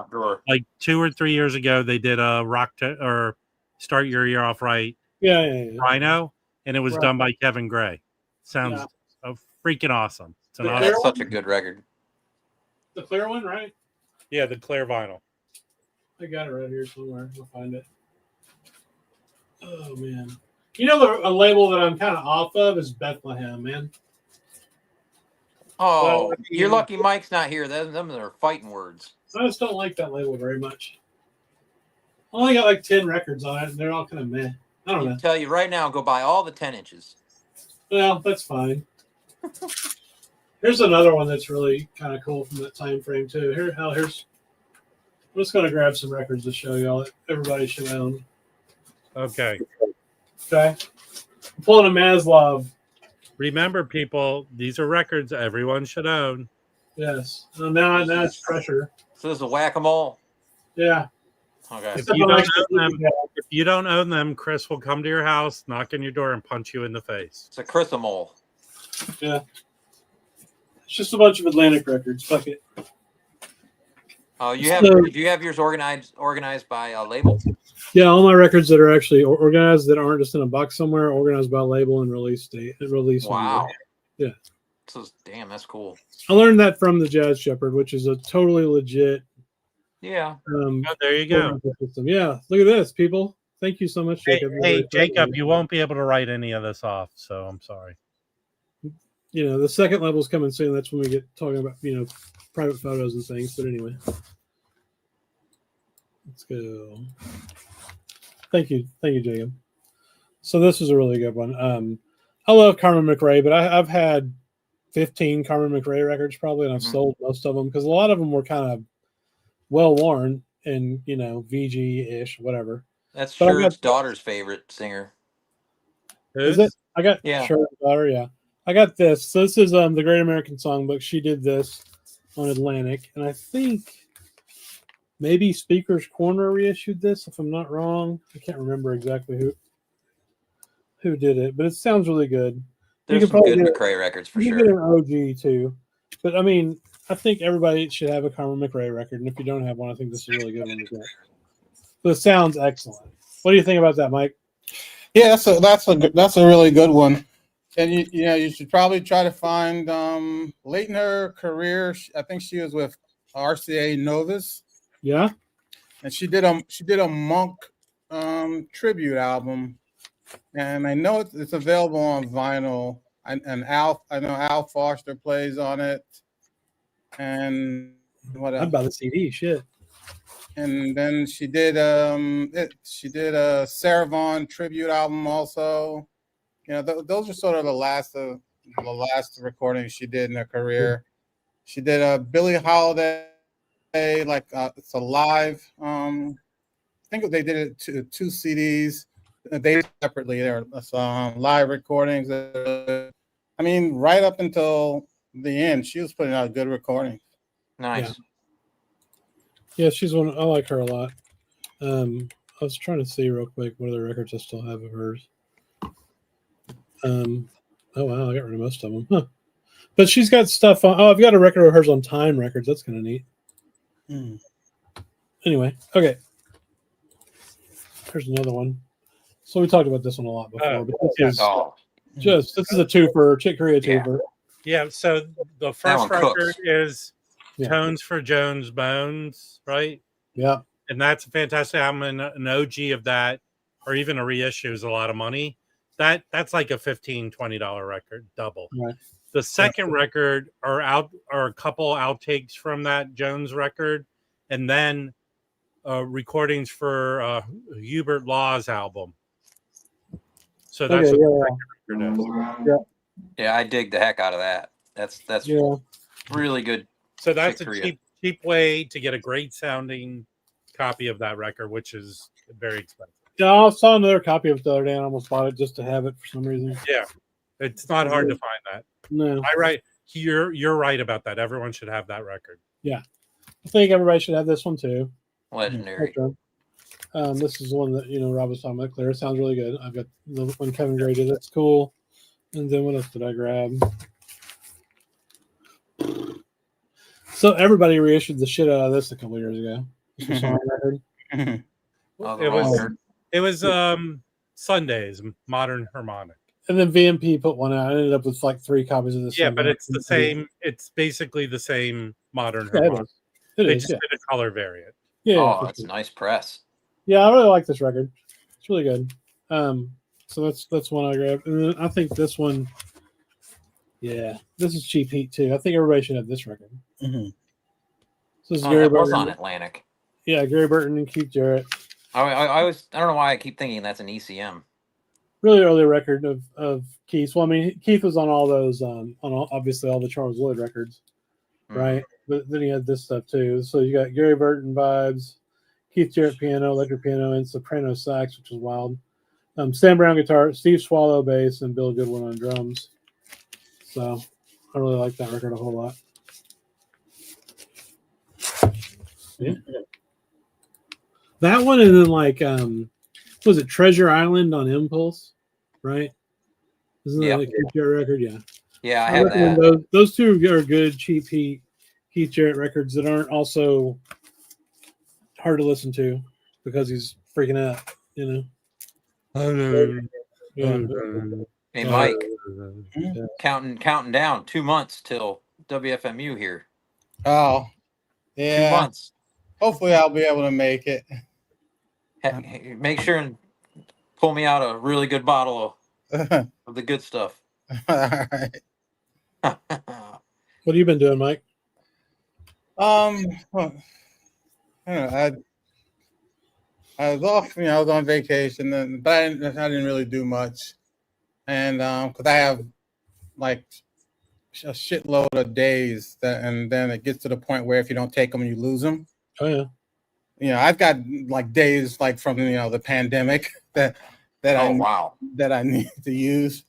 Like 2 or 3 years ago, they did a or Start Your Year Off Right. Yeah. Rhino, and it was done by Kevin Gray. Sounds freaking awesome. That's such a good record. The clear one, right? Yeah, the clear vinyl. I got it right here somewhere. I'll find it. Oh man. You know, a label that I'm kind of off of is Bethlehem, man. Oh, you're lucky Mike's not here. Them are fighting words. I just don't like that label very much. I only got like 10 records on it, and they're all kind of meh. I don't know. Tell you right now, go buy all the 10 inches. Well, that's fine. Here's another one that's really kind of cool from that time frame too. Here's. I'm just going to grab some records to show y'all that everybody should own. Okay. I'm pulling a Maslov. Remember, people, these are records everyone should own. Yes. Well, now it's pressure. So this is a whack-a-mole? Yeah. Okay. If you don't own them, Chris will come to your house, knock on your door, and punch you in the face. It's a Chris-a-mole. Yeah. It's just a bunch of Atlantic records. Fuck it. Oh, do you have yours organized by label? Yeah, all my records that are actually organized that aren't just in a box somewhere, organized by label and release date. Wow. Yeah. So damn, that's cool. I learned that from the Jazz Shepherd, which is a totally legit. Yeah. There you go. System. Yeah. Look at this, people. Thank you so much, Jacob. Hey, Jacob, you won't be able to write any of this off, so I'm sorry. The second level is coming soon. That's when we get talking about, private photos and things. But anyway, let's go. Thank you, Jacob. So this is a really good one. I love Carmen McRae, but I've had 15 Carmen McRae records probably, and I've sold most of them because a lot of them were kind of well worn and VG-ish, whatever. That's Sherrod's daughter's favorite singer. Is it? I got Sherrod's daughter. Yeah, I got this. So this is the Great American Songbook. She did this on Atlantic, and I think maybe Speaker's Corner reissued this, if I'm not wrong. I can't remember exactly who did it, but it sounds really good. There's some good McRae records for sure. You get an OG too, but I mean, I think everybody should have a Carmen McRae record, and if you don't have one, I think this is a really good one to get. But it sounds excellent. What do you think about that, Mike? Yeah, that's a really good one. And you should probably try to find late in her career. I think she was with RCA Novus. Yeah. And she did a Monk tribute album, and I know it's available on vinyl. I know Al Foster plays on it, and what else? I'd buy the CD. Shit. And then she did a Sarah Vaughan tribute album also. Those are sort of the last recordings she did in her career. She did a Billie Holiday, it's a live. I think they did it to 2 CDs. They separately. There are live recordings. I mean, right up until the end, she was putting out good recordings. Nice. Yeah, she's one. I like her a lot. I was trying to see real quick what other records I still have of hers. Oh wow, I got rid of most of them. Huh. But she's got stuff on. Oh, I've got a record of hers on Time Records. That's kind of neat. Anyway, okay. Here's another one. So we talked about this one a lot before, but this is a twofer, Chick Corea twofer. Yeah. So the first record is Tones for Jones Bones, right? Yeah. And that's a fantastic album, and an OG of that, or even a reissue, is a lot of money. That's like a $15-$20 record, double. Right. The second record are a couple outtakes from that Jones record, and then recordings for Hubert Law's album. So that's what the record is. Yeah, I dig the heck out of that. That's really good. So that's a cheap way to get a great sounding copy of that record, which is very expensive. Yeah, I saw another copy of it the other day and I almost bought it just to have it for some reason. Yeah. It's not hard to find that. No. You're right about that. Everyone should have that record. Yeah. I think everybody should have this one too. Legendary. This is the one that Rob was talking about. Clear. It sounds really good. I've got the one Kevin Gray did. That's cool. And then what else did I grab? So everybody reissued the shit out of this a couple of years ago. This was on record. It was Sundays, Modern Harmonic. And then VMP put one out. I ended up with like 3 copies of this. Yeah, but it's the same. It's basically the same Modern Harmonic. They just did a color variant. Yeah. Oh, that's a nice press. Yeah, I really like this record. It's really good. So that's one I grabbed. And then I think this one, this is Cheap Heat too. I think everybody should have this record. Mm-hmm. So this is Gary Burton. Was on Atlantic. Yeah, Gary Burton and Keith Jarrett. I don't know why I keep thinking that's an ECM. Really early record of Keith. Well, I mean, Keith was on all those, obviously all the Charles Lloyd records, right? But then he had this stuff too. So you got Gary Burton vibes, Keith Jarrett piano, electric piano, and soprano sax, which is wild. Stan Brown guitar, Steve Swallow bass, and Bill Goodwin on drums. So I really like that record a whole lot. Yeah. That one, and then like was it Treasure Island on Impulse, right? Isn't that a Keith Jarrett record? Yeah. Yeah, I have that. Those two are good cheap Heat Keith Jarrett records that aren't also hard to listen to because he's freaking out, Hey Mike, counting down 2 months till WFMU here. Oh, yeah. 2 months. Hopefully, I'll be able to make it. Make sure and pull me out a really good bottle of the good stuff. All right. What have you been doing, Mike? I was off. I was on vacation, but I didn't really do much. And because I have like a shitload of days, and then it gets to the point where if you don't take them, you lose them. Oh yeah. I've got like days like from the pandemic that I need to use.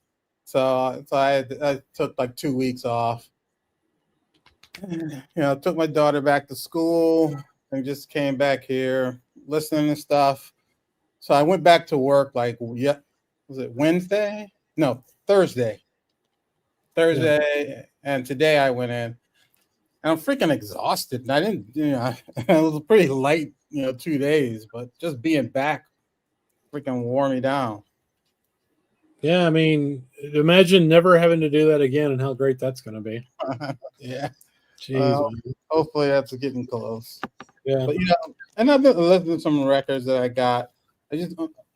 So I took like 2 weeks off. Took my daughter back to school and just came back here listening to stuff. So I went back to work was it Wednesday? No, Thursday. And today I went in. And I'm freaking exhausted. And I didn't, it was pretty light, 2 days, but just being back freaking wore me down. Yeah, I mean, imagine never having to do that again and how great that's going to be. Yeah. Jeez, man. Hopefully that's getting close. Yeah. But and I've been listening to some records that I got.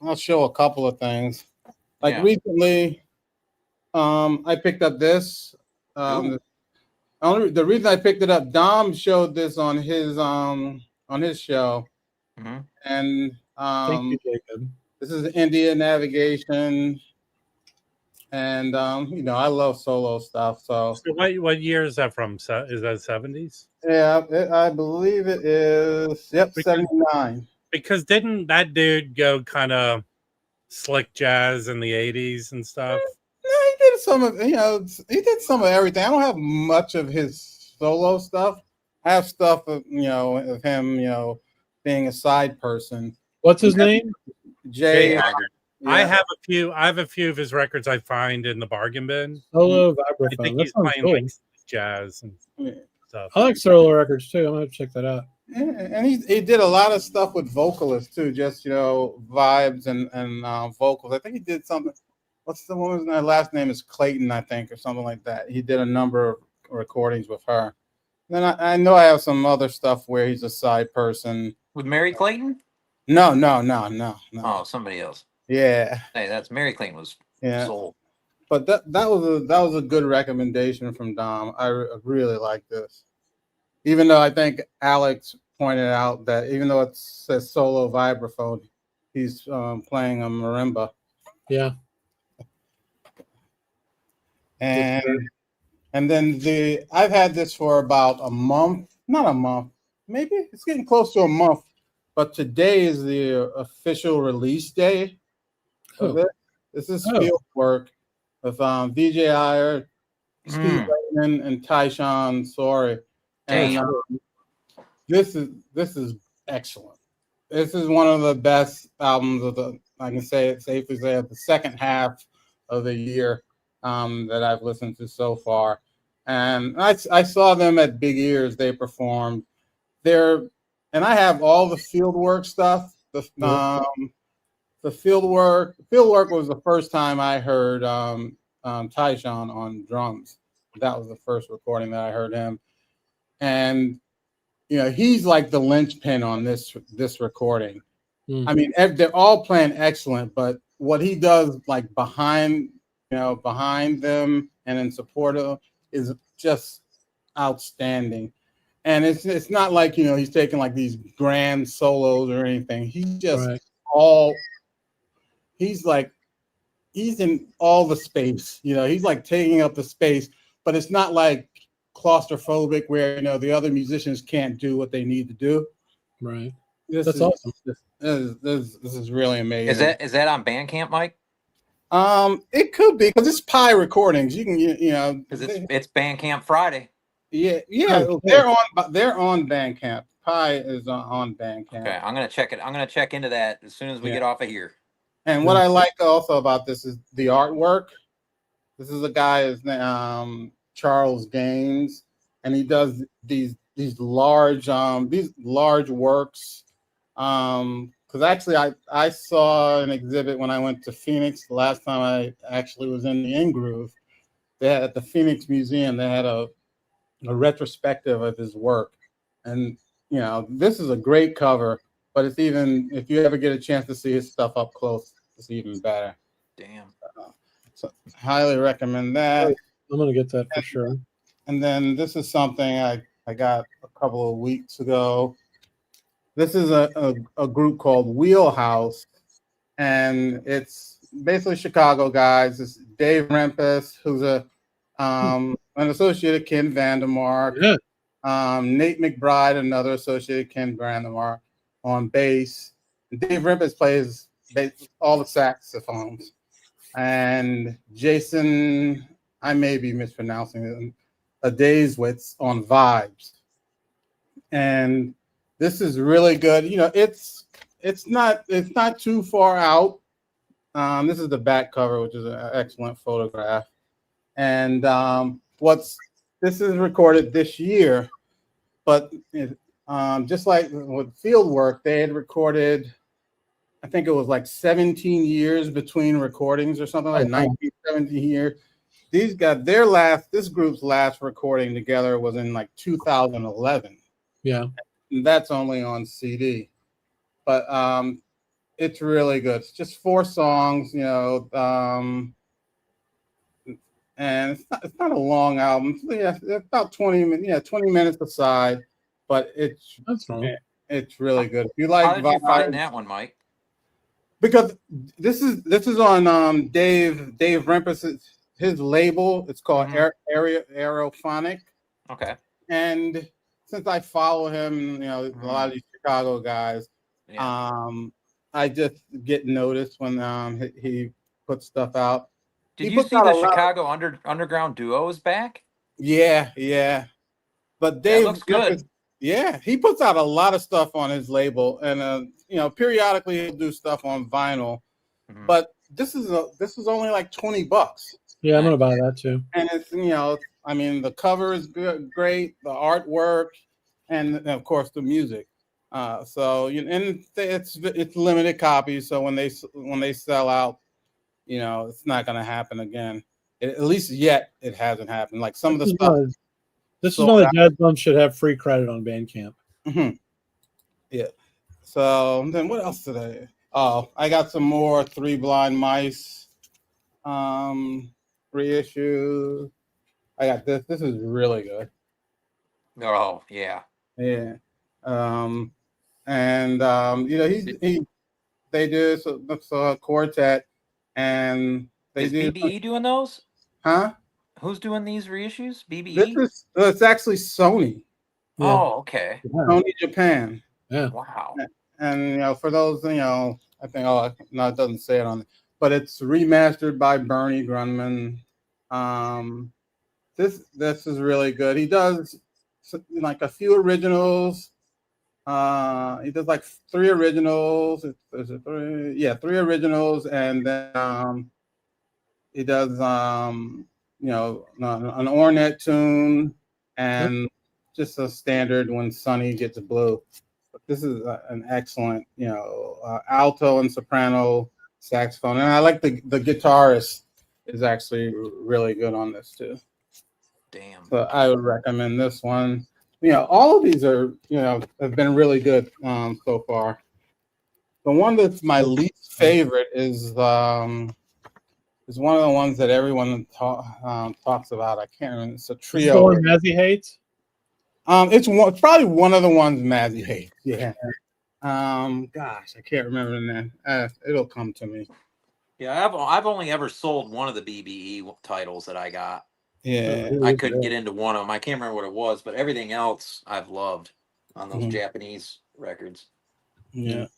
I'll show a couple of things. Like recently, I picked up this. The reason I picked it up, Dom showed this on his show, and Thank you, Jacob. this is India Navigation, and I love solo stuff. So what year is that from? Is that 70s? Yeah, I believe it is. Yep, 79. Because didn't that dude go kind of slick jazz in the 80s and stuff? No, he did some of everything. I don't have much of his solo stuff. I have stuff of him, being a side person. What's his name? Jay. I have a few of his records I find in the bargain bin. Solo I vibraphone. think That he's sounds playing cool. like jazz and stuff. I like solo records too. I'm gonna have to check that out. Yeah, and he did a lot of stuff with vocalists too, just vibes and vocals. I think he did something. What's the woman's name? Last name is Clayton, I think, or something like that. He did a number of recordings with her. Then I know I have some other stuff where he's a side person. With Mary Clayton? No. Oh, somebody else. Yeah. Hey, that's Mary Clayton was soul. But that was a good recommendation from Dom. I really like this. Even though I think Alex pointed out that even though it says solo vibraphone, he's playing a marimba. Yeah. And then I've had this for about a month, not a month, maybe it's getting close to a month. But today is the official release day of it. This is field work with VJ Iyer, Steve Raymond, and Tyshawn Sorry. And this is excellent. This is one of the best albums I can say it safely say of the second half of the year that I've listened to so far. And I saw them at Big Ears. They performed there, and I have all the field work stuff. The field work was the first time I heard Tyshawn on drums. That was the first recording that I heard him, and he's like the linchpin on this recording. I mean, they're all playing excellent, but what he does like behind them and in support of them is just outstanding. And it's not like he's taking like these grand solos or anything. He's just he's in all the space. He's like taking up the space, but it's not like claustrophobic where the other musicians can't do what they need to do. Right. That's awesome. This is really amazing. Is that on Bandcamp, Mike? It could be because it's Pi Recordings. You can because it's Bandcamp Friday. Yeah. They're on Bandcamp. Pi is on Bandcamp. Okay, I'm gonna check it. I'm gonna check into that as soon as we get off of here. And what I like also about this is the artwork. This is a guy, his name Charles Gaines, and he does these large works. Because actually I saw an exhibit when I went to Phoenix the last time I actually was in the In-Groove. They had at the Phoenix Museum, they had a retrospective of his work. And this is a great cover, but it's even, if you ever get a chance to see his stuff up close, it's even better. Damn. So highly recommend that. I'm gonna get that for sure. And then this is something I got a couple of weeks ago. This is a group called Wheelhouse, and it's basically Chicago guys. It's Dave Rempis, who's an associate of Ken Vandermark. Yeah. Nate McBride, another associate of Ken Vandermark, on bass. Dave Rempis plays all the saxophones. And Jason, I may be mispronouncing it, Adazewitz on vibes. And this is really good. It's not too far out. This is the back cover, which is an excellent photograph. And this is recorded this year, but just like with field work, they had recorded, I think it was like 17 years between recordings or something like 19, 17 years. These guys, this group's last recording together was in like 2011. Yeah. And that's only on CD. But it's really good. It's just 4 songs, and it's not a long album. Yeah, it's about 20 minutes. Yeah, 20 minutes aside, but it's really good. If you like, how did you find that one, Mike? Because this is on Dave Rempus' his label. It's called Aerophonic. Okay. And since I follow him, a lot of these Chicago guys, I just get noticed when he puts stuff out. Did you see the Chicago Underground Duo is back? Yeah. But Dave looks good. Yeah, he puts out a lot of stuff on his label, and periodically he'll do stuff on vinyl. Mm-hmm. But this is only like $20. Yeah, I'm gonna buy that too. And it's the cover is good, great, the artwork, and of course the music. So it's limited copies. So when they sell out, it's not gonna happen again. At least yet, it hasn't happened. Like some of the stuff. This is why the Jazz Bum should have free credit on Bandcamp. Mm-hmm. Yeah. So then what else did I? Oh, I got some more 3 Blind Mice reissue. I got this. This is really good. Oh, yeah. Yeah. They do a quartet, and they Is do. BBE doing those? Huh? Who's doing these reissues? BBE? It's actually Sony. Yeah. Oh, okay. Sony Japan. Yeah. Wow. And for those, I think no, it doesn't say it on it, but it's remastered by Bernie Grunman. This is really good. He does like a few originals. He does like 3 originals. Is it 3? Yeah, 3 originals, and then he does an Ornette tune and just a standard When Sunny Gets Blue. But this is an excellent, alto and soprano saxophone, and I like the guitarist is actually really good on this too. Damn. So I would recommend this one. All of these are have been really good so far. The one that's my least favorite is one of the ones that everyone talks about. I can't remember. It's a trio. The one Mazzy hates? It's probably one of the ones Mazzy hates. Yeah. Gosh, I can't remember the name. It'll come to me. Yeah, I've only ever sold one of the BBE titles that I got. Yeah. I couldn't get into one of them. I can't remember what it was, but everything else I've loved on those Japanese records. Yeah.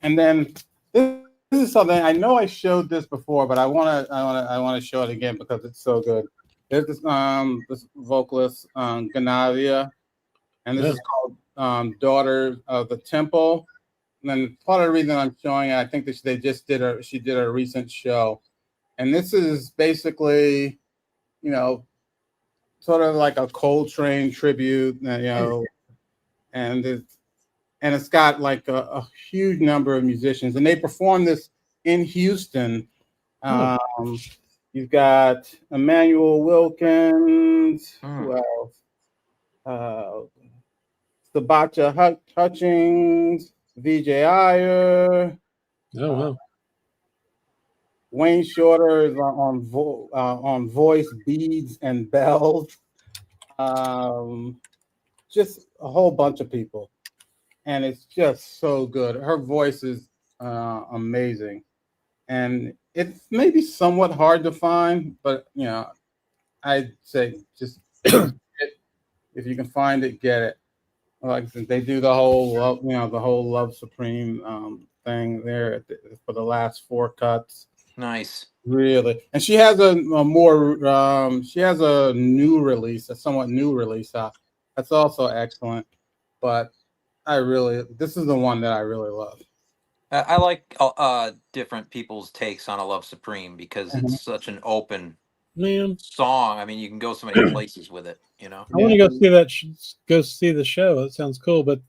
And then this is something I know I showed this before, but I want to show it again because it's so good. There's this vocalist Ganavia, and this is called "Daughter of the Temple." And then part of the reason I'm showing it, I think that she did a recent show, and this is basically, sort of like a Coltrane tribute, and it's got like a huge number of musicians, and they perform this in Houston. You've got Emmanuel Wilkins, who else? Sabacha Hutchings, VJ Iyer. Oh, wow. Wayne Shorter is on voice, beads, and bells. Just a whole bunch of people. And it's just so good. Her voice is amazing. And it's maybe somewhat hard to find, but, I'd say just if you can find it, get it. Like I said, they do the whole Love Supreme thing there for the last 4 cuts. Nice. Really. And she has a new release, a somewhat new release out. That's also excellent. But this is the one that I really love. I like different people's takes on A Love Supreme because it's such an open song. I mean, you can go so many places with it, I want to go see go see the show. That sounds cool, but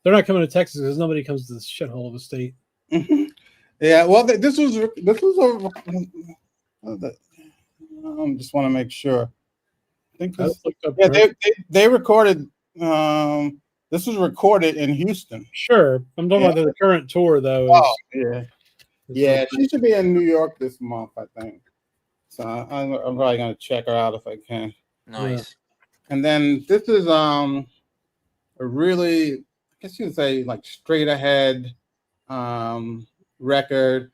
they're not coming to Texas because nobody comes to this shithole of a state. Mhm. Yeah, well, this was a. I just want to make sure. I think I this. looked up Yeah, there. they recorded. This was recorded in Houston. Sure. I'm talking Yeah. about the current tour though. Oh, Is yeah. She should be in New York this month, I think. So I'm probably gonna check her out if I can. Nice. And then this is a really, I guess you would say, like straight ahead record.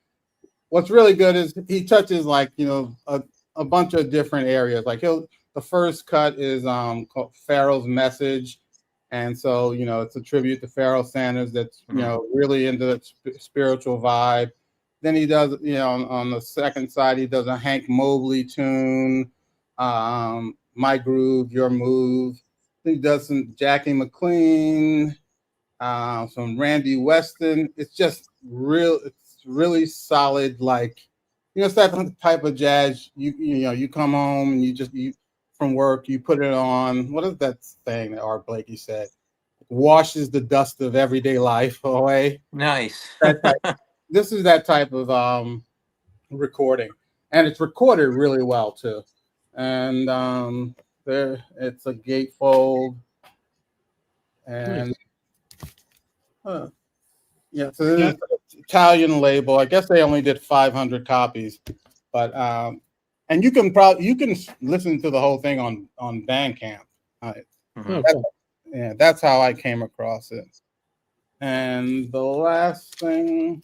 What's really good is he touches like a bunch of different areas. Like the first cut is called Pharaoh's Message, and so it's a tribute to Pharaoh Sanders. That's really into that spiritual vibe. Then he does on the second side he does a Hank Mobley tune, My Groove, Your Move. Then he does some Jackie McLean, some Randy Weston. It's just real. It's really solid. Like it's that type of jazz. You come home and you from work, you put it on. What is that thing that Art Blakey said? Washes the dust of everyday life away. Nice. This is that type of recording, and it's recorded really well too. And there, it's a gatefold, and. Yeah, so this is an Italian label. I guess they only did 500 copies, but and you can listen to the whole thing on Bandcamp. That's how I came across it. And the last thing,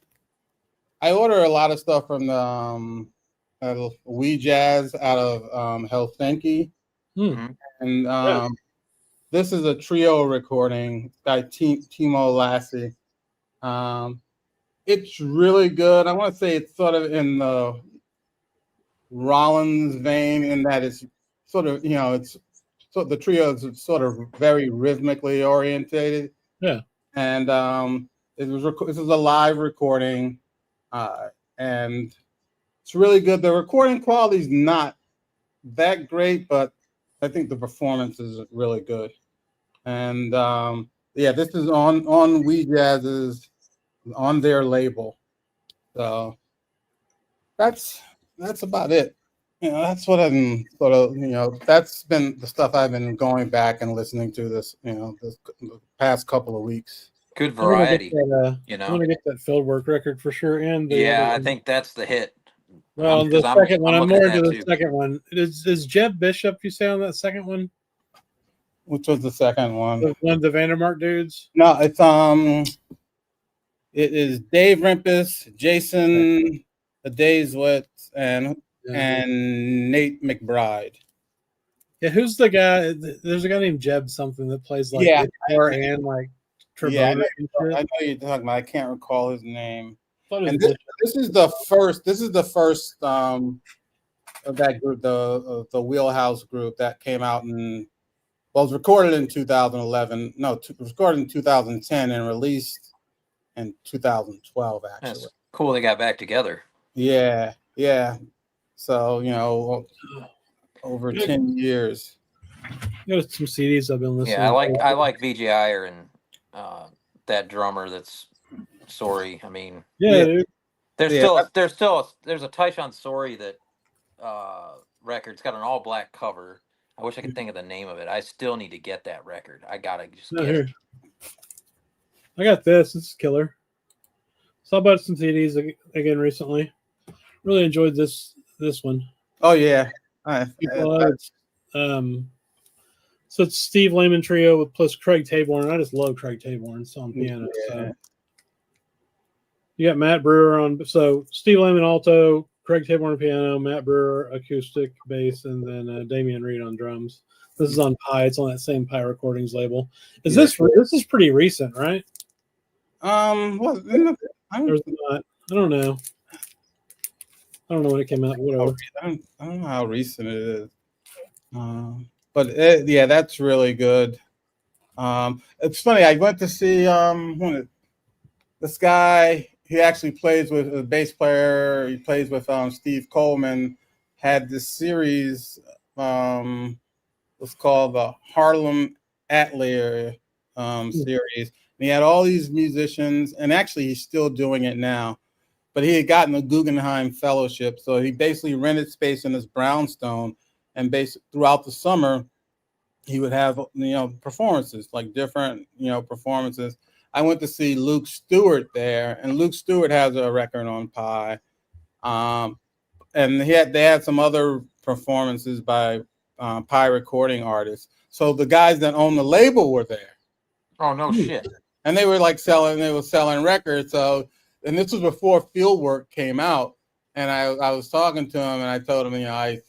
I order a lot of stuff from the We Jazz out of Helsinki, and this is a trio recording by Timo Lassi. It's really good. I want to say it's sort of in the Rollins vein in that it's sort of, it's so the trio is sort of very rhythmically orientated. Yeah. And this is a live recording, and it's really good. The recording quality is not that great, but I think the performance is really good. And this is on We Jazz's on their label. So that's about it. That's what I'm sort of, that's been the stuff I've been going back and listening to this the past couple of weeks. Good variety. I'm gonna get that Fieldwork record for sure. And I think that's the hit. Well, the second one, I'm more into the second one. Is Jeb Bishop, you say, on that second one? Which was the second one? One of the Vandermark dudes? No, it is Dave Rimpus, Jason Dayswit, and Nate McBride. Yeah, who's the guy? There's a guy named Jeb something that plays like guitar and like trombone. I know you're talking about. I can't recall his name. And this is the first. This is the first of that group, the Wheelhouse group that came out it was recorded in 2011. No, it was recorded in 2010 and released in 2012. Actually, that's cool. They got back together. Yeah. So over 10 years. Got some CDs I've been listening. Yeah, I like VJ Iyer and that drummer. That's Sorry. I mean, dude. There's a Tyshawn Sorry that record's got an all black cover. I wish I could think of the name of it. I still need to get that record. I gotta just get it. I got this. It's killer. So I bought some CDs again recently. Really enjoyed this one. Oh yeah. So it's Steve Lehman Trio plus Craig Taborn. I just love Craig Taborn on piano. Yeah. So you got Matt Brewer on. So Steve Lehman alto, Craig Taborn piano, Matt Brewer acoustic bass, and then Damian Reed on drums. This is on Pi. It's on that same Pi Recordings label. This is pretty recent, right? Well, I don't know. I don't know when it came out. Whatever. I don't know how recent it is. But that's really good. It's funny. I went to see this guy. He actually plays with a bass player. He plays with Steve Coleman. Had this series. Was called the Harlem Atelier series, he had all these musicians, and actually he's still doing it now. But he had gotten a Guggenheim Fellowship, so he basically rented space in this brownstone, and basically throughout the summer, he would have performances, like different performances. I went to see Luke Stewart there, and Luke Stewart has a record on Pi, and they had some other performances by Pi recording artists. So the guys that own the label were there. Oh no shit! And they were selling records. So, and this was before Fieldwork came out. And I was talking to him, and I told him, I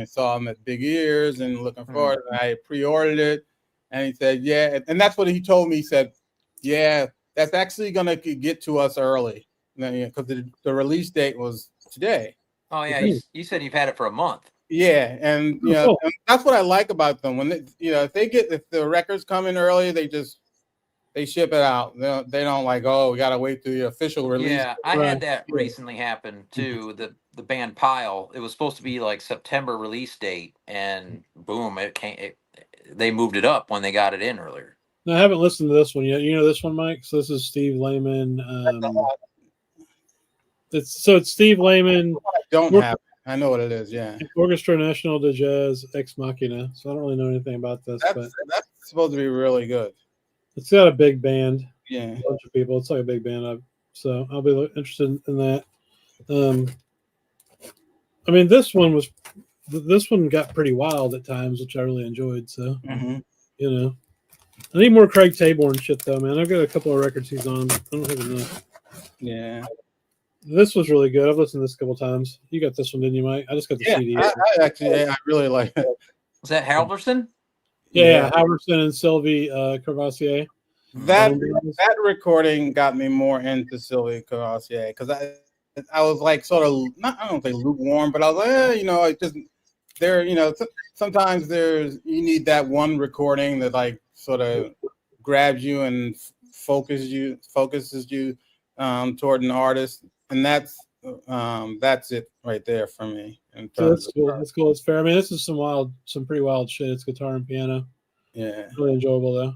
saw him at Big Ears and looking forward. And I pre-ordered it, and he said, yeah. And that's what he told me. He said, yeah, that's actually going to get to us early, because the release date was today. Oh yeah, you said you've had it for a month. Yeah, and and that's what I like about them. When if the records come in early, they ship it out. They don't like, oh, we gotta wait till the official release. Yeah, I had that recently happen too. The band Pile. It was supposed to be like September release date, and boom, they moved it up when they got it in earlier. No, I haven't listened to this one yet. You know this one, Mike? So this is Steve Lehman. It's Steve Lehman. I don't have it. I know what it is. Yeah, Orchestra National de Jazz Ex Machina. So I don't really know anything about this, but that's supposed to be really good. It's got a big band. Yeah, a bunch of people. It's like a big band. So I'll be interested in that. I mean, this one got pretty wild at times, which I really enjoyed. So I need more Craig Taborn shit though, man. I've got a couple of records he's on. I don't have enough. Yeah. This was really good. I've listened to this a couple times. You got this one, didn't you, Mike? I just got the CD. I really like it. Was that Halverson? Yeah, Halverson and Sylvie Courvoisier. That recording got me more into Sylvie Courvoisier, because I was like sort of I don't think lukewarm, but I was like, sometimes you need that one recording that like sort of grabs you and focuses you toward an artist. And that's it right there for me. So that's cool. That's cool. It's fair. I mean, this is some pretty wild shit. It's guitar and piano. Yeah, really enjoyable though.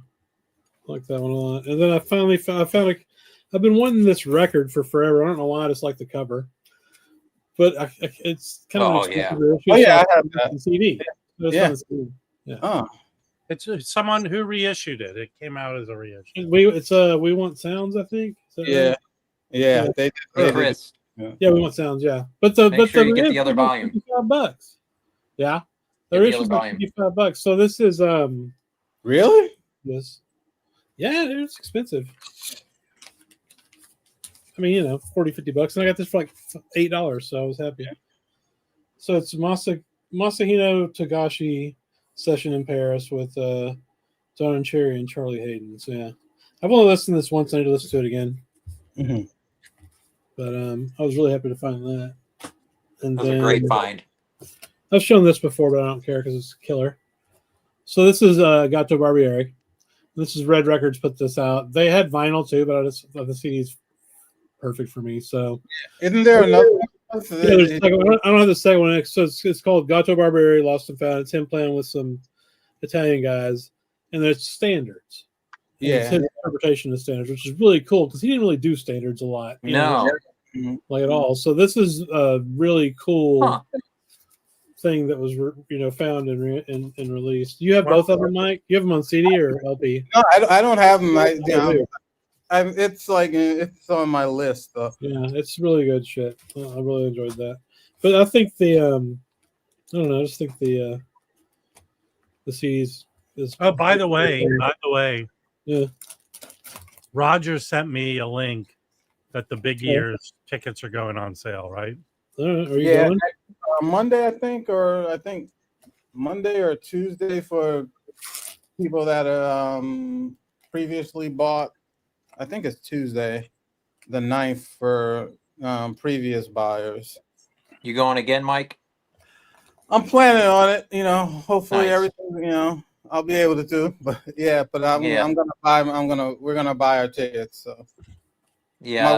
I like that one a lot. And then I finally found I've been wanting this record for forever. I don't know why. I just like the cover, but it's kind of I have that CD. Yeah. Yeah. Oh. It's someone who reissued it. It came out as a reissue. We Want Sounds, I think. Right? Yeah. They did. Chris. Yeah, We Want Sounds. Yeah, but Make sure you get the other volume. $55. Yeah, the issue is $55. So this is really? Yes. Yeah, it's expensive. I mean, $40-$50, and I got this for like $8, so I was happy. Yeah. So it's Masahiro Togashi session in Paris with Don Cherry and Charlie Hayden. So yeah, I've only listened to this once. I need to listen to it again. Mm-hmm. But I was really happy to find that. And that was a great find. I've shown this before, but I don't care because it's killer. So this is Gato Barbieri. This is Red Records put this out. They had vinyl too, but I just thought the CD is perfect for me. So isn't there another? I don't have the second one. So it's called Gato Barbieri Lost and Found. It's him playing with some Italian guys, and there's standards. Yeah, it's his interpretation of standards, which is really cool because he didn't really do standards a lot. Like at all. So this is a really cool thing that was found and released. You have both of them, Mike? You have them on CD or LP? No, I don't have them. It's on my list though. Yeah, it's really good shit. I really enjoyed that. But I think I don't know. I just think the CDs is. Oh, by the way, yeah. Roger sent me a link that the Big Ears tickets are going on sale, right? Are you going? Monday, I think Monday or Tuesday for people that previously bought. I think it's Tuesday, the 9th for previous buyers. You going again, Mike? I'm planning on it. Hopefully everything. I'll be able to do. But yeah, but I'm gonna buy. We're gonna buy our tickets. So. Yeah,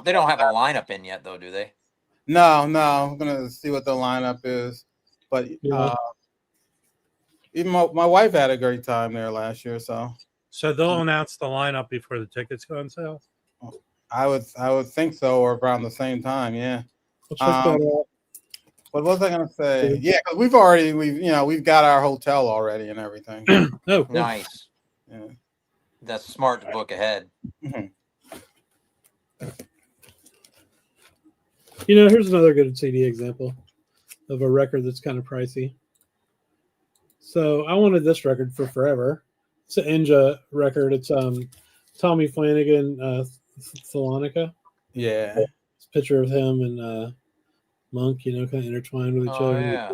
they don't have a lineup in yet, though, do they? No. I'm gonna see what the lineup is. But even my wife had a great time there last year. So So they'll announce the lineup before the tickets go on sale. I would think so, or around the same time. Yeah. I'll check that out. What was I gonna say? Yeah, because we've got our hotel already and everything. Oh, cool. Nice. Yeah. That's smart to book ahead. Here's another good CD example of a record that's kind of pricey. So I wanted this record for forever. It's an Inja record. It's Tommy Flanagan, Thalonica. Yeah. It's a picture of him and Monk, kind of intertwined with each Oh other. yeah.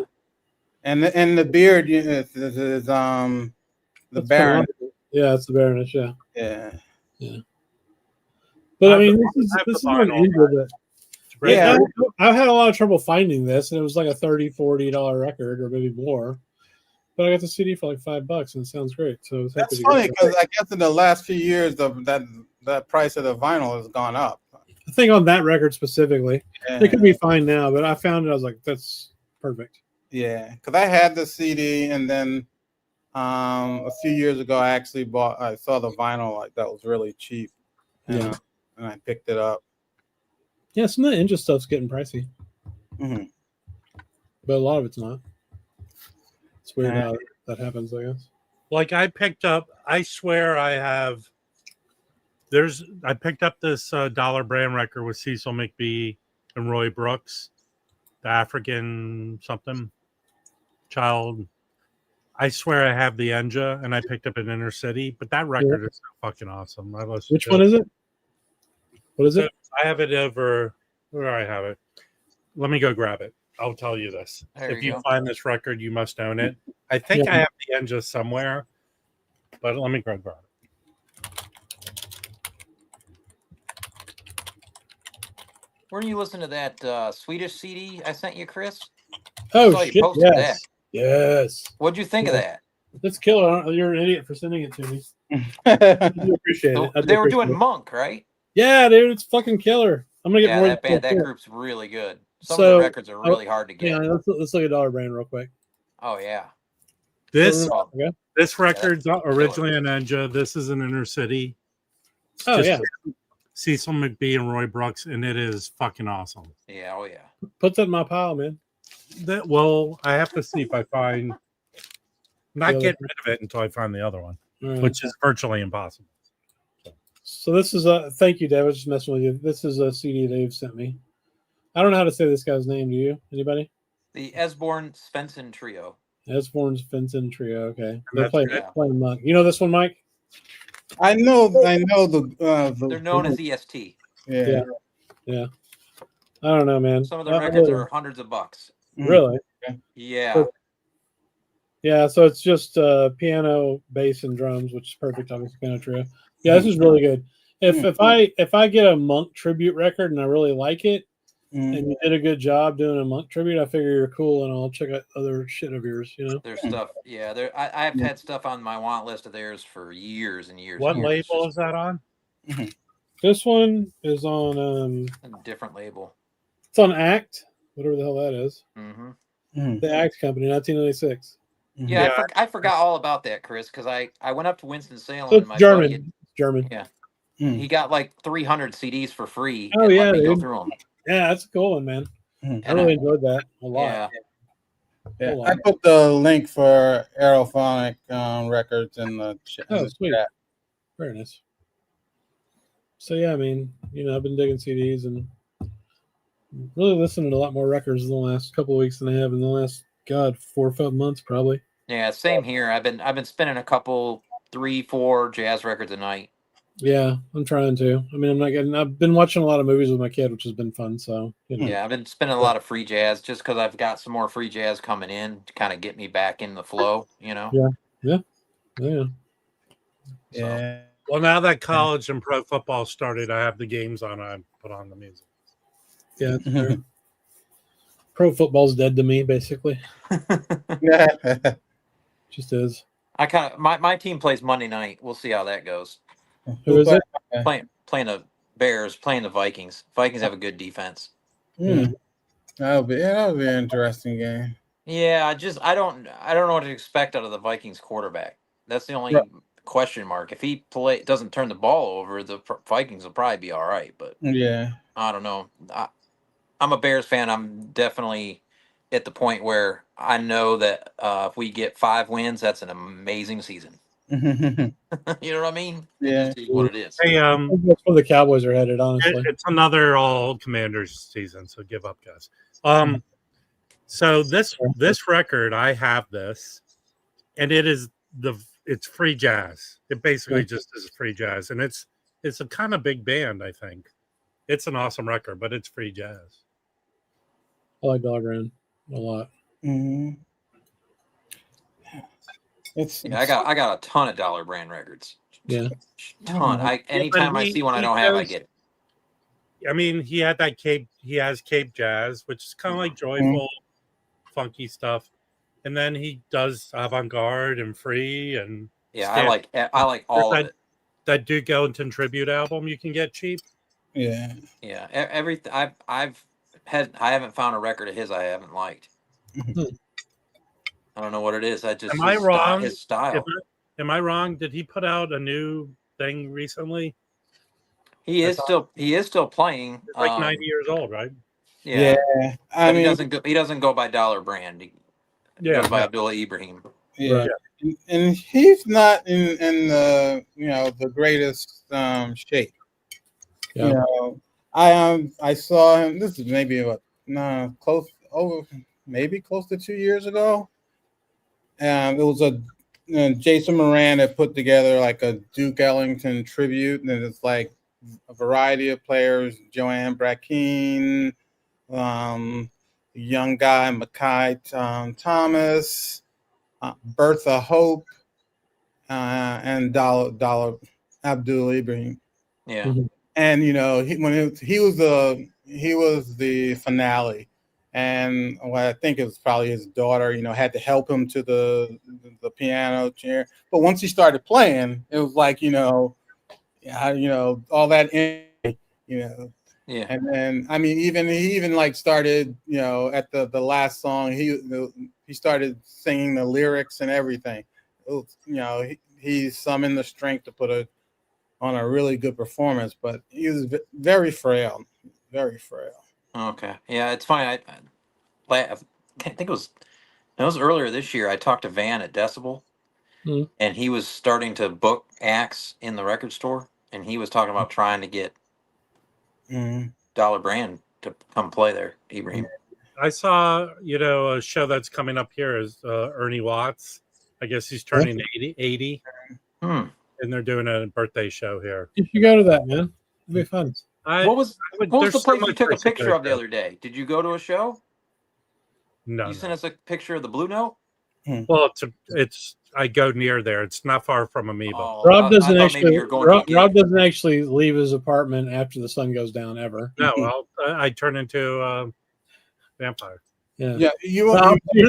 And the beard is the That's Baron. Thalonica. Yeah, it's the Baroness. Yeah. Yeah. But I I mean, have this is the not vinyl, Inja, but Great. Yeah. I've had a lot of trouble finding this, and it was like a $30-$40 record, or maybe more. But I got the CD for like $5, and it sounds great. So I was happy That's to funny get it. because I guess in the last few years, that price of the vinyl has gone up. I think on that record specifically, Yeah. it could be fine now, but I found it. I was like, that's perfect. Yeah, because I had the CD, and then a few years ago, I saw the vinyl like that was really cheap, and I picked it up. Yeah, some of the Inja stuff's getting pricey, but a lot of it's not. It's weird how that happens, I guess. Like I swear I picked up this Dollar Brand record with Cecil McBee and Roy Brooks, the African something child. I swear I have the Enja, and I picked up an Inner City, but that record is so fucking awesome. Which one is it? What is it? I have it over where I have it. Let me go grab it. I'll tell you this. There If you you go. find this record, you must own it. I think I have the Enja somewhere, but let me go grab it. Weren't you listening to that Swedish CD I sent you, Chris? Oh, saw you shit. posted Yes. Yes. What'd you think of that? That's killer. You're an idiot for sending it to me. I do appreciate it. I do They were appreciate doing it. Monk, right? Yeah, dude, it's fucking killer. I'm gonna get Yeah, more. that band, that too. group's really good. Some of the records are really hard to get. Yeah, let's look at Dollar Brand real quick. Oh yeah. This Okay. this record's originally an Enja. This is an Inner City. It's just Cecil McBee and Roy Brooks, and it is fucking awesome. Yeah, oh yeah. Put that in my pile, man. I have to see if I find. Not getting rid of it until I find the other one, which is virtually impossible. So this is a thank you, Dave. I was just messing with you. This is a CD Dave sent me. I don't know how to say this guy's name. Do you? Anybody? The Esborn Svensson Trio. Esborn Svensson Trio. Okay, That's playing Monk. You know this one, Mike? I know the. They're known as EST. Yeah. I don't know, man. Some of the records are hundreds of bucks. Really? Yeah. Yeah, so it's just piano, bass, and drums, which is perfect, obviously, piano trio. Yeah, this is really good. If I get a Monk tribute record and I really like it, and you did a good job doing a Monk tribute, I figure you're cool, and I'll check out other shit of yours. There's stuff. Yeah, I've had stuff on my want list of theirs for years and years. What and years. label is that on? This one is on a different label. It's on Act, whatever the hell that is. Mm-hmm. The Act Company, 1996. Yeah, I forgot all about that, Chris, because I went up to Winston-Salem. So it's and my German. buddy German. Yeah. He got like 300 CDs for free. Oh, and yeah, let me go dude. through them. Yeah, that's a cool one, man. I really enjoyed that a lot. Yeah. I put the link for Aerophonic Records in the chat. Sweet. Very nice. So, yeah, I mean, I've been digging CDs and really listening to a lot more records in the last couple of weeks than I have in the last, 4 or 5 months, probably. Yeah, same here. I've been spinning a couple, 3-4 jazz records a night. Yeah, I'm trying to. I mean, I've been watching a lot of movies with my kid, which has been fun. So, Yeah, I've been spinning a lot of free jazz just because I've got some more free jazz coming in to kind of get me back in the flow, Yeah. Yeah. Well, now that college and pro football started, I have the games on. I put on the music. Yeah, it's fair. Pro football's dead to me, basically. Yeah. Just is. My team plays Monday night. We'll see how that goes. Who is it? Playing the Bears, playing the Vikings. Vikings have a good defense. That'll be an interesting game. Yeah, I don't know what to expect out of the Vikings quarterback. That's the only question mark. If he doesn't turn the ball over, the Vikings will probably be all right. But Yeah. I don't know. I'm a Bears fan. I'm definitely at the point where I know that if we get 5 wins, that's an amazing season. You know what I mean? Yeah. It is what it is. Hey, I think that's where the Cowboys are headed, honestly. it's another all Commanders season, so give up, guys. So this record, I have this, and it's free jazz. It basically just is free jazz, and it's a kind of big band. I think it's an awesome record, but it's free jazz. I like Dog Run a lot. Mm-hmm. I got a ton of Dollar Brand records. Yeah. Ton. Anytime I see one I don't have, I get it. I mean, he had that Cape. He has Cape Jazz, which is kind of like joyful, funky stuff, and then he does avant-garde and free and I like all of it. That Duke Ellington tribute album you can get cheap. Yeah. Everything I haven't found a record of his I haven't liked. I don't know what it is. Am I wrong? His style. Am I wrong? Did he put out a new thing recently? He is still playing. He's like 90 years old, right? Yeah. I mean, he doesn't go by Dollar Brand. He goes by Abdullah Ibrahim. Yeah. Right. And he's not in the the greatest shape. Yeah. You know, I saw him. This is maybe close to 2 years ago. It was Jason Moran had put together like a Duke Ellington tribute, and it's like a variety of players: Joanne Brackeen, young guy Makai Thomas, Bertha Hope, and Dollar Abdul Ibrahim. Yeah. Mm-hmm. And he was the finale. And I think it was probably his daughter, had to help him to the piano chair. But once he started playing, it was like, all that, Yeah. And then, I mean, he even like started, at the last song, he started singing the lyrics and everything. It was, he summoned the strength to put on a really good performance, but he was very frail, very frail. Okay. Yeah, it's funny. I think it was earlier this year. I talked to Van at Decibel, and he was starting to book acts in the record store, and he was talking about trying to get Dollar Brand to come play there. Ibrahim. I saw, a show that's coming up here is Ernie Watts. I guess he's turning 80. And they're doing a birthday show here. You should go to that, man. It'll be fun. What was the place you took a picture of the other day? Did you go to a show? No. You sent us a picture of the Blue Note? Well, I go near there. It's not far from Amoeba. Rob doesn't actually leave his apartment after the sun goes down ever. No, I turn into a vampire. Yeah, you're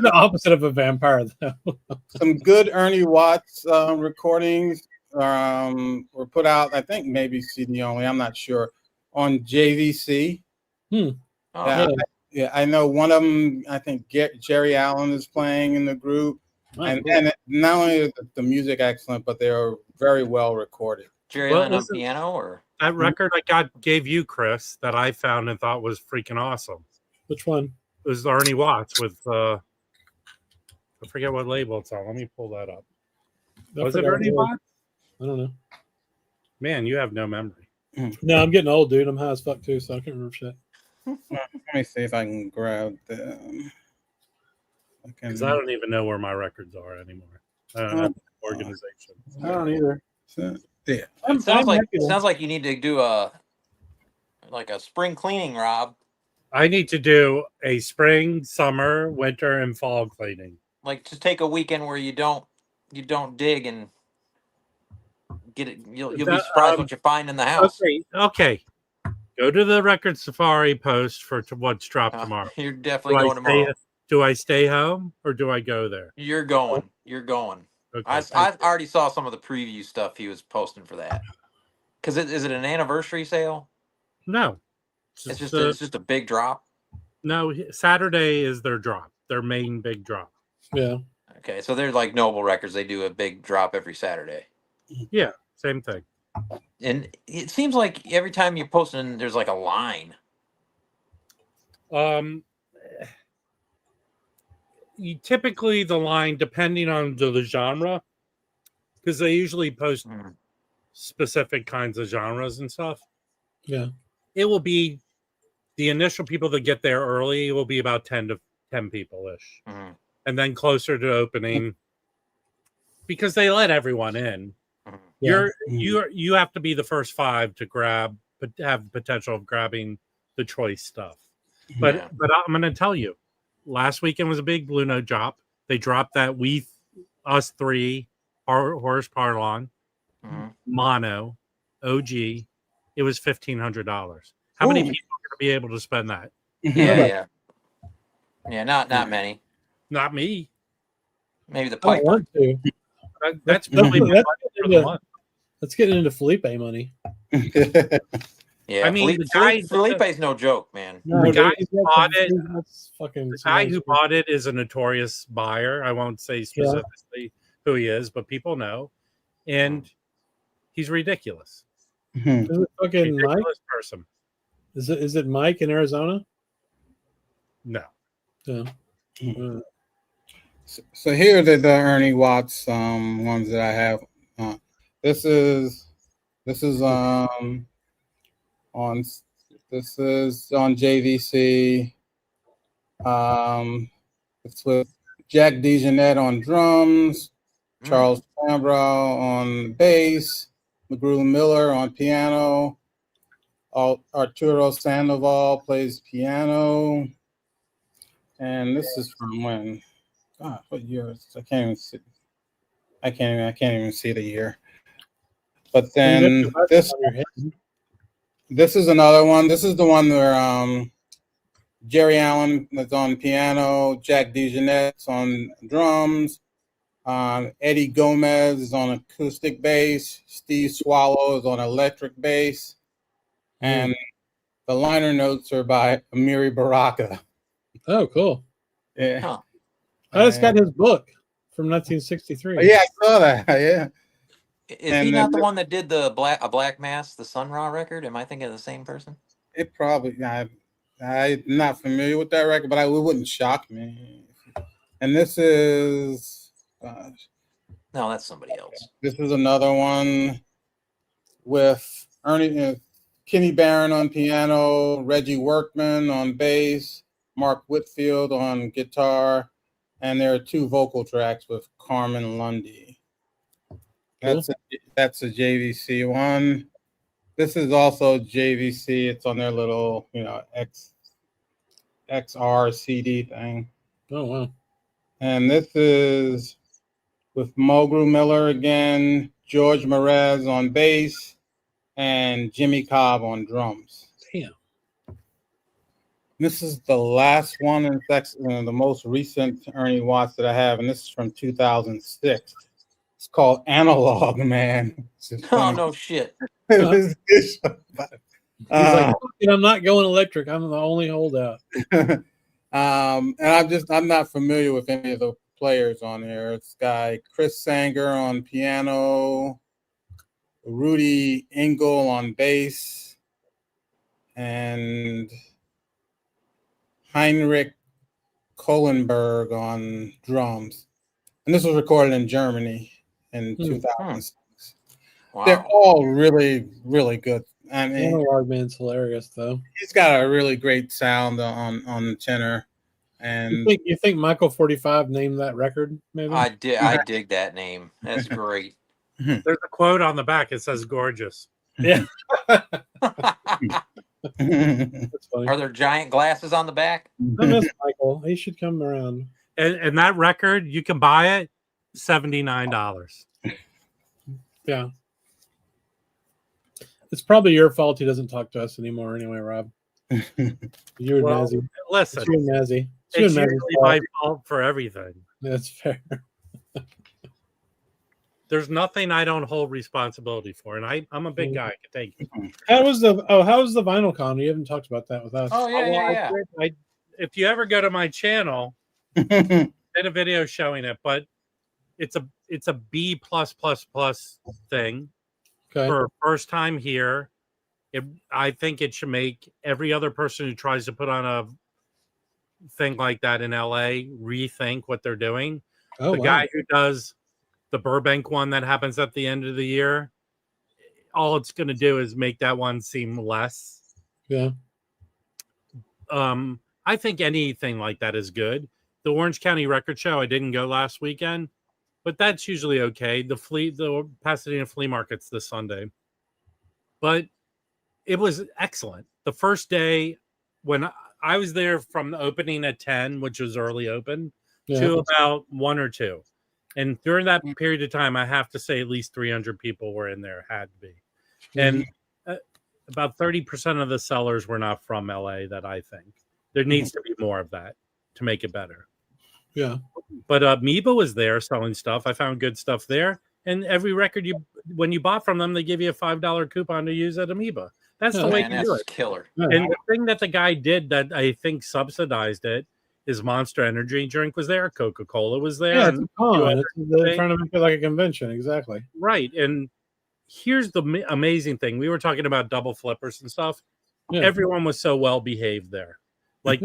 the opposite of a vampire, though. Some good Ernie Watts recordings were put out. I think maybe CD only. I'm not sure. On JVC. Yeah, I know one of them. I think Jerry Allen is playing in the group, and not only is the music excellent, but they are very well recorded. Jerry Allen on piano, or that record I gave you, Chris, that I found and thought was freaking awesome. Which one? It was Ernie Watts with I forget what label it's on. Let me pull that up. Was it Ernie Watts? I don't know. Man, you have no memory. No, I'm getting old, dude. I'm high as fuck too, so I can't remember shit. Let me see if I can grab them. Because I don't even know where my records are anymore. I don't have an organization. I don't either. Yeah. It sounds like you need to do a spring cleaning, Rob. I need to do a spring, summer, winter, and fall cleaning. Like, just take a weekend where you don't dig and get it. You'll be surprised what you find in the house. Okay. Go to the Record Safari post for what's dropped tomorrow. You're definitely going tomorrow. Do I stay home or do I go there? You're going. Okay, I already saw some of the preview stuff he was posting for that. Because is it an anniversary sale? No. It's just a big drop? No, Saturday is their drop. Their main big drop. Yeah. Okay, so they're like Noble Records. They do a big drop every Saturday. Yeah, same thing. And it seems like every time you're posting, there's like a line. You typically the line, depending on the genre, because they usually post specific kinds of genres and stuff. Yeah. It will be the initial people that get there early will be about 10 people ish. And then closer to opening, because they let everyone in. Yeah. You have to be the first 5 to grab, but have the potential of grabbing the choice stuff. But I'm going to tell you, last weekend was a big Blue Note drop. They dropped that us 3 Horus Parlon, Mono, OG. It was $1,500. How many people are going to be able to spend that? Yeah. Not many. Not me. Maybe the I don't pipe. want to. That's probably my budget for the month. Let's get into Felipe money. Yeah, I mean, Felipe's no joke, man. The guy who bought it, the guy who bought it is a notorious buyer. I won't say specifically who he is, but people know, and he's ridiculous. Is it fucking ridiculous Mike? Person. Is it Mike in Arizona? No. So here are the Ernie Watts ones that I have. This is on JVC. It's with Jack DeJohnette on drums, Charles Tambrow on bass, McGrew Miller on piano, Arturo Sandoval plays piano, and this is from when? God, what year is this? I can't even see. I can't even see the year. But then this is another one. This is the one where Jerry Allen is on piano, Jack DeJohnette's on drums, Eddie Gomez is on acoustic bass, Steve Swallow is on electric bass, and the liner notes are by Amiri Baraka. Oh, cool. Yeah. Huh. I just got his book from 1963. Oh, yeah, I saw that. Yeah. Is he not the one that did a Black Mass, the Sun Ra record? Am I thinking of the same person? It probably. I'm not familiar with that record, but it wouldn't shock me. And this is. No, that's somebody else. This is another one with Kenny Barron on piano, Reggie Workman on bass, Mark Whitfield on guitar, and there are 2 vocal tracks with Carmen Lundy. That's a JVC one. This is also JVC. It's on their little, XR CD thing. Oh, wow. And this is with Mulgrew Miller again, George Merez on bass, and Jimmy Cobb on drums. Damn. This is the last one, in fact, the most recent Ernie Watts that I have, and this is from 2006. It's called Analog Man. Oh, no shit. He's like, I'm not going electric. I'm the only holdout. And I'm not familiar with any of the players on here. It's guy Chris Sanger on piano, Rudy Engel on bass, and Heinrich Kohlenberg on drums. And this was recorded in Germany in 2006. Wow. They're all really, really good. I mean, Analog Man's hilarious, though. He's got a really great sound on the tenor. And you think Michael 45 named that record? Maybe I dig that name. That's great. There's a quote on the back. It says "gorgeous." Yeah. That's funny. Are there giant glasses on the back? I miss Michael. He should come around. And that record, you can buy it $79. Yeah. It's probably your fault he doesn't talk to us anymore anyway, Rob. You and Mazzy. Listen. It's you and Mazzy. It's usually my fault for everything. That's fair. There's nothing I don't hold responsibility for, and I'm a big guy. I can take it. How was the vinyl con? You haven't talked about that with us. Oh yeah. If you ever go to my channel, did a video showing it, but it's a B plus thing Okay. for first time here. I think it should make every other person who tries to put on a thing like that in LA rethink what they're doing. Oh, the wow. guy who does the Burbank one that happens at the end of the year, all it's going to do is make that one seem less. Yeah. I think anything like that is good. The Orange County Record Show, I didn't go last weekend, but that's usually okay. The Pasadena Flea Market's this Sunday. But it was excellent. The first day, when I was there from the opening at 10, which was early open, to about 1 or 2. And during that period of time, I have to say at least 300 people were in there, had to be. And about 30% of the sellers were not from LA that I think. There needs to be more of that to make it better. Yeah. But Amoeba was there selling stuff. I found good stuff there. And every record when you bought from them, they give you a $5 coupon to use at Amoeba. That's the way you do it. Killer. Yeah. And the thing that the guy did that I think subsidized it is Monster Energy drink was there. Coca-Cola was there. Yeah, it's a con. They're trying to make it like a convention. Exactly. Right. And here's the amazing thing. We were talking about double flippers and stuff. Yeah. Everyone was so well behaved there. Like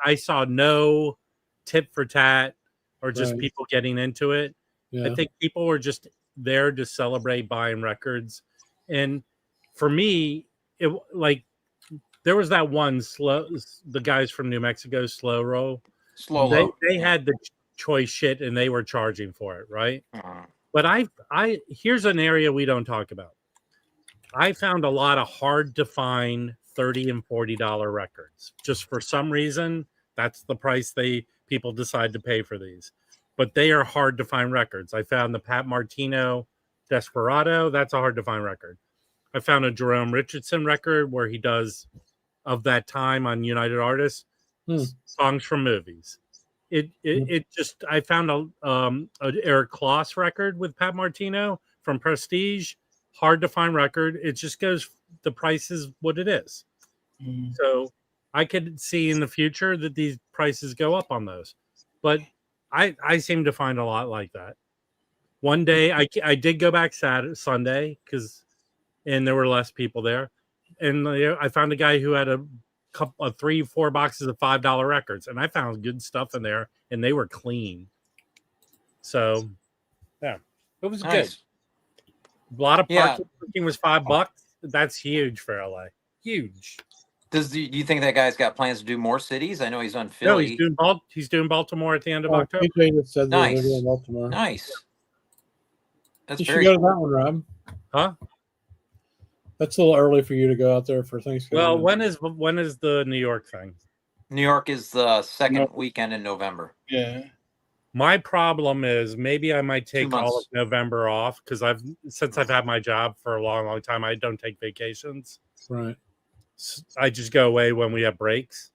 I saw no tit for tat or just people getting into it. Yeah. I think people were just there to celebrate buying records. And for me, there was that one the guys from New Mexico, Slow Roll. They had the choice shit and they were charging for it, right? But I here's an area we don't talk about. I found a lot of hard to find $30 and $40 records. Just for some reason, that's the price people decide to pay for these. But they are hard to find records. I found the Pat Martino Desperado. That's a hard to find record. I found a Jerome Richardson record where he does of that time on United Artists songs from movies. It just I found a Eric Kloss record with Pat Martino from Prestige. Hard to find record. It just goes, the price is what it is. So I could see in the future that these prices go up on those. But I seem to find a lot like that. One day I did go back Sunday and there were less people there. And I found a guy who had a couple of 3-4 boxes of $5 records, and I found good stuff in there, and they were clean. So, yeah, it was good. A lot of parking was $5. That's huge for LA. Huge. Do you think that guy's got plans to do more cities? I know he's on Philly. No, he's doing Baltimore at the end of October. Said nice. Baltimore. Nice. That's you should go to that one, Rob. Huh? That's a little early for you to go out there for Thanksgiving. Well, when is the New York thing? New York is the second weekend in November. Yeah. My problem is maybe I might take all of November off because since I've had my job for a long, long time, I don't take vacations. Right. I just go away when we have breaks.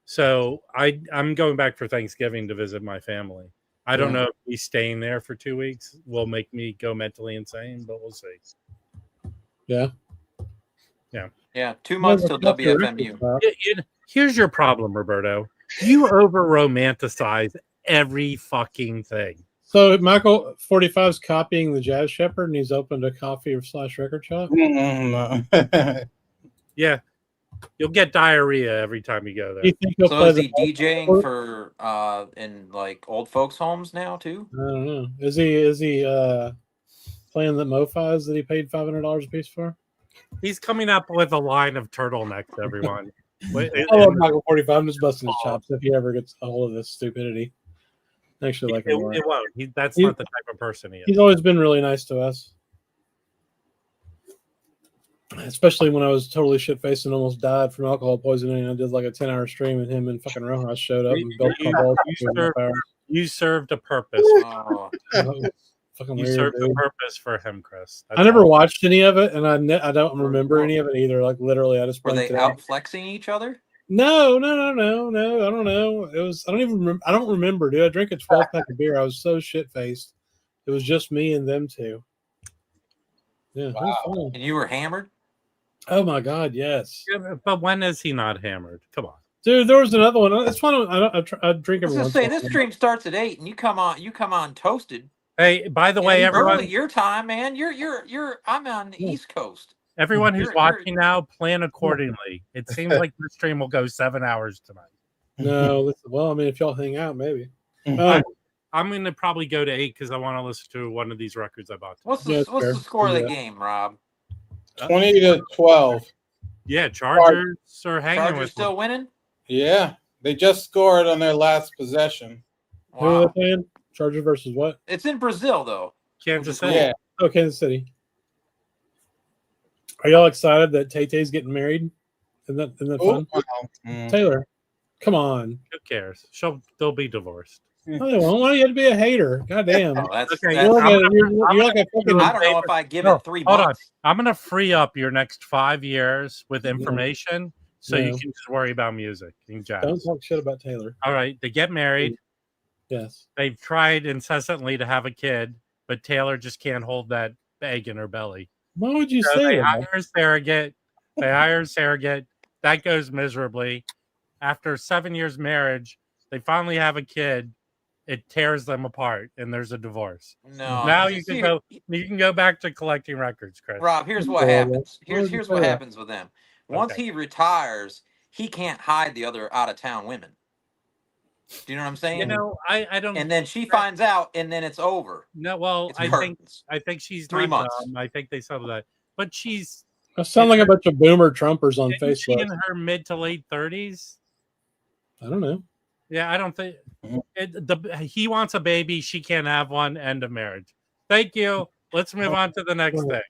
So I'm going back for Thanksgiving to visit my family. I don't know if me staying there for 2 weeks will make me go mentally insane, but we'll see. Yeah. Yeah. 2 months till WFMU. Here's your problem, Roberto. You over romanticize every fucking thing. So Michael 45 is copying the Jazz Shepherd, and he's opened a coffee/record shop. Yeah, you'll get diarrhea every time you go there. You think he'll so play is he DJing for in like old folks' homes now too? I don't know. Is he playing the MoFis that he paid $500 a piece for? He's coming up with a line of turtlenecks, everyone. I love Michael 45. I'm just busting his chops if he ever gets a hold of this stupidity. Actually, like him more. It won't. That's not the type of person he is. He's always been really nice to us. Especially when I was totally shit-faced and almost died from alcohol poisoning. I did like a 10-hour stream, and him and fucking Rojas showed up and built my balls. You served a purpose. Fucking you weird, served dude. a purpose for him, Chris. I never watched any of it, and I don't remember any of it either. Like literally, I just were they out flexing each other? No. I don't know. It was. I don't even remember. I don't remember, dude. I drank a 12-pack of beer. I was so shit-faced. It was just me and them two. Yeah. Wow. And you were hammered? Oh my God, yes. Yeah, but when is he not hammered? Come on, dude. There was another one. It's fun. I drink every once. This stream starts at 8, and you come on toasted. Hey, by the way, everyone, early your time, man. I'm on the East Coast. everyone who's watching now, plan accordingly. It seems like the stream will go 7 hours tonight. No, listen, well, I mean, if y'all hang out, maybe. I'm going to probably go to 8 because I want to listen to one of these records I bought. What's the score of the game, Rob? 20-12. Yeah, Chargers are hanging Chargers with still them. winning? Yeah, they just scored on their last possession. Who are they playing? Chargers versus what? It's in Brazil, though. Kansas City. Yeah. Oh, Kansas City. Are y'all excited that Tay-Tay's getting married? Isn't that fun? Wow. Taylor, come on. Who cares? They'll be divorced. Oh, they won't. Why do you have to be a hater? God damn. Oh, that's, Okay, that's, You're like a fucking. I don't know if I give it 3 Hold on. months. I'm going to free up your next 5 years with information so you can just worry about music and jazz. Don't talk shit about Taylor. All right. They get married. Yes. They've tried incessantly to have a kid, but Taylor just can't hold that egg in her belly. Why would you So say they that? hire a surrogate. That goes miserably. After 7 years marriage, they finally have a kid. It tears them apart, and there's a divorce. No. Now you can go. You can go back to collecting records, Chris. Rob, here's what happens. Here's what happens with them. Once Okay. he retires, he can't hide the other out of town women. Do you know what I'm saying? You know, I don't. And then she finds out, and then it's over. No, well, It's I curtains. think she's 3 not months. dumb. I think they settled that, but she's. I sound like a bunch of boomer Trumpers on Isn't she Facebook. in her mid to late 30s? I don't know. Yeah, I don't think he wants a baby. She can't have one. End of marriage. Thank you. Let's move on to the next thing.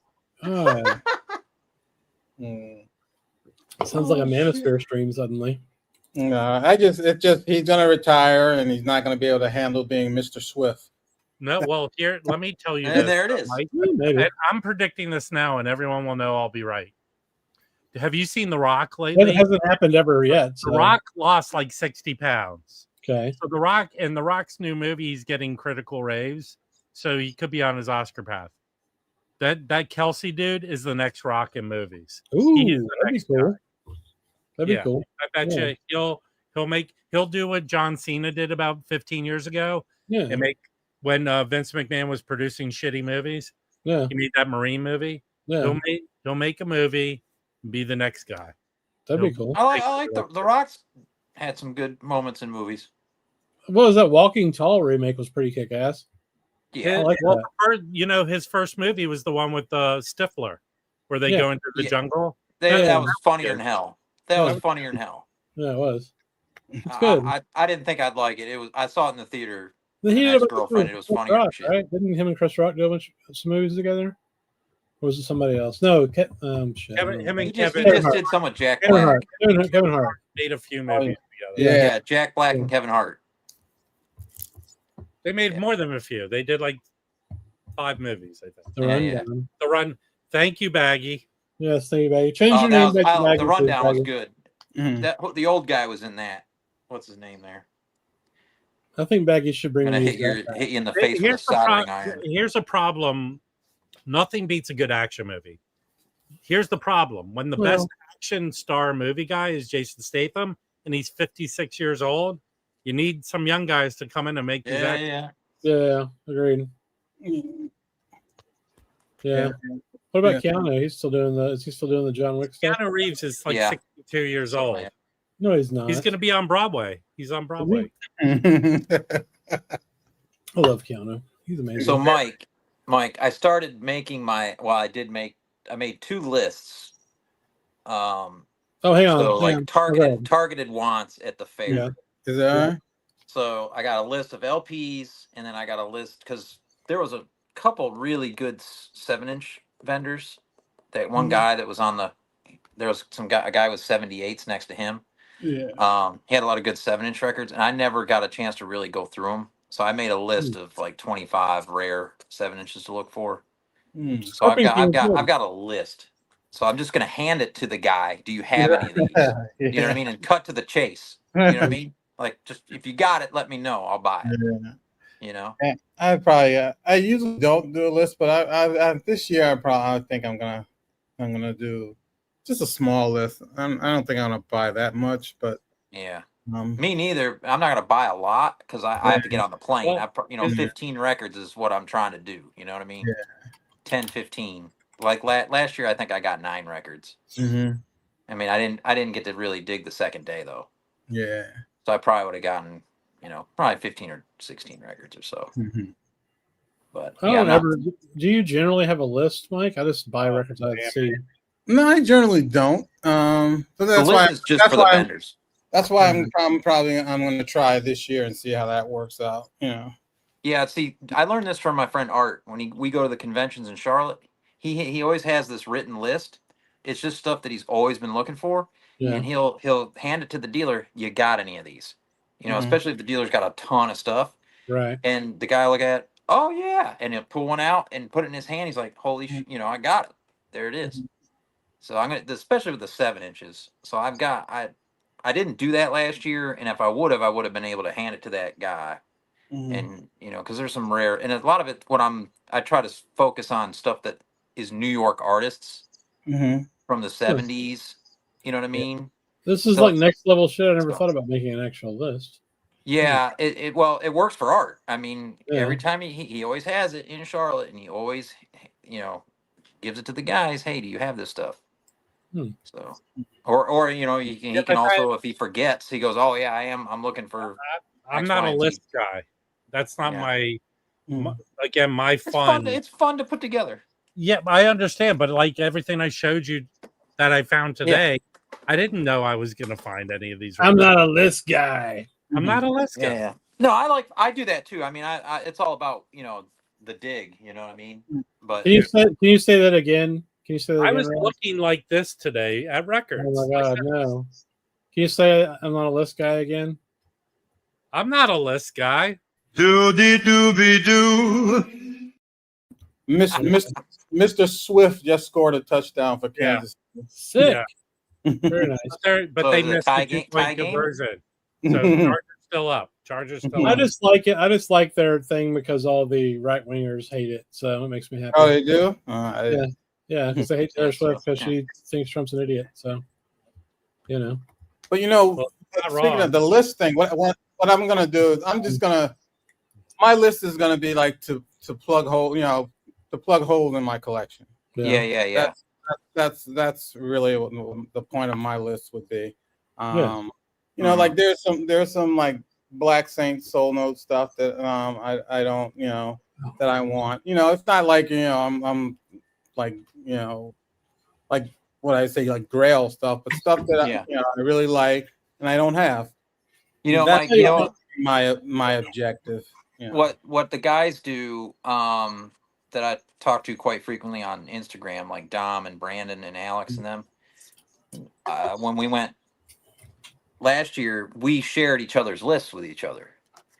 Sounds like a Manosphere stream suddenly. No, it's just he's gonna retire and he's not gonna be able to handle being Mr. Swift. No, well, here, let me tell you. And this, there it is. Mike. Maybe. And I'm predicting this now, and everyone will know I'll be right. Have you seen The Rock That lately? hasn't happened ever yet. So. The Rock lost like 60 pounds. Okay. So The Rock, in The Rock's new movie, he's getting critical raves. So he could be on his Oscar path. That Kelsey dude is the next Rock in movies. Ooh, He is the that'd be next cool. guy. That'd be cool. I bet you he'll do what John Cena did about 15 years ago. Yeah. And when Vince McMahon was producing shitty movies. Yeah. He made that Marine movie. Yeah. He'll make a movie, be the next guy. That'd be cool. I like the Rock's had some good moments in movies. What was that Walking Tall remake? Was pretty kick ass. Yeah, I like that. His first movie was the one with Stifler, where they go into the jungle. That was funnier than hell. That was funnier than hell. Yeah, it was. It's good. I didn't think I'd like it. I saw it in the theater. He did An ex-girlfriend. It was funnier than shit. right? Didn't him and Chris Rock do some movies together? Or was it somebody else? No, shit. He just did some with Jack Black. Kevin Hart made a few movies together. Yeah, Jack Black and Kevin Hart. They made more than a few. They did like 5 movies, I think. The Run. Thank you, Baggy. Yes, thank you, Baggy. Change your name. The Rundown was good. The old guy was in that. What's his name there? I think Baggy should bring. Gonna hit you in the face with a soldering iron. Here's a problem. Nothing beats a good action movie. Here's the problem: when the best action star movie guy is Jason Statham, and he's 56 years old, you need some young guys to come in and make these actions. Yeah, agreed. Yeah. What about Keanu? He's still doing the. Is he still doing the John Wick stuff? Keanu Reeves is like 62 years old. No, he's not. He's going to be on Broadway. He's on Broadway. I love Keanu. He's amazing. So, Mike, I started making I made 2 lists. Hang on. So, targeted wants at the fair. Yeah. Is that So, I got a list of LPs, and then I got a list because there was a couple really good 7-inch vendors. That one guy that was there was a guy with 78s next to him. Yeah. He had a lot of good 7-inch records, and I never got a chance to really go through them. So I made a list of like 25 rare 7-inches to look for. So I've got a list. So I'm just gonna hand it to the guy. Do you have any of these? You know what I mean? And cut to the chase. You know what I mean? Like, just if you got it, let me know. I'll buy it. Yeah. You know? I usually don't do a list, but I this year I think I'm gonna do just a small list. I don't think I'm gonna buy that much, but yeah. Me neither. I'm not going to buy a lot because I have to get on the plane. Well, 15 records is what I'm trying to do. You know what I mean? Yeah. 10, 15. Like last year, I think I got 9 records. Mm-hmm. I mean, I didn't get to really dig the second day though. Yeah. So I probably would have gotten, probably 15 or 16 records or so. Mm-hmm. But I yeah, don't ever. Do you generally have a list, Mike? I just buy records I see. No, I generally don't. So the that's list why. is just That's for the why. vendors. That's why I'm going to try this year and see how that works out. Yeah, see, I learned this from my friend Art when we go to the conventions in Charlotte. He always has this written list. It's just stuff that he's always been looking for, Yeah. and he'll hand it to the dealer. You got any of these? Especially if the dealer's got a ton of stuff. Right. And the guy will look at, oh yeah, and he'll pull one out and put it in his hand. He's like, holy I got it. There it is. So I'm gonna, especially with the 7 inches. So I didn't do that last year, and if I would have been able to hand it to that guy. And because there's some rare, and a lot of it, I try to focus on stuff that is New York artists from the 70s. You know what I mean? This is like next level shit. I never thought about making an actual list. Yeah, it works for Art. I mean, every time he always has it in Charlotte, and he always gives it to the guys. Hey, do you have this stuff? So, or he can also, if he forgets, he goes, oh yeah, I'm looking for. I'm not a list guy. That's not my fun. It's fun to put together. Yeah, I understand, but like everything I showed you that I found today, I didn't know I was going to find any of these. I'm not a list guy. I'm not a list guy. Yeah. No, I do that too. I mean, I it's all about the dig. You know what I mean? But Can you say that again? Can you say that again? I was looking like this today at records. Oh my god, no! Can you say I'm not a list guy again? I'm not a list guy. Mr. Swift just scored a touchdown for Kansas. Sick. Yeah. Very nice. But they missed the 2-point conversion. So Chargers still up. I just like it. I just like their thing because all the right wingers hate it. So it makes me happy. Oh, they do? Yeah, because they hate Taylor Swift because she thinks Trump's an idiot. So, But speaking of the list thing, what I'm gonna do is my list is gonna be like to plug holes in my collection. Yeah. That's really what the point of my list would be. Like there's some like Black Saint Soul Note stuff that I don't that I want. It's not like I'm like like what I say like Grail stuff, but stuff that I really like and I don't have. That's my objective. What the guys do that I talk to quite frequently on Instagram, like Dom and Brandon and Alex and them. When we went last year, we shared each other's lists with each other.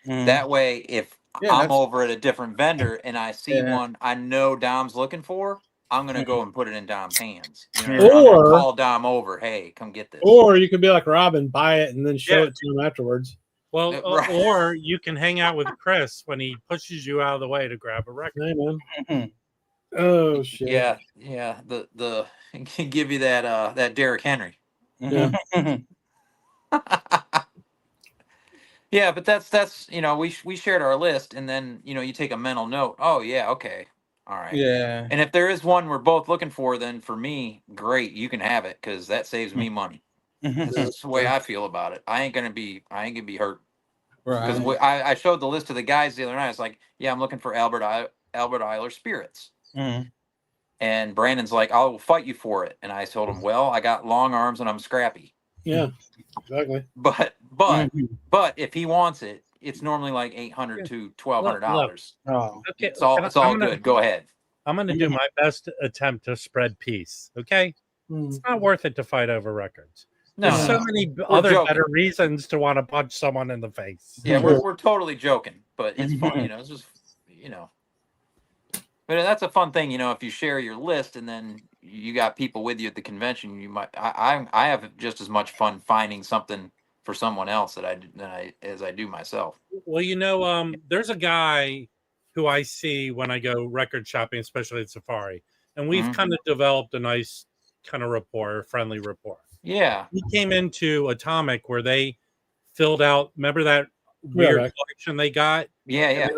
That way, if I'm over at a different vendor and I see one I know Dom's looking for, I'm gonna go and put it in Dom's hands. Or call Dom over, hey, come get this. Or you could be like Robin, buy it and then show it to him afterwards. Well, or you can hang out with Chris when he pushes you out of the way to grab a record. Hey, man. Oh shit! Yeah. The can give you that Derrick Henry. Yeah. Yeah, but that's we shared our list, and then you take a mental note. Oh yeah, okay, all right. Yeah. And if there is one we're both looking for, then for me, great, you can have it because that saves me money. That's the way I feel about it. I ain't gonna be hurt. Right. Because I showed the list to the guys the other night. I was like, yeah, I'm looking for Albert Eiler Spirits. And Brandon's like, I will fight you for it. And I told him, well, I got long arms and I'm scrappy. Yeah, exactly. But if he wants it, it's normally like $800 to $1,200. Oh, okay. It's all good. Go ahead. I'm going to do my best attempt to spread peace. Okay, it's not worth it to fight over records. No, there's so many other better reasons to want to punch someone in the face. Yeah, we're totally joking, but it's fun. It's just But that's a fun thing, if you share your list and then you got people with you at the convention, you might. I have just as much fun finding something for someone else as I do myself. Well, there's a guy who I see when I go record shopping, especially at Safari, and we've kind of developed a nice kind of rapport, friendly rapport. Yeah, he came into Atomic where they filled out. Remember that weird collection they got? Yeah.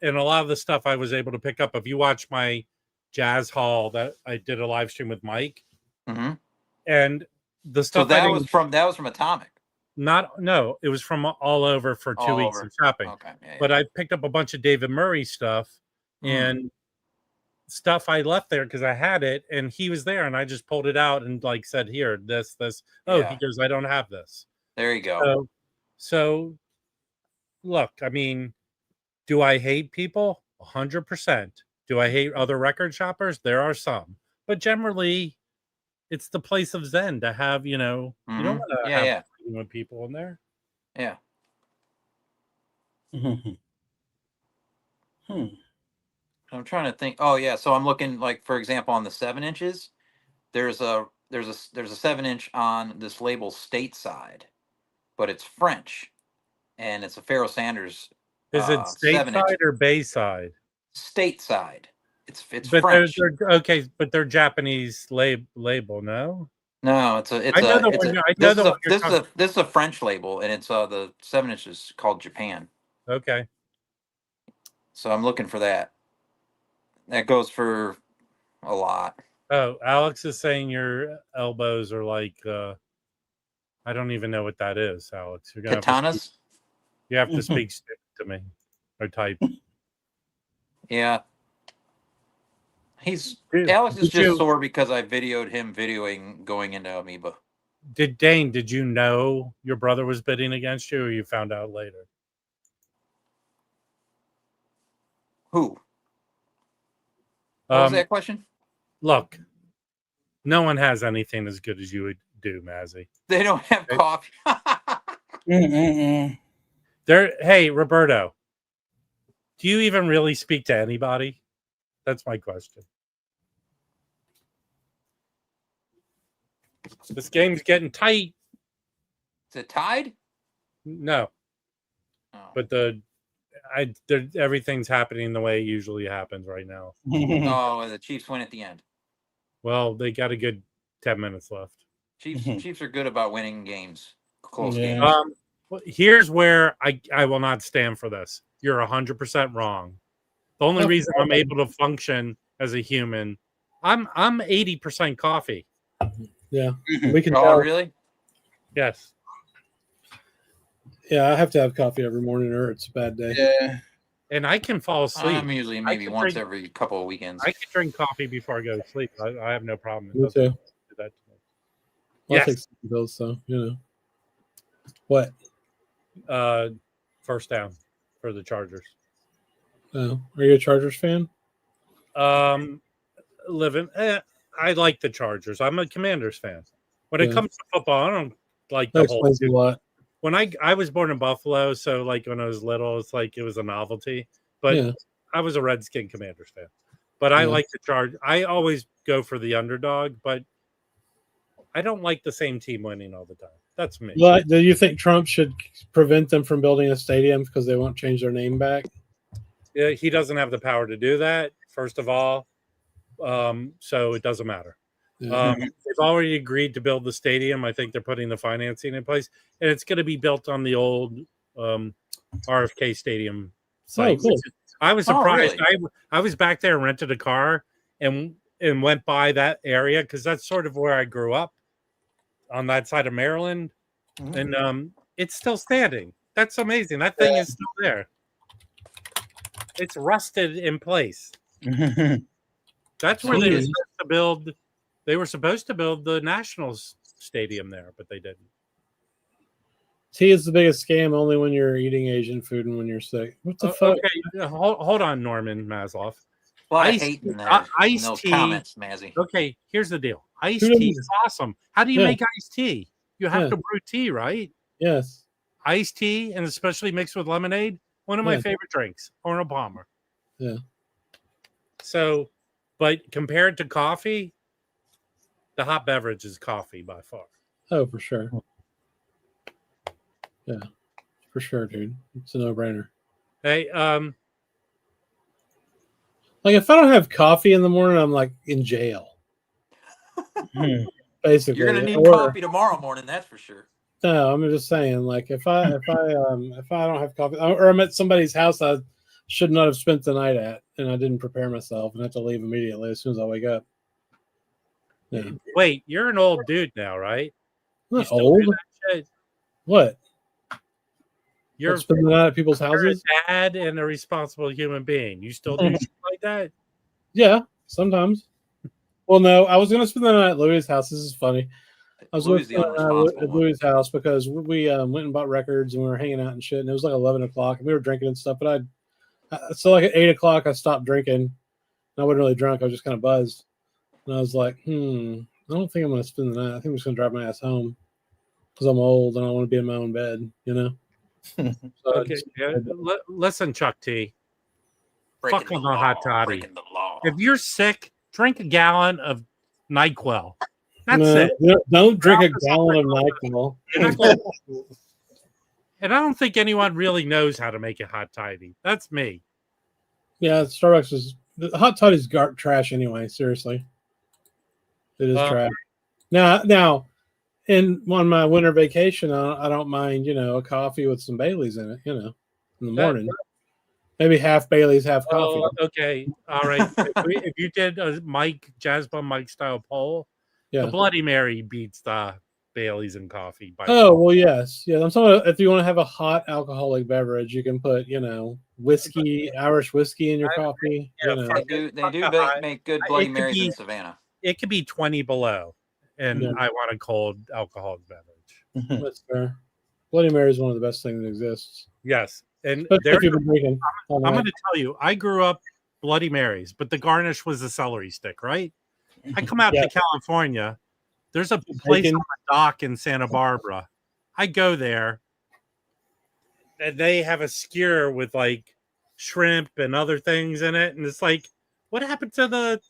And a lot of the stuff I was able to pick up. If you watch my jazz hall that I did a live stream with Mike, and the stuff so that was from Atomic. No, it was from all over for 2 weeks of shopping. Okay, but I picked up a bunch of David Murray stuff and stuff I left there because I had it, and he was there, and I just pulled it out and like said, "Here, this." Oh, he goes, "I don't have this." There you go. So look, I mean, do I hate people? 100%. Do I hate other record shoppers? There are some, but generally, it's the place of Zen to have. You don't want to have with people in there. Yeah. I'm trying to think. Oh yeah, so I'm looking, like, for example, on the 7 inches. There's a 7-inch on this label Stateside, but it's French, and it's a Pharoah Sanders. Is it stateside or Bayside? Stateside. It's but French. They're okay, but they're Japanese label, no? No, this is a French label, and it's the 7 inches called Japan. Okay. So I'm looking for that. That goes for a lot. Oh, Alex is saying your elbows are like I don't even know what that is, Alex. You're gonna katanas. You have to speak to me or type. Yeah. Alex is just sore because I videoed him videoing going into Amoeba. Did you know your brother was bidding against you, or you found out later? Who? What was that question? Look, no one has anything as good as you would do, Mazzy. They don't have coffee. Hey, Roberto, do you even really speak to anybody? That's my question. This game's getting tight. Is it tied? No. Oh. But everything's happening the way it usually happens right now. Oh, the Chiefs win at the end. Well, they got a good 10 minutes left. Chiefs are good about winning games. Close games. Well, here's where I will not stand for this. You're 100% wrong. The only reason I'm able to function as a human, I'm 80% coffee. Yeah, we can. Oh, really? Yes. Yeah, I have to have coffee every morning, or it's a bad day. Yeah, and I can fall asleep. I'm usually maybe once every couple of weekends. I can drink coffee before I go to sleep. I have no problem. Me too. Do that to me. Well, yes. I take some pills, so What? First down for the Chargers. Oh, are you a Chargers fan? I like the Chargers. I'm a Commanders fan. When it comes to football, I don't like the whole. A lot. When I was born in Buffalo, so like when I was little, it's like it was a novelty. But I was a Redskin Commanders fan. But I like the Chargers. I always go for the underdog, but I don't like the same team winning all the time. That's me. Well, do you think Trump should prevent them from building a stadium because they won't change their name back? Yeah, he doesn't have the power to do that, first of all. So it doesn't matter. They've already agreed to build the stadium. I think they're putting the financing in place, and it's going to be built on the old RFK Stadium site. Oh, cool. I was surprised. Really? I was back there and rented a car and went by that area because that's sort of where I grew up, on that side of Maryland, and it's still standing. That's amazing. That thing is still there. It's rusted in place. That's where they were supposed to build. They were supposed to build the Nationals stadium there, but they didn't. Tea is the biggest scam only when you're eating Asian food and when you're sick. What the fuck? Okay, hold on, Norman Maslow. A lot of hate in there. Iced tea. Comments, Mazzy. Okay, here's the deal. Iced tea is awesome. How do you make iced tea? You have to brew tea, right? Yes. Iced tea, and especially mixed with lemonade, one of my favorite drinks. Arnold Palmer. Yeah. So, but compared to coffee, the hot beverage is coffee by far. Oh, for sure. Yeah, for sure, dude. It's a no-brainer. Hey, like if I don't have coffee in the morning, I'm like in jail. Basically, you're gonna need coffee tomorrow morning. That's for sure. No, I'm just saying, like if I don't have coffee, or I'm at somebody's house I should not have spent the night at, and I didn't prepare myself, and I have to leave immediately as soon as I wake up. Yeah, Wait, you're an old dude now, right? I'm You not still do old. that shit? What? You're, Spend the night at people's you're houses? a dad and a responsible human being. You still do shit like that? Yeah, sometimes. Well, no, I was gonna spend the night at Louis' house. This is funny. I was going to Louis the spend the night unresponsible at one. Louis' house because we went and bought records and we were hanging out and shit. And it was like 11 o'clock and we were drinking and stuff. But so like at 8 o'clock, I stopped drinking. And I wasn't really drunk. I was just kind of buzzed. And I was like, I don't think I'm going to spend the night. I think I'm just going to drive my ass home because I'm old and I want to be in my own bed, you know? So Okay. Listen, Chuck T. Fuck on the hot toddy. Breaking the law. If you're sick, drink a gallon of NyQuil. That's no, it. don't drink a gallon of NyQuil. And I don't think anyone really knows how to make it hot toddy. That's me. Yeah, Starbucks is the hot toddy's trash anyway. Seriously, it is trash. Now, on my winter vacation, I don't mind a coffee with some Baileys in it. In the morning, maybe half Baileys, half coffee. Okay, all right. if you did a Jazz Bum Mike style poll, the Bloody Mary beats the Baileys and coffee. Well, yes. I'm talking about if you want to have a hot alcoholic beverage, you can put whiskey, Irish whiskey in your coffee. They do make good Bloody Marys in Savannah. It could be 20 below, and I want a cold alcoholic beverage. That's fair. Bloody Mary is one of the best things that exists. Yes, and if you've been drinking, I'm going to tell you, I grew up Bloody Marys, but the garnish was a celery stick, right? I come out to California. There's a place on the dock in Santa Barbara. I go there, and they have a skewer with like shrimp and other things in it, and it's like, what happened to the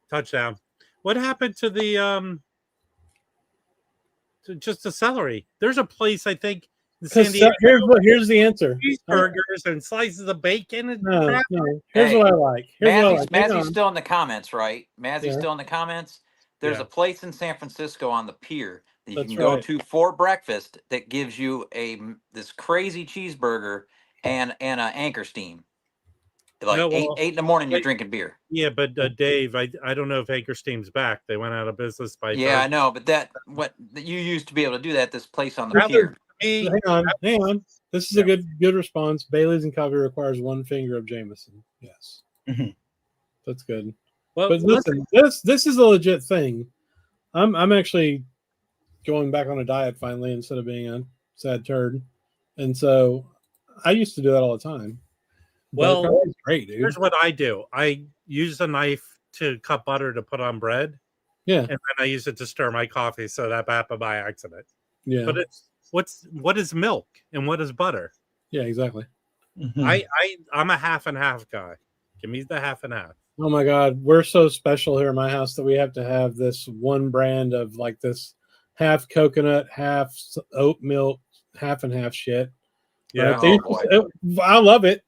touchdown? What happened to the just the celery? There's a place I think in San Diego. Here's the answer: cheeseburgers and slices of bacon. And no. Here's what I like. Mazzy's still in the comments, right? Mazzy's still in the comments. There's a place in San Francisco on the pier that you can go to for breakfast that gives you this crazy cheeseburger and an anchor steam. Like 8 in the morning, you're drinking beer. Yeah, but Dave, I don't know if Anchor Steam's back. They went out of business by. Yeah, I know, but you used to be able to do that. This place on the pier. Hang on. This is a good response. Baileys and coffee requires 1 finger of Jameson. Yes, that's good. Well, but listen, this is a legit thing. I'm actually going back on a diet finally instead of being a sad turd, and so I used to do that all the time. Well, great, dude. Here's what I do. I use a knife to cut butter to put on bread. Yeah. And then I use it to stir my coffee, so that happened by accident. Yeah. But what is milk and what is butter? Yeah, exactly. I'm a half and half guy. Give me the half and half. Oh my God. We're so special here in my house that we have to have this one brand of like this half coconut, half oat milk, half and half shit. Yeah. I love it.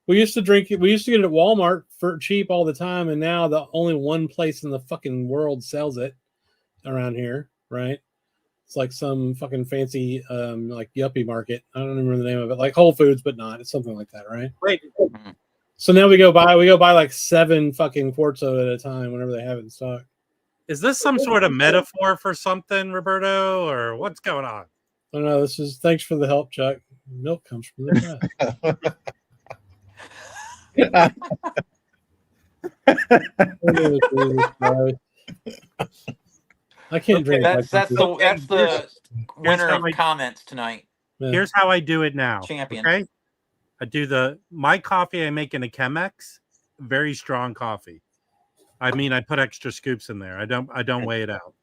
We used to drink it. We used to get it at Walmart for cheap all the time. And now the only one place in the fucking world sells it around here. Right. It's like some fucking fancy, like yuppie market. I don't remember the name of it, like Whole Foods, but not. It's something like that. Right. Right. So now we go buy like 7 fucking quarts of it at a time whenever they have it in stock. Is this some sort of metaphor for something, Roberto, or what's going on? I don't know. Thanks for the help, Chuck. Milk comes from the I can't drink. That's the winner of comments tonight. Yeah. Here's how I do it now. Champion. Okay. I do my coffee I make in a Chemex, very strong coffee. I mean, I put extra scoops in there. I don't weigh it out.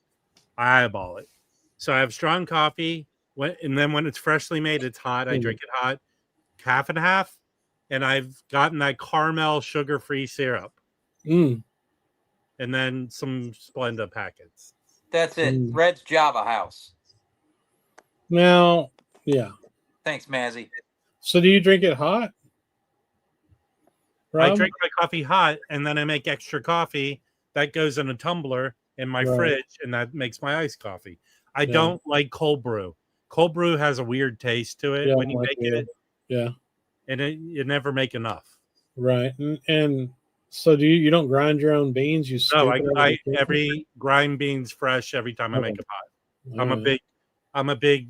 I eyeball it. So I have strong coffee, and then when it's freshly made, it's hot. I drink it hot, half and half, and I've gotten that caramel sugar-free syrup, and then some Splenda packets. That's it. Red's Java House. Now, yeah. Thanks, Mazzy. So do you drink it hot? Rob? I drink my coffee hot, and then I make extra coffee that goes in a tumbler in my fridge, and that makes my iced coffee. I don't like cold brew. Cold brew has a weird taste to it when you make it. Yeah. And you never make enough. Right. And so do you don't grind your own beans? You No, scoop it I every grind beans fresh every time I make a pie. I'm a big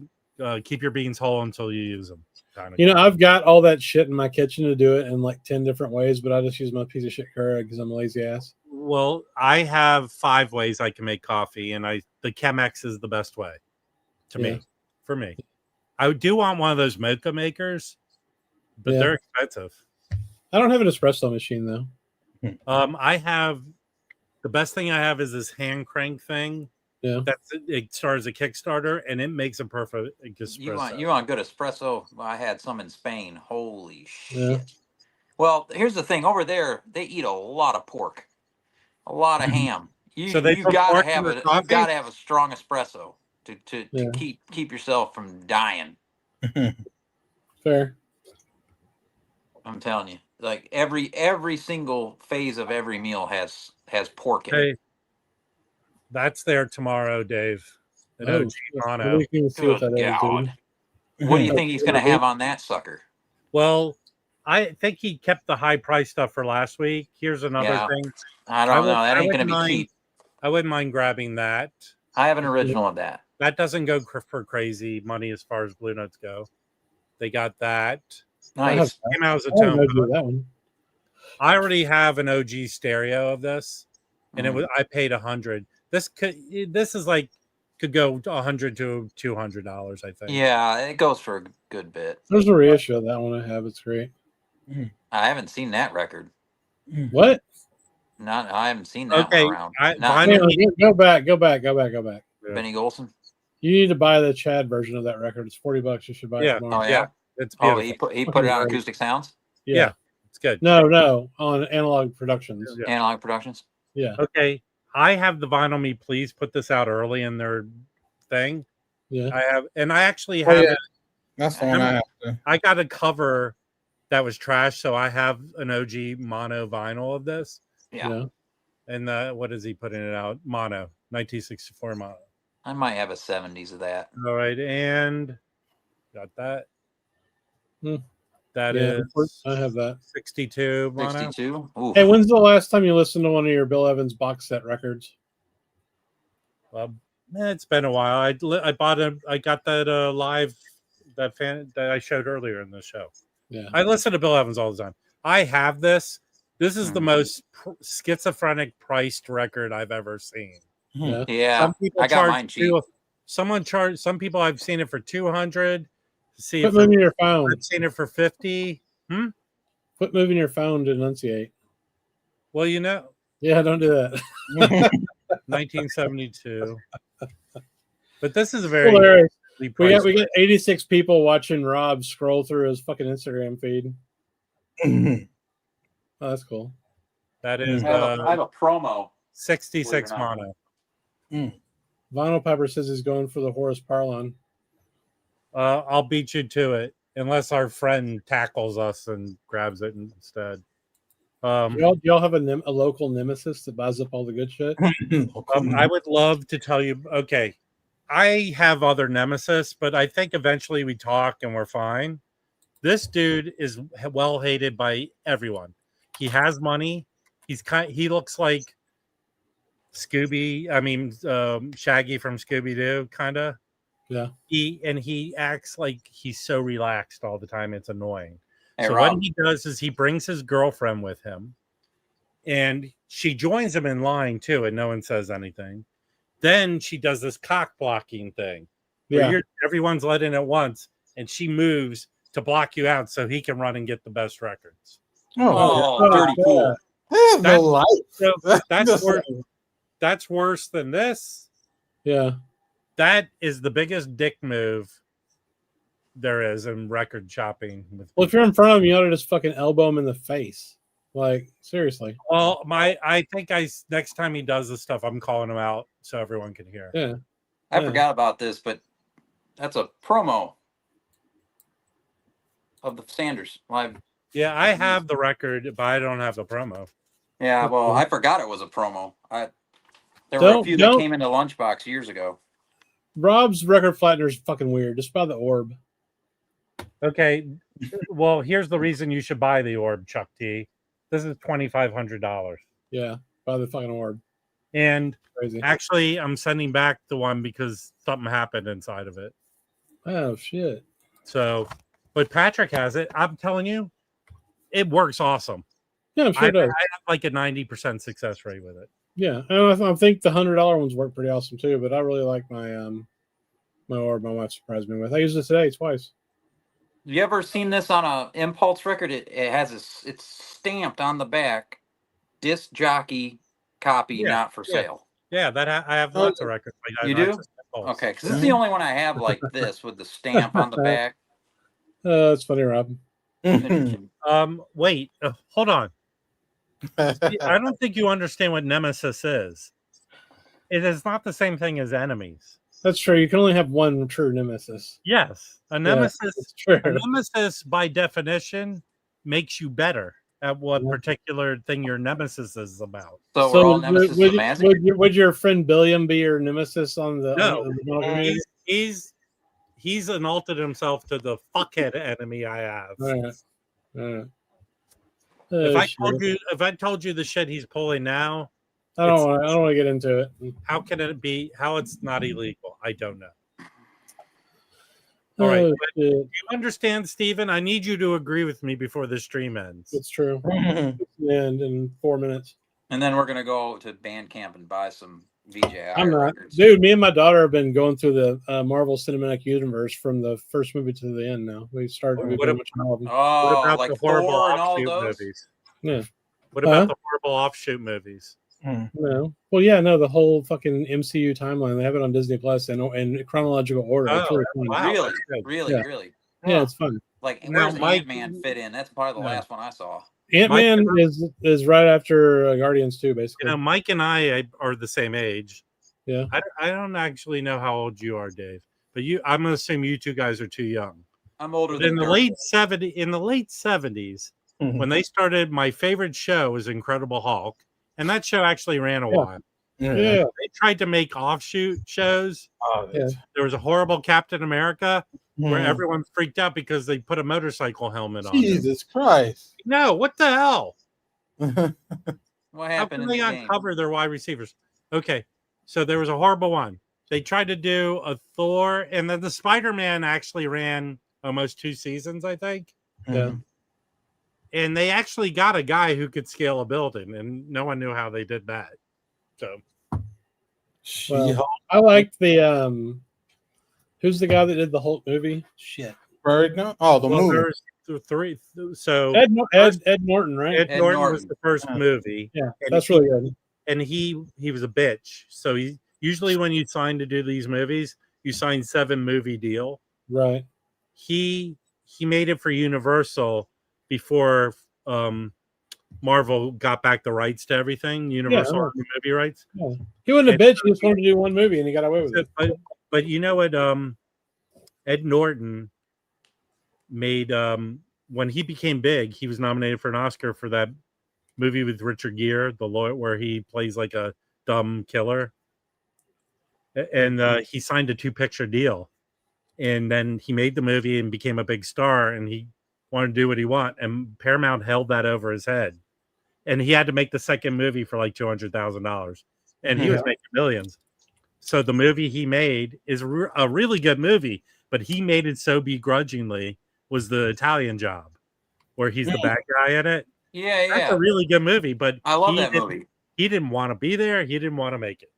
keep your beans whole until you use them kind of guy. I've got all that shit in my kitchen to do it in like 10 different ways, but I just use my piece of shit Keurig because I'm a lazy ass. Well, I have 5 ways I can make coffee, and the Chemex is the best way for me. I do want one of those mocha makers, but they're expensive. I don't have an espresso machine though. I have the best thing I have is this hand crank thing. Yeah, it starts a Kickstarter and it makes a perfect espresso. You want good espresso? I had some in Spain. Holy shit! Yeah. Well, here's the thing. Over there, they eat a lot of pork, a lot of ham. So you've got to have a strong espresso to keep yourself from dying. Fair. I'm telling you, like every single phase of every meal has pork in it. That's there tomorrow, Dave. Good God. What do you think he's going to have on that sucker? Well, I think he kept the high price stuff for last week. Here's another thing. I don't know. That ain't going to be cheap. I wouldn't mind grabbing that. I have an original of that. That doesn't go for crazy money as far as Blue Notes go. They got that. Nice. Came out as a tone. That one. I already have an OG stereo of this, and I paid $100. This is like could go $100 to $200, I think. Yeah, it goes for a good bit. There's a reissue of that one I have. It's great. I haven't seen that record. What? I haven't seen that one around. Go back. Benny Golson. You need to buy the Chad version of that record. It's $40. You should buy it tomorrow. Oh yeah. It's beautiful. He put it on Acoustic Sounds. Yeah. It's good. No, on Analog Productions. Yeah. Analog Productions. Yeah. Okay. I have the Vinyl Me Please put this out early in their thing. Yeah. I actually have it. That's the one I have to. I got a cover that was trash, so I have an OG mono vinyl of this. Yeah. And what is he putting it out? Mono, 1964 mono. I might have a 70s of that. All right, and got that. That is. I have that. 62 mono. 62. Ooh. Hey, when's the last time you listened to one of your Bill Evans box set records? It's been a while. I got that live that I showed earlier in the show. Yeah. I listen to Bill Evans all the time. I have this. This is the most schizophrenic priced record I've ever seen. Yeah. Some people I got mine cheap. Some people I've seen it for 200. Quit moving your phone. I've seen it for 50. Quit moving your phone to enunciate. Well, Yeah, don't do that. 1972. But this is a very hilarious. We got 86 people watching Rob scroll through his fucking Instagram feed. Oh, that's cool. That is I have a promo. 66 mono. Vinyl Pepper says he's going for the Horace Parlon. I'll beat you to it unless our friend tackles us and grabs it instead. Y'all have a local nemesis that buys up all the good shit? I would love to tell you. Okay, I have other nemesis, but I think eventually we talk and we're fine. This dude is well hated by everyone. He has money. He looks like Shaggy from Scooby-Doo, kind of. Yeah. He acts like he's so relaxed all the time. It's annoying. Hey, so Rob. what he does is he brings his girlfriend with him, and she joins him in line too, and no one says anything. Then she does this cock blocking thing. Where everyone's let in at once, and she moves to block you out so he can run and get the best records. Dirty cool. That's worse than this. Yeah. That is the biggest dick move there is in record shopping. Well, if you're in front of him, you ought to just fucking elbow him in the face. Like, seriously. Well, I think next time he does this stuff, I'm calling him out so everyone can hear. Yeah. I forgot about this, but that's a promo of the Sanders live. Yeah, I have the record, but I don't have the promo. Yeah, well, I forgot it was a promo. There were a few that came into Lunchbox years ago. Rob's record flattener is fucking weird. Just buy the orb. Okay. Well, here's the reason you should buy the orb, Chuck T. This is $2,500. Yeah, buy the fucking orb. And Crazy. actually, I'm sending back the one because something happened inside of it. Oh shit. So, but Patrick has it. I'm telling you, it works awesome. Yeah, I'm sure it does. I have like a 90% success rate with it. Yeah, and I think the $100 ones work pretty awesome too. But I really like my my orb. My wife surprised me with. I used it today twice. You ever seen this on a impulse record? It has it's stamped on the back, disc jockey copy, not for sale. Yeah, I have lots of records. Like You do? Okay, because this is the only one I have like this with the stamp on the back. It's funny, Rob. Wait, hold on. See, I don't think you understand what Nemesis is. It is not the same thing as enemies. That's true. You can only have one true nemesis. Yes, a nemesis. Yeah, a nemesis, by definition, makes you better at what particular thing your nemesis is about. So we're all nemesis of the massacre? Would your friend Billiam be your nemesis on the? No, on the he's analted himself to the fuckhead enemy I have. Right. If I told you the shit he's pulling now, I don't want to get into it. How can it be? How it's not illegal? I don't know. All right, do you understand, Stephen? I need you to agree with me before the stream ends. It's true. And in 4 minutes. And then we're gonna go to Bandcamp and buy some VJ. I'm not, records. dude. Me and my daughter have been going through the Marvel Cinematic Universe from the first movie to the end. Now we started. What about like the horrible Thor and all offshoot those movies? Yeah. What about the horrible offshoot movies? No. Well, yeah, no. The whole fucking MCU timeline. They have it on Disney Plus and in chronological order. It's really fun. Wow, really. Yeah, it's fun. Like, where's Ant-Man fit in? That's probably the last one I saw. Ant-Man is right after Guardians 2, basically. You know, Mike and I are the same age. Yeah. I don't actually know how old you are, Dave, but I'm gonna assume you two guys are too young. I'm older than the late 70s. When they started, my favorite show was Incredible Hulk, and that show actually ran a while. Yeah. They tried to make offshoot shows. There was a horrible Captain America where everyone freaked out because they put a motorcycle helmet on. Jesus Christ! No, what the hell? What happened? How can they uncover their wide receivers? Okay, so there was a horrible one. They tried to do a Thor, and then the Spider-Man actually ran almost 2 seasons, I think. Yeah. And they actually got a guy who could scale a building, and no one knew how they did that. So, well, I liked the who's the guy that did the Hulk movie? Shit. Bergman? Oh, the movie. There's 3. So Ed Norton, right? Ed Norton was the first movie. Yeah, that's really good. And he was a bitch. So he usually when you sign to do these movies, you sign 7-movie deal. Right. He made it for Universal before Marvel got back the rights to everything. Universal movie rights. Yeah. He wasn't a bitch. He just wanted to do one movie, and he got away with it. But you know what? Ed Norton made when he became big. He was nominated for an Oscar for that movie with Richard Gere, the lawyer, where he plays like a dumb killer. And he signed a 2-picture deal, and then he made the movie and became a big star. And he wanted to do what he wanted, and Paramount held that over his head, and he had to make the second movie for like $200,000, and he was making millions. So the movie he made is a really good movie, but he made it so begrudgingly. Was the Italian Job, where he's the bad guy in it? Yeah, That's a really good movie, but I love that movie. He didn't want to be there. He didn't want to make it.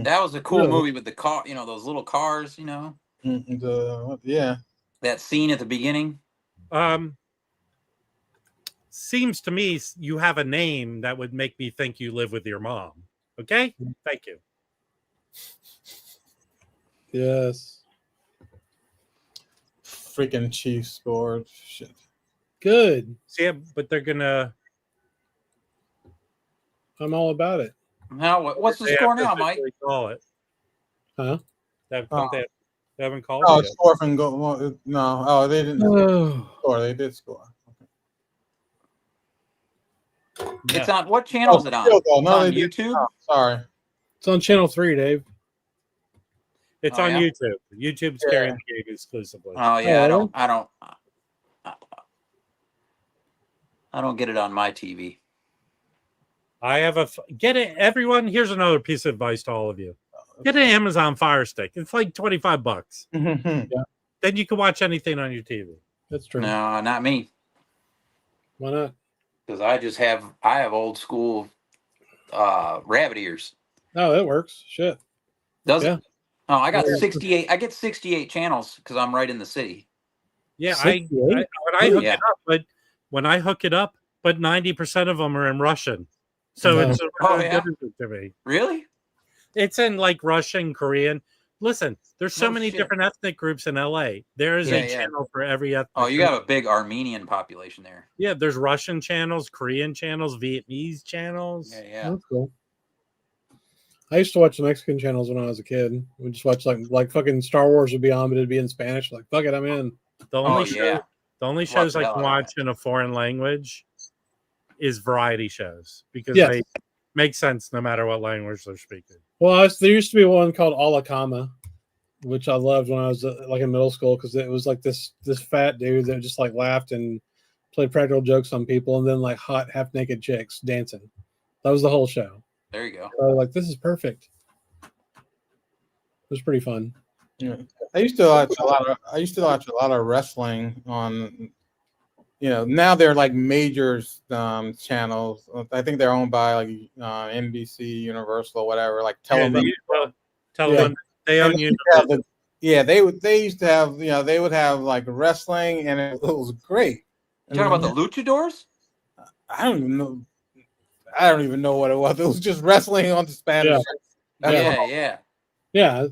That was a cool movie with the car. You know, those little cars. You know. That scene at the beginning. Seems to me you have a name that would make me think you live with your mom. Okay, thank you. Yes. Freaking Chiefs scored. Shit. Good. See, but they're gonna. I'm all about it. Now, what's the score now, Mike? Call it. Huh? They haven't called. Oh, it yet. score from go. No. Oh, they didn't score. They did score. It's on what channel is it on? It's on YouTube. Sorry, it's on channel 3, Dave. It's Oh, on yeah? YouTube. YouTube's carrying the game exclusively. Oh yeah, Oh, I don't get it on my TV. I have get it. Everyone, here's another piece of advice to all of you: get an Amazon Fire Stick. It's like $25. Then you can watch anything on your TV. that's true. No, not me. Why not? Because I have old school rabbit ears. Oh, it works. Shit. Does Yeah. it? Oh, I got Yeah. 68. I get 68 channels because I'm right in the city. Yeah, 68? when I hook Yeah. it up, when I hook it up, but 90% of them are in Russian. So No. it's Oh, yeah? different to me. Really? It's in like Russian, Korean. Listen, there's so No many shit. different ethnic groups in LA. There is Yeah, a yeah. channel for every ethnic Oh, you group. got a big Armenian population there. Yeah, there's Russian channels, Korean channels, Vietnamese channels. Yeah, yeah. That's cool. I used to watch the Mexican channels when I was a kid. We just watch like fucking Star Wars would be on, but it'd be in Spanish. Like, fuck it, I'm in. The Oh only yeah. the only Watch shows the I hell can out of watch in a foreign language is variety shows because Yes. they make sense no matter what language they're speaking. Well, there used to be one called Alakama, which I loved when I was like in middle school because it was like this fat dude that just like laughed and played practical jokes on people, and then like hot half naked chicks dancing. That was the whole show. There you go. So like, this is perfect. It was pretty fun. Yeah. I used to watch a lot of wrestling on. Now they're like major channels. I think they're owned by like NBC, Universal, whatever, like television. Television. They own you. They used to have they would have like wrestling, and it was great. You talking about the luchadors? I don't even know. I don't even know what it was. It was just wrestling on the Spanish. Yeah. Yeah.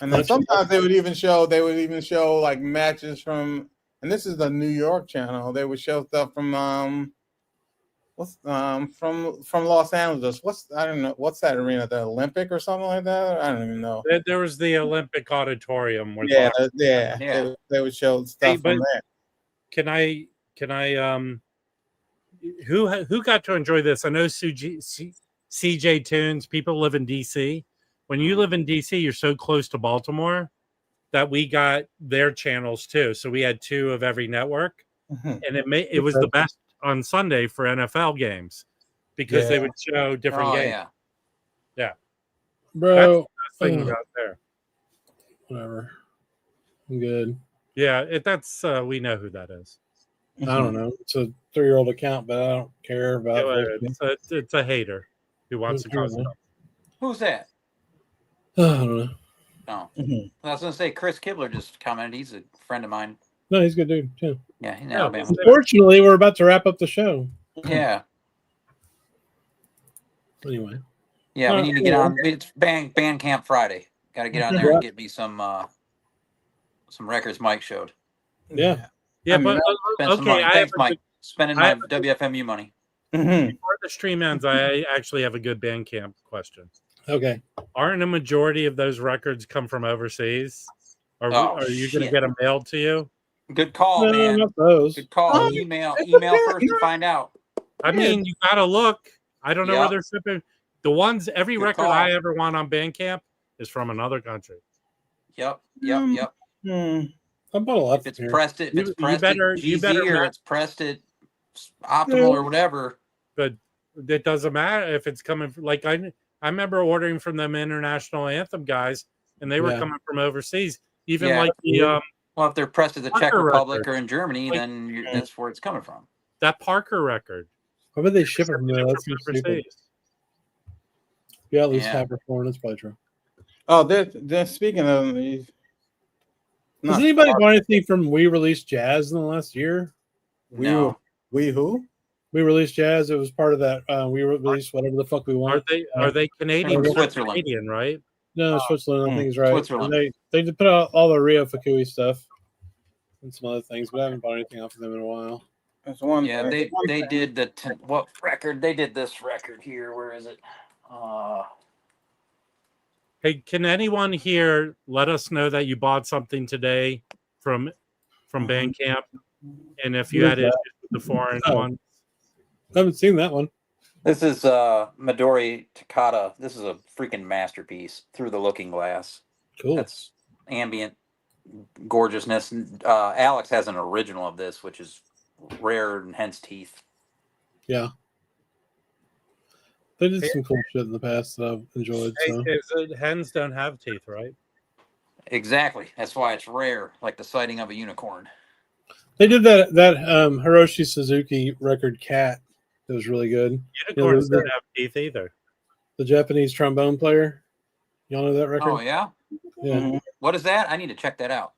And then sometimes they would even show like matches from, and this is the New York channel. They would show stuff from from Los Angeles. I don't know what's that arena, the Olympic or something like that. I don't even know. There was the Olympic Auditorium where they would show stuff from there. Can I who got to enjoy this? I know CJ Tunes, people live in DC. When you live in DC, you're so close to Baltimore that we got their channels too. So we had 2 of every network, and it was the best on Sunday for NFL games because they would show different games. Yeah, Bro. That's the best thing about there. Whatever. I'm good. Yeah, that's we know who that is. I don't know. It's a 3-year-old account, but I don't care about it. It's a hater who wants to cause stuff. Who's that? I don't know. Oh, I was gonna say Chris Kibler just commented. He's a friend of mine. No, he's a good dude too. Yeah, in Alabama. Unfortunately, we're about to wrap up the show. Yeah. Anyway. Yeah, we need to get on. It's band camp Friday. Got to get on there and get me some records Mike showed. Yeah. Yeah, spend some money. Thanks, Mike. Spending my WFMU money. Before the stream ends, I actually have a good Bandcamp question. Okay. Aren't a majority of those records come from overseas? Are you going to get them mailed to you? Good call, man. Not those. Good call. Email first to find out. I mean, you got to look. I don't know where they're shipping. The ones, every record I ever want on Bandcamp is from another country. Yep. I bought a lot. If it's pressed at GZ or it's pressed at Optimal or whatever. But it doesn't matter if it's coming from, like I remember ordering from them International Anthem guys, and they were coming from overseas. Even like the if they're pressed at the Czech Republic or in Germany, like, then that's where it's coming from. That Parker record. How about they ship it from there? That's overseas. Yeah, at least half or 4. That's probably true. Oh, they're speaking of these. Has anybody bought anything from We Released Jazz in the last year? No. We who? We Released Jazz. It was part of that. We released whatever the fuck we want. Are they Canadian? Switzerland. Canadian, right? No, Switzerland. I think is right. Switzerland. They did put out all the Rio Fukui stuff and some other things, but I haven't bought anything off of them in a while. That's one. Yeah, they did what record? They did this record here. Where is it? Hey, can anyone here let us know that you bought something today from Bandcamp? And if you had issues with the foreign one? I haven't seen that one. This is Midori Takata. This is a freaking masterpiece. Through the Looking Glass. Cool. That's ambient gorgeousness. Alex has an original of this, which is rare and hence teeth. Yeah. They did some cool shit in the past that I've enjoyed. So. Hens don't have teeth, right? Exactly. That's why it's rare, like the sighting of a unicorn. They did that Hiroshi Suzuki record Cat. That was really good. Unicorns don't have teeth either. The Japanese trombone player. Y'all know that record? Oh, yeah? Yeah. Mm-hmm. What is that? I need to check that out.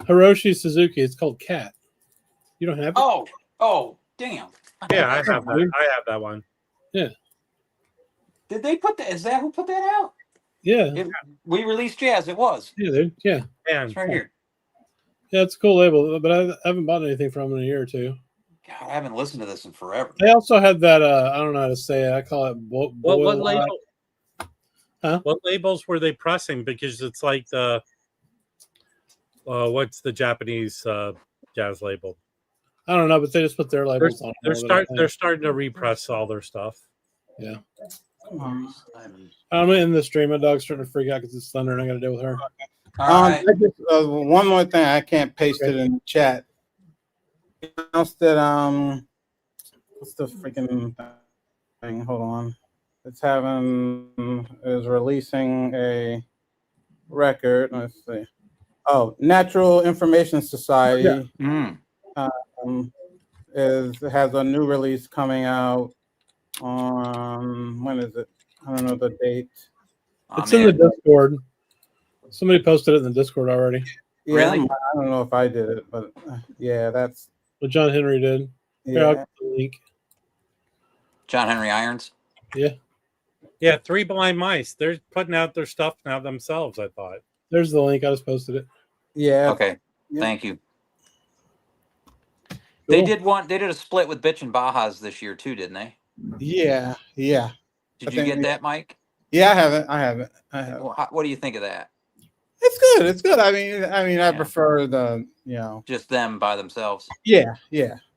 Hiroshi Suzuki. It's called Cat. You don't have it? Oh, damn. Yeah, I have that. I have that one. Yeah. Did they put that? Is that who put that out? Yeah. We released Jazz. It was. Yeah, dude. Yeah. And It's right here. Yeah, it's a cool label, but I haven't bought anything from them in a year or two. God, I haven't listened to this in forever. They also had that, I don't know how to say it. I call it what boil label? Huh? What labels were they pressing? Because it's like the what's the Japanese jazz label? I don't know, but they just put their labels on. They're starting to repress all their stuff. Yeah. I'm in the stream. My dog's starting to freak out because it's thunder and I got to deal with her. All right. One more thing. I can't paste it in the chat. You announced that what's the freaking thing? Hold on. Is releasing a record. Let's see. Oh, Natural Information Society has a new release coming out on, when is it? I don't know the date. It's in the Discord. Somebody posted it in the Discord already. Yeah, Really? I don't know if I did it, but yeah, that's What John Henry did. Here, I'll yeah. put the link. John Henry Irons. Yeah. Yeah, Three Blind Mice. They're putting out their stuff now themselves, I thought. There's the link. I just posted it. Yeah. Okay. Yeah. Thank you. Cool. They did a split with Bitch and Bajas this year too, didn't they? Yeah. Yeah. Did you get that, Mike? Yeah, I have it. Well, what do you think of that? It's good. It's good. I mean, I Yeah. prefer Just them by themselves. Yeah.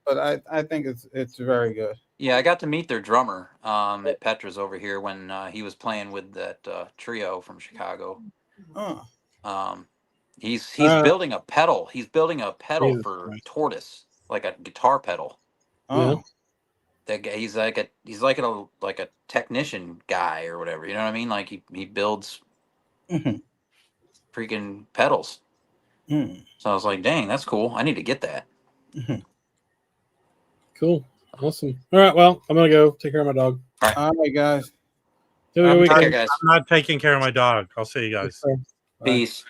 But I think it's very good. Yeah, I got to meet their drummer at Petra's over here when he was playing with that trio from Chicago. Oh. He's building a pedal. He's building a pedal Jesus for Christ. Tortoise, like a guitar pedal. Oh. Yeah. That guy, he's like a technician guy or whatever. You know what I mean? Like he builds Mhm. freaking pedals. Mm. So I was like, dang, that's cool. I need to get that. Cool. Awesome. All right. Well, I'm going to go take care of my dog. All right, guys. Have a good Take weekend. care, guys. I'm not taking care of my dog. I'll see you guys. Bye. Peace.